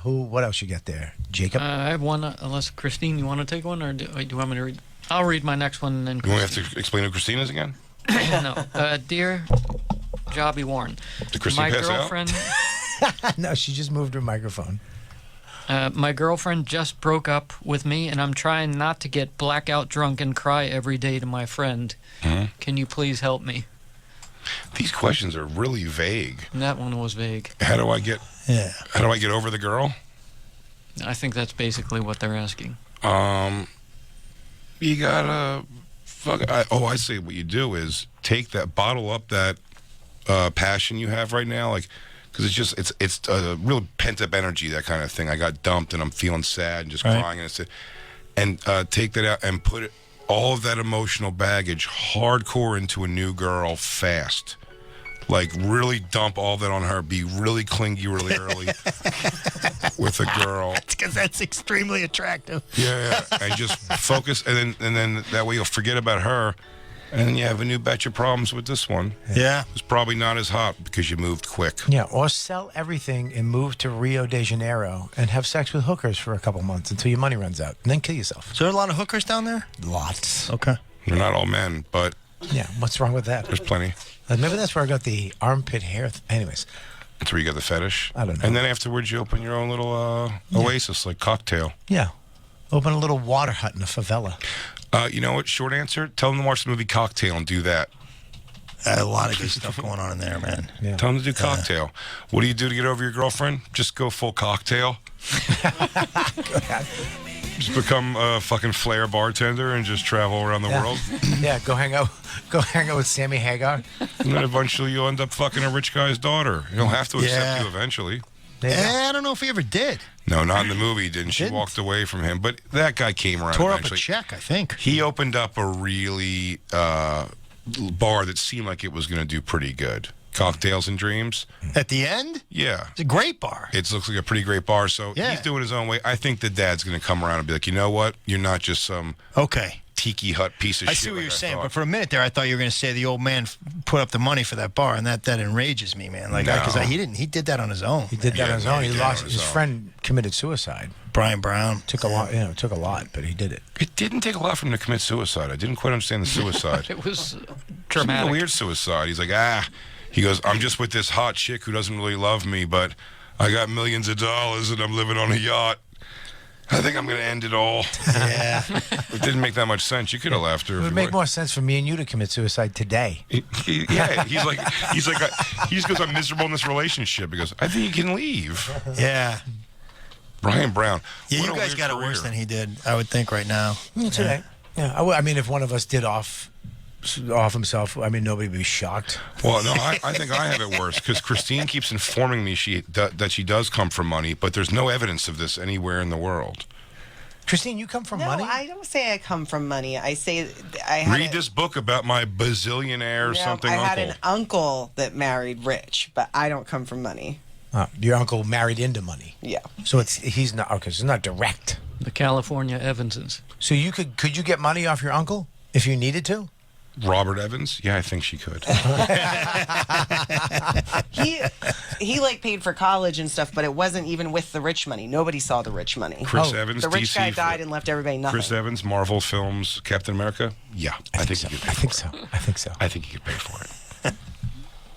What else you got there? Jacob? I have one, unless Christine, you want to take one, or do you want me to read? I'll read my next one, and then You want to have to explain who Christine is again? No. Dear Jobby Warren, Did Christine my pass out? girlfriend... No, she just moved her microphone. My girlfriend just broke up with me, and I'm trying not to get blackout drunk and cry every day to my friend. Can you please help me? These questions are really vague. That one was vague. How do I get over the girl? I think that's basically what they're asking. You gotta I say what you do is take that, bottle up that passion you have right now, like, because it's a real pent up energy, that kind of thing. I got dumped and I'm feeling sad and just crying, and take that out and put all of that emotional baggage hardcore into a new girl fast. Like, really dump all that on her. Be really clingy really early with a girl. It's because that's extremely attractive. Yeah, and just focus, and then that way you'll forget about her, and then you have a new batch of problems with this one. Yeah. It's probably not as hot because you moved quick. Yeah, or sell everything and move to Rio de Janeiro and have sex with hookers for a couple months until your money runs out, and then kill yourself. So there are a lot of hookers down there? Lots. Okay. They're not all men, but yeah, what's wrong with that? There's plenty. Maybe that's where I got the armpit hair. Anyways. That's where you got the fetish? I don't know. And then afterwards you open your own little oasis, like cocktail. Yeah. Open a little water hut in a favela. You know what? Short answer, tell them to watch the movie Cocktail and do that. A lot of good stuff going on in there, man. Yeah. Tell them to do Cocktail. What do you do to get over your girlfriend? Just go full cocktail. Just become a fucking flair bartender and just travel around the world. Yeah, go hang out with Sammy Hagar. And then eventually you'll end up fucking a rich guy's daughter. He'll have to accept you eventually. I don't know if he ever did. No, not in the movie, didn't she? Walked away from him. But that guy came around Tore eventually. up a check, I think. He opened up a really bar that seemed like it was going to do pretty good. Cocktails and Dreams. At the end? Yeah. It's a great bar. It looks like a pretty great bar. So he's doing his own way. I think the dad's going to come around and be like, you know what? You're not just some tiki hut piece of I shit. see what like you're I saying, thought. but for a minute there, I thought you were going to say the old man put up the money for that bar, and that enrages me, man. Like, because he did that on his own. He did that on his own. He lost his friend, committed suicide. Brian Brown took a lot. It took a lot, but he did it. It didn't take a lot for him to commit suicide. I didn't quite understand the suicide. It was Some dramatic. weird suicide. He's like, he goes, I'm just with this hot chick who doesn't really love me, but I got millions of dollars and I'm living on a yacht. I think I'm going to end it all. Yeah. It didn't make that much sense. You could have left her. It if would you make wanted. more sense for me and you to commit suicide today. Yeah, he just goes, I'm miserable in this relationship. He goes, I think you can leave. Yeah. Brian Brown. Yeah, What you a guys weird got it career. worse than he did, I would think, right now. Today. Yeah. I mean, if one of us did off himself, I mean, nobody would be shocked. Well, no, I think I have it worse because Christine keeps informing me that she does come from money, but there's no evidence of this anywhere in the world. Christine, you come from money? No, I don't say I come from money. I say I had Read this book about my bazillionaire something I uncle. had an uncle that married rich, but I don't come from money. Your uncle married into money. Yeah. So he's not okay. So it's not direct. The California Evanses. So could you get money off your uncle if you needed to? Robert Evans? Yeah, I think she could. He like paid for college and stuff, but it wasn't even with the rich money. Nobody saw the rich money. Chris Evans, the rich DC guy died and left everybody nothing. Chris Evans, Marvel Films, Captain America? Yeah, I think he could pay for it. I think so. I think he could pay for it.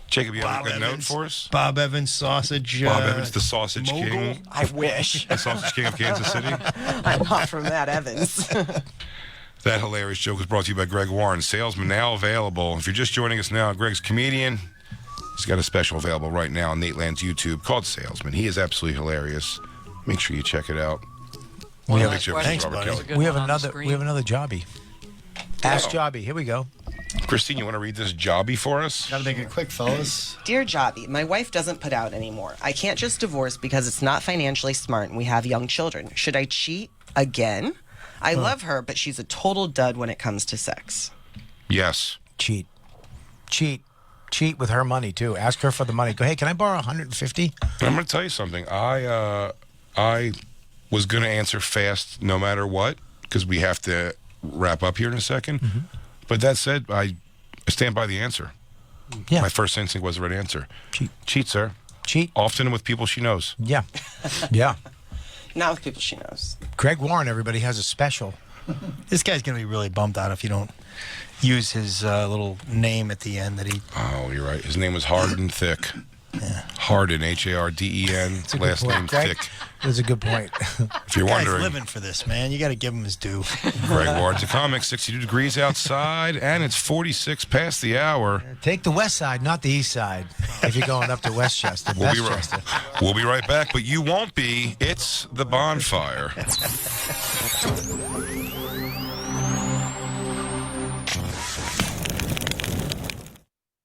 Jacob, you have a good note for us? Bob Evans, sausage. Bob Evans, the sausage mogul? king. I wish. The sausage king of Kansas City. I'm not from that Evans. That hilarious joke was brought to you by Greg Warren. Salesman now available. If you're just joining us now, Greg's a comedian. He's got a special available right now on Nate Land's YouTube called Salesman. He is absolutely hilarious. Make sure you check it out. We have, Big Show with Robert Kelly. we have another jobby. Ask Jobby. Here we go. Christine, you want to read this jobby for us? Gotta make it quick, fellas. Dear Jobby, my wife doesn't put out anymore. I can't just divorce because it's not financially smart and we have young children. Should I cheat again? I love her, but she's a total dud when it comes to sex. Yes. Cheat with her money too. Ask her for the money. Go, hey, can I borrow 150? I'm going to tell you something. I was going to answer fast no matter what because we have to wrap up here in a second. Mm-hmm. But that said, I stand by the answer. Yeah. My first instinct was the right answer. Cheat, sir. Cheat. Often with people she knows. Yeah. Yeah. Not with people she knows. Greg Warren, everybody, has a special. This guy's going to be really bummed out if you don't use his little name at the end that he... Oh, you're right. His name was Harden Thick. Yeah. Harden, Harden, last name Greg, Thick. That's a good point. If you're Guy's wondering, living for this, man. You got to give him his due. Greg Warren's a comic, 62 degrees outside, and it's 46 past the hour. Take the west side, not the east side, if you're going up to Westchester. We'll be right back, but you won't be. It's the Bonfire.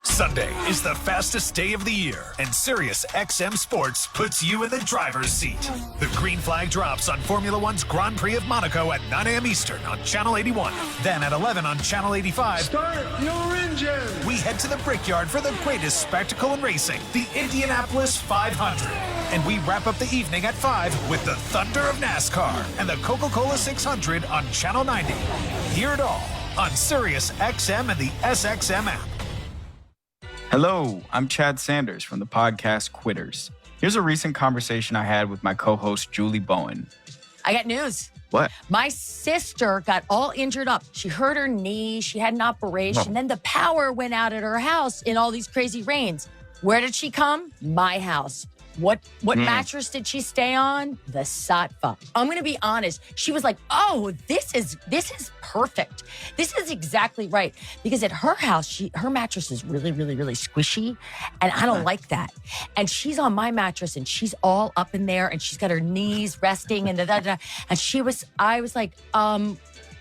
Sunday is the fastest day of the year, and Sirius XM Sports puts you in the driver's seat. The green flag drops on Formula One's Grand Prix of Monaco at 9 a.m. Eastern on Channel 81. Then at 11 on Channel 85, Start your engine! we head to the Brickyard for the greatest spectacle in racing, the Indianapolis 500. And we wrap up the evening at 5 with the Thunder of NASCAR and the Coca-Cola 600 on Channel 90. Hear it all on Sirius XM and the SXM app. Hello, I'm Chad Sanders from the podcast Quitters. Here's a recent conversation I had with my co-host Julie Bowen. I got news. What? My sister got all injured up. She hurt her knee. She had an operation. Oh. Then the power went out at her house in all these crazy rains. Where did she come? My house. What mattress did she stay on? The Satva. I'm going to be honest. She was like, "Oh, this is perfect. This is exactly right." Because at her house, her mattress is really, really, really squishy, and I don't like that. And she's on my mattress, and she's all up in there, and she's got her knees resting, and and I was like,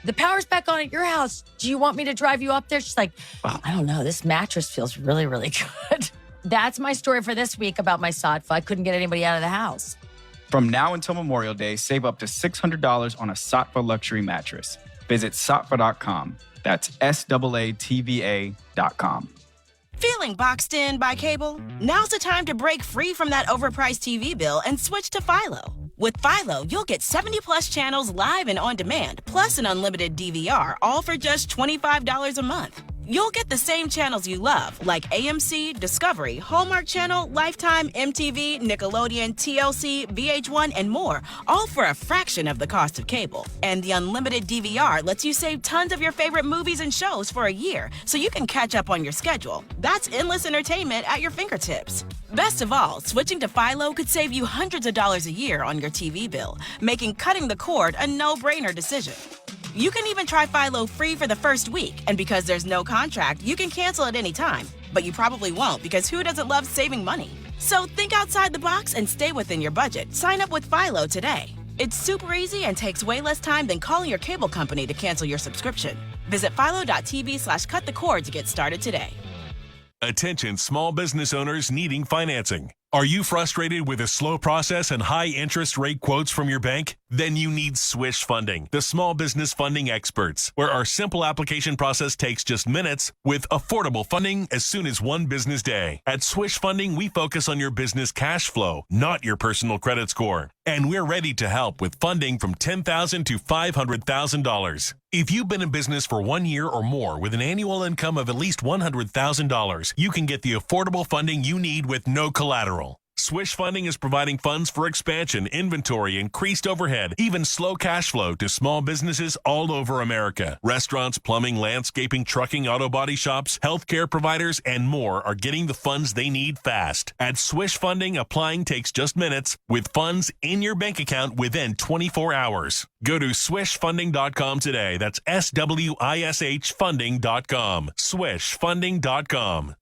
the power's back on at your house. Do you want me to drive you up there? She's like, I don't know. This mattress feels really, really good. That's my story for this week about my Satva. I couldn't get anybody out of the house. From now until Memorial Day, save up to $600 on a Satva luxury mattress. Visit satva.com. That's SAATVA.com. Feeling boxed in by cable? Now's the time to break free from that overpriced TV bill and switch to Philo. With Philo, you'll get 70-plus channels live and on demand, plus an unlimited DVR, all for just $25 a month. You'll get the same channels you love, like AMC, Discovery, Hallmark Channel, Lifetime, MTV, Nickelodeon, TLC, VH1, and more, all for a fraction of the cost of cable. And the unlimited DVR lets you save tons of your favorite movies and shows for a year, so you can catch up on your schedule. That's endless entertainment at your fingertips. Best of all, switching to Philo could save you hundreds of dollars a year on your TV bill, making cutting the cord a no-brainer decision. You can even try Philo free for the first week, and because there's no contract, you can cancel at any time. But you probably won't, because who doesn't love saving money? So think outside the box and stay within your budget. Sign up with Philo today. It's super easy and takes way less time than calling your cable company to cancel your subscription. Visit philo.tv/cut the cord to get started today. Attention small business owners needing financing. Are you frustrated with a slow process and high interest rate quotes from your bank? Then you need Swish Funding, the small business funding experts, where our simple application process takes just minutes with affordable funding as soon as one business day. At Swish Funding, we focus on your business cash flow, not your personal credit score. And we're ready to help with funding from $10,000 to $500,000. If you've been in business for 1 year or more with an annual income of at least $100,000, you can get the affordable funding you need with no collateral. Swish Funding is providing funds for expansion, inventory, increased overhead, even slow cash flow to small businesses all over America. Restaurants, plumbing, landscaping, trucking, auto body shops, healthcare providers, and more are getting the funds they need fast. At Swish Funding, applying takes just minutes with funds in your bank account within 24 hours. Go to swishfunding.com today. That's SWISH funding.com. Swishfunding.com.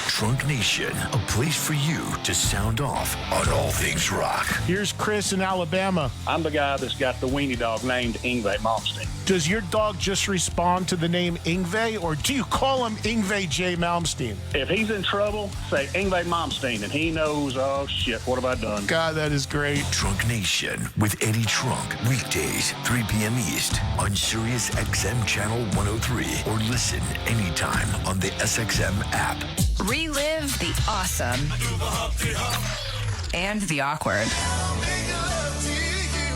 Trunk Nation, a place for you to sound off on all things rock. Here's Chris in Alabama. I'm the guy that's got the weenie dog named Yngwie Malmsteen. Does your dog just respond to the name Yngwie, or do you call him Yngwie J. Malmsteen? If he's in trouble, say Yngwie Malmsteen, and he knows, oh shit, what have I done? God, that is great. Trunk Nation with Eddie Trunk, weekdays, 3 p.m. East on Sirius XM Channel 103, or listen anytime on the SXM app. Relive the awesome and the awkward.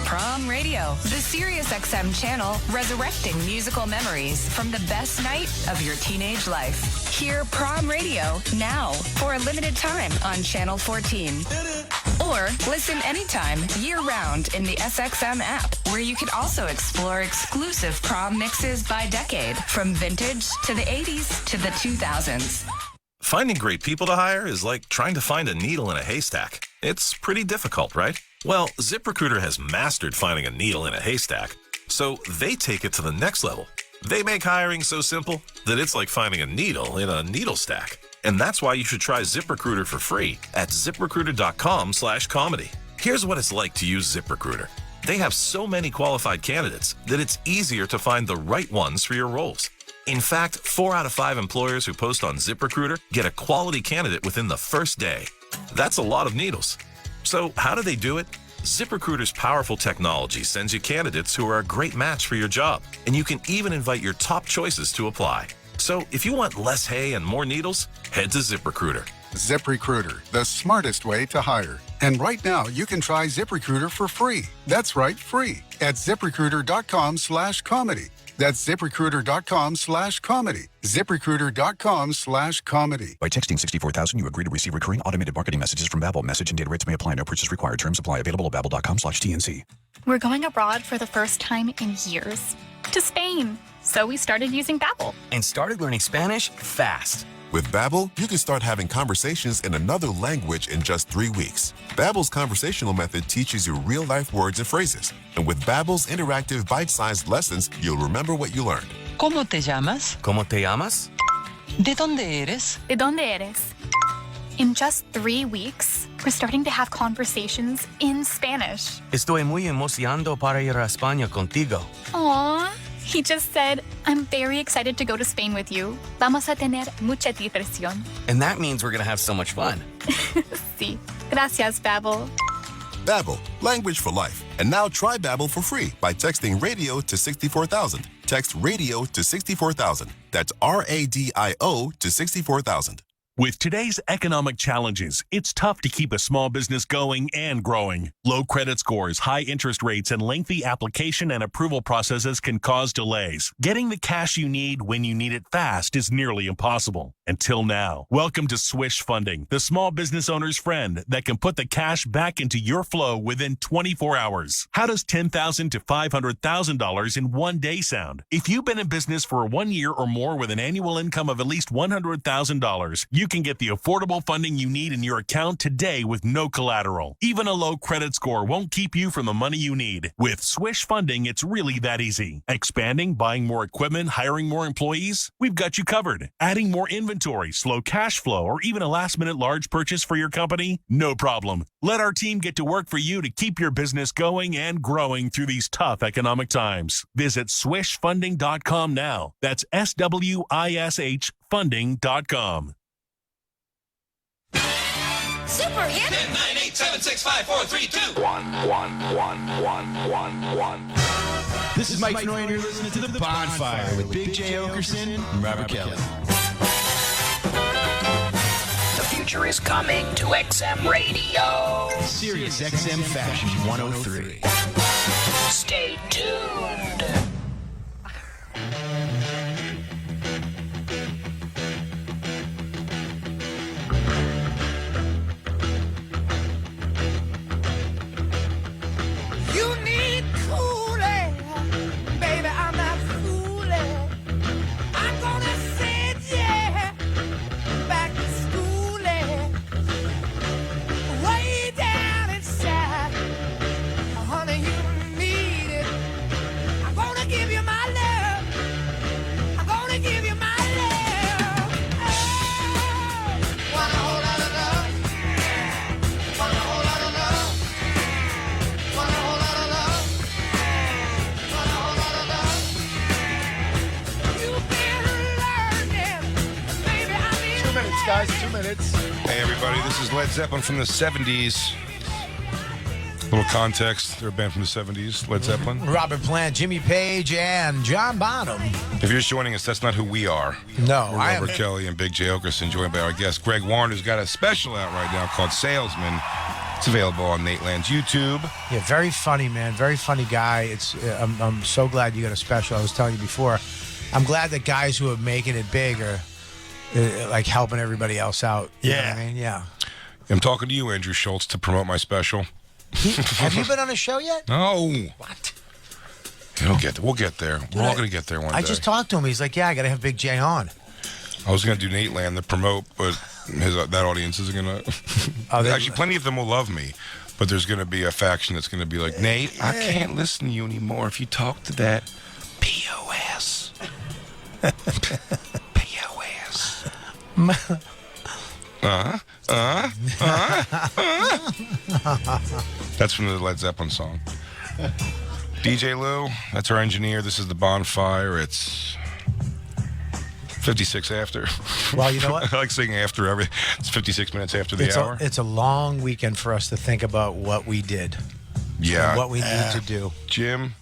Prom Radio, the SiriusXM channel resurrecting musical memories from the best night of your teenage life. Hear Prom Radio now for a limited time on Channel 14. Or listen anytime, year-round in the SXM app, where you can also explore exclusive prom mixes by decade, from vintage to the 80s to the 2000s. Finding great people to hire is like trying to find a needle in a haystack. It's pretty difficult, right? Well, ZipRecruiter has mastered finding a needle in a haystack, so they take it to the next level. They make hiring so simple that it's like finding a needle in a needle stack. And that's why you should try ZipRecruiter for free at ZipRecruiter.com/comedy. Here's what it's like to use ZipRecruiter. They have so many qualified candidates that it's easier to find the right ones for your roles. In fact, 4 out of 5 employers who post on ZipRecruiter get a quality candidate within the first day. That's a lot of needles. So how do they do it? ZipRecruiter's powerful technology sends you candidates who are a great match for your job, and you can even invite your top choices to apply. So if you want less hay and more needles, head to ZipRecruiter. ZipRecruiter, the smartest way to hire. And right now, you can try ZipRecruiter for free. That's right, free at ZipRecruiter.com/comedy. That's ZipRecruiter.com/comedy. ZipRecruiter.com/comedy. By texting 64,000, you agree to receive recurring automated marketing messages from Babbel. Message and data rates may apply. No purchase required. Terms apply. Available at Babbel.com/TNC. We're going abroad for the first time in years. To Spain. So we started using Babbel. And started learning Spanish fast. With Babbel, you can start having conversations in another language in just 3 weeks. Babbel's conversational method teaches you real-life words and phrases. And with Babbel's interactive bite-sized lessons, you'll remember what you learned. ¿Cómo te llamas? ¿Cómo te llamas? ¿De dónde eres? ¿De dónde eres? In just 3 weeks, we're starting to have conversations in Spanish. Estoy muy emocionado para ir a España contigo. Aww. He just said, I'm very excited to go to Spain with you. Vamos a tener mucha diversión. And that means we're going to have so much fun. Sí. Gracias, Babbel. Babbel, language for life. And now try Babbel for free by texting radio to 64,000. Text radio to 64,000. That's RADIO to 64,000. With today's economic challenges, it's tough to keep a small business going and growing. Low credit scores, high interest rates, and lengthy application and approval processes can cause delays. Getting the cash you need when you need it fast is nearly impossible. Until now. Welcome to Swish Funding, the small business owner's friend that can put the cash back into your flow within 24 hours. How does $10,000 to $500,000 in one day sound? If you've been in business for 1 year or more with an annual income of at least $100,000, you can get the affordable funding you need in your account today with no collateral. Even a low credit score won't keep you from the money you need. With Swish Funding, it's really that easy. Expanding, buying more equipment, hiring more employees? We've got you covered. Adding more inventory, slow cash flow, or even a last-minute large purchase for your company? No problem. Let our team get to work for you to keep your business going and growing through these tough economic times. Visit swishfunding.com now. That's SWISH funding.com. Super hit. 10-9-8-7-6-5-4-3-2. This is Mike Noy, and you're listening to The Bonfire with Big J. Okerson and Robert Kelly. The future is coming to XM Radio. Sirius XM Fashion 103. Stay tuned. You need cooling, baby. I'm not fooling. I'm gonna send you back to schooling, way down inside. Honey, you need it. I'm gonna give you my love. I'm gonna give you my love. Oh, want a whole lot of love. Want a whole lot of love. Want a whole lot of love. Want a whole lot of love. You've been learning, baby. I've been 2 minutes, guys. 2 minutes. Hey, everybody, this is Led Zeppelin from the 70s. Little context, they're a band from the 70s, Led Zeppelin. Robert Plant, Jimmy Page, and John Bonham. If you're just joining us, that's not who we are. No, We're I am. Robert Kelly and Big J. Okerson, joined by our guest, Greg Warren, who's got a special out right now called Salesman. It's available on Nate Land's YouTube. Yeah, very funny, man. Very funny guy. It's. I'm so glad you got a special. I was telling you before. I'm glad that guys who are making it big are like helping everybody else out. You know what I mean? Yeah. I'm talking to you, Andrew Schultz, to promote my special. Have you been on a show yet? No. What? We'll get there. We're all going to get there one day. I just talked to him. He's like, yeah, I got to have Big J on. I was going to do Nate Land to promote, but that audience isn't going to. Actually, plenty of them will love me, but there's going to be a faction that's going to be like, Nate, I can't listen to you anymore if you talk to that POS. POS. That's from the Led Zeppelin song. DJ Lou, that's our engineer. This is the Bonfire. It's 56 after. Well, you know what? I like saying after every. It's 56 minutes after the hour. It's a long weekend for us to think about what we did. Yeah. And what we need to do. Jim,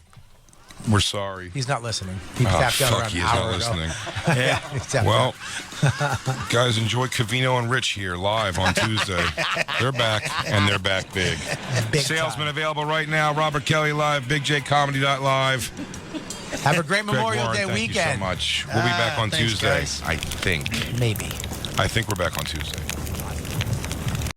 we're sorry. He's not listening. He tapped out around he an is hour not ago. listening. Yeah. He tapped Well, out. guys, enjoy Covino and Rich here live on Tuesday. They're back, and they're back big. Salesman available right now. Robert Kelly live, BigJComedy.live. Have a great Greg Memorial Warren, Day thank weekend. you so much. We'll be back on Thanks, Tuesday, guys. I think. Maybe. I think we're back on Tuesday.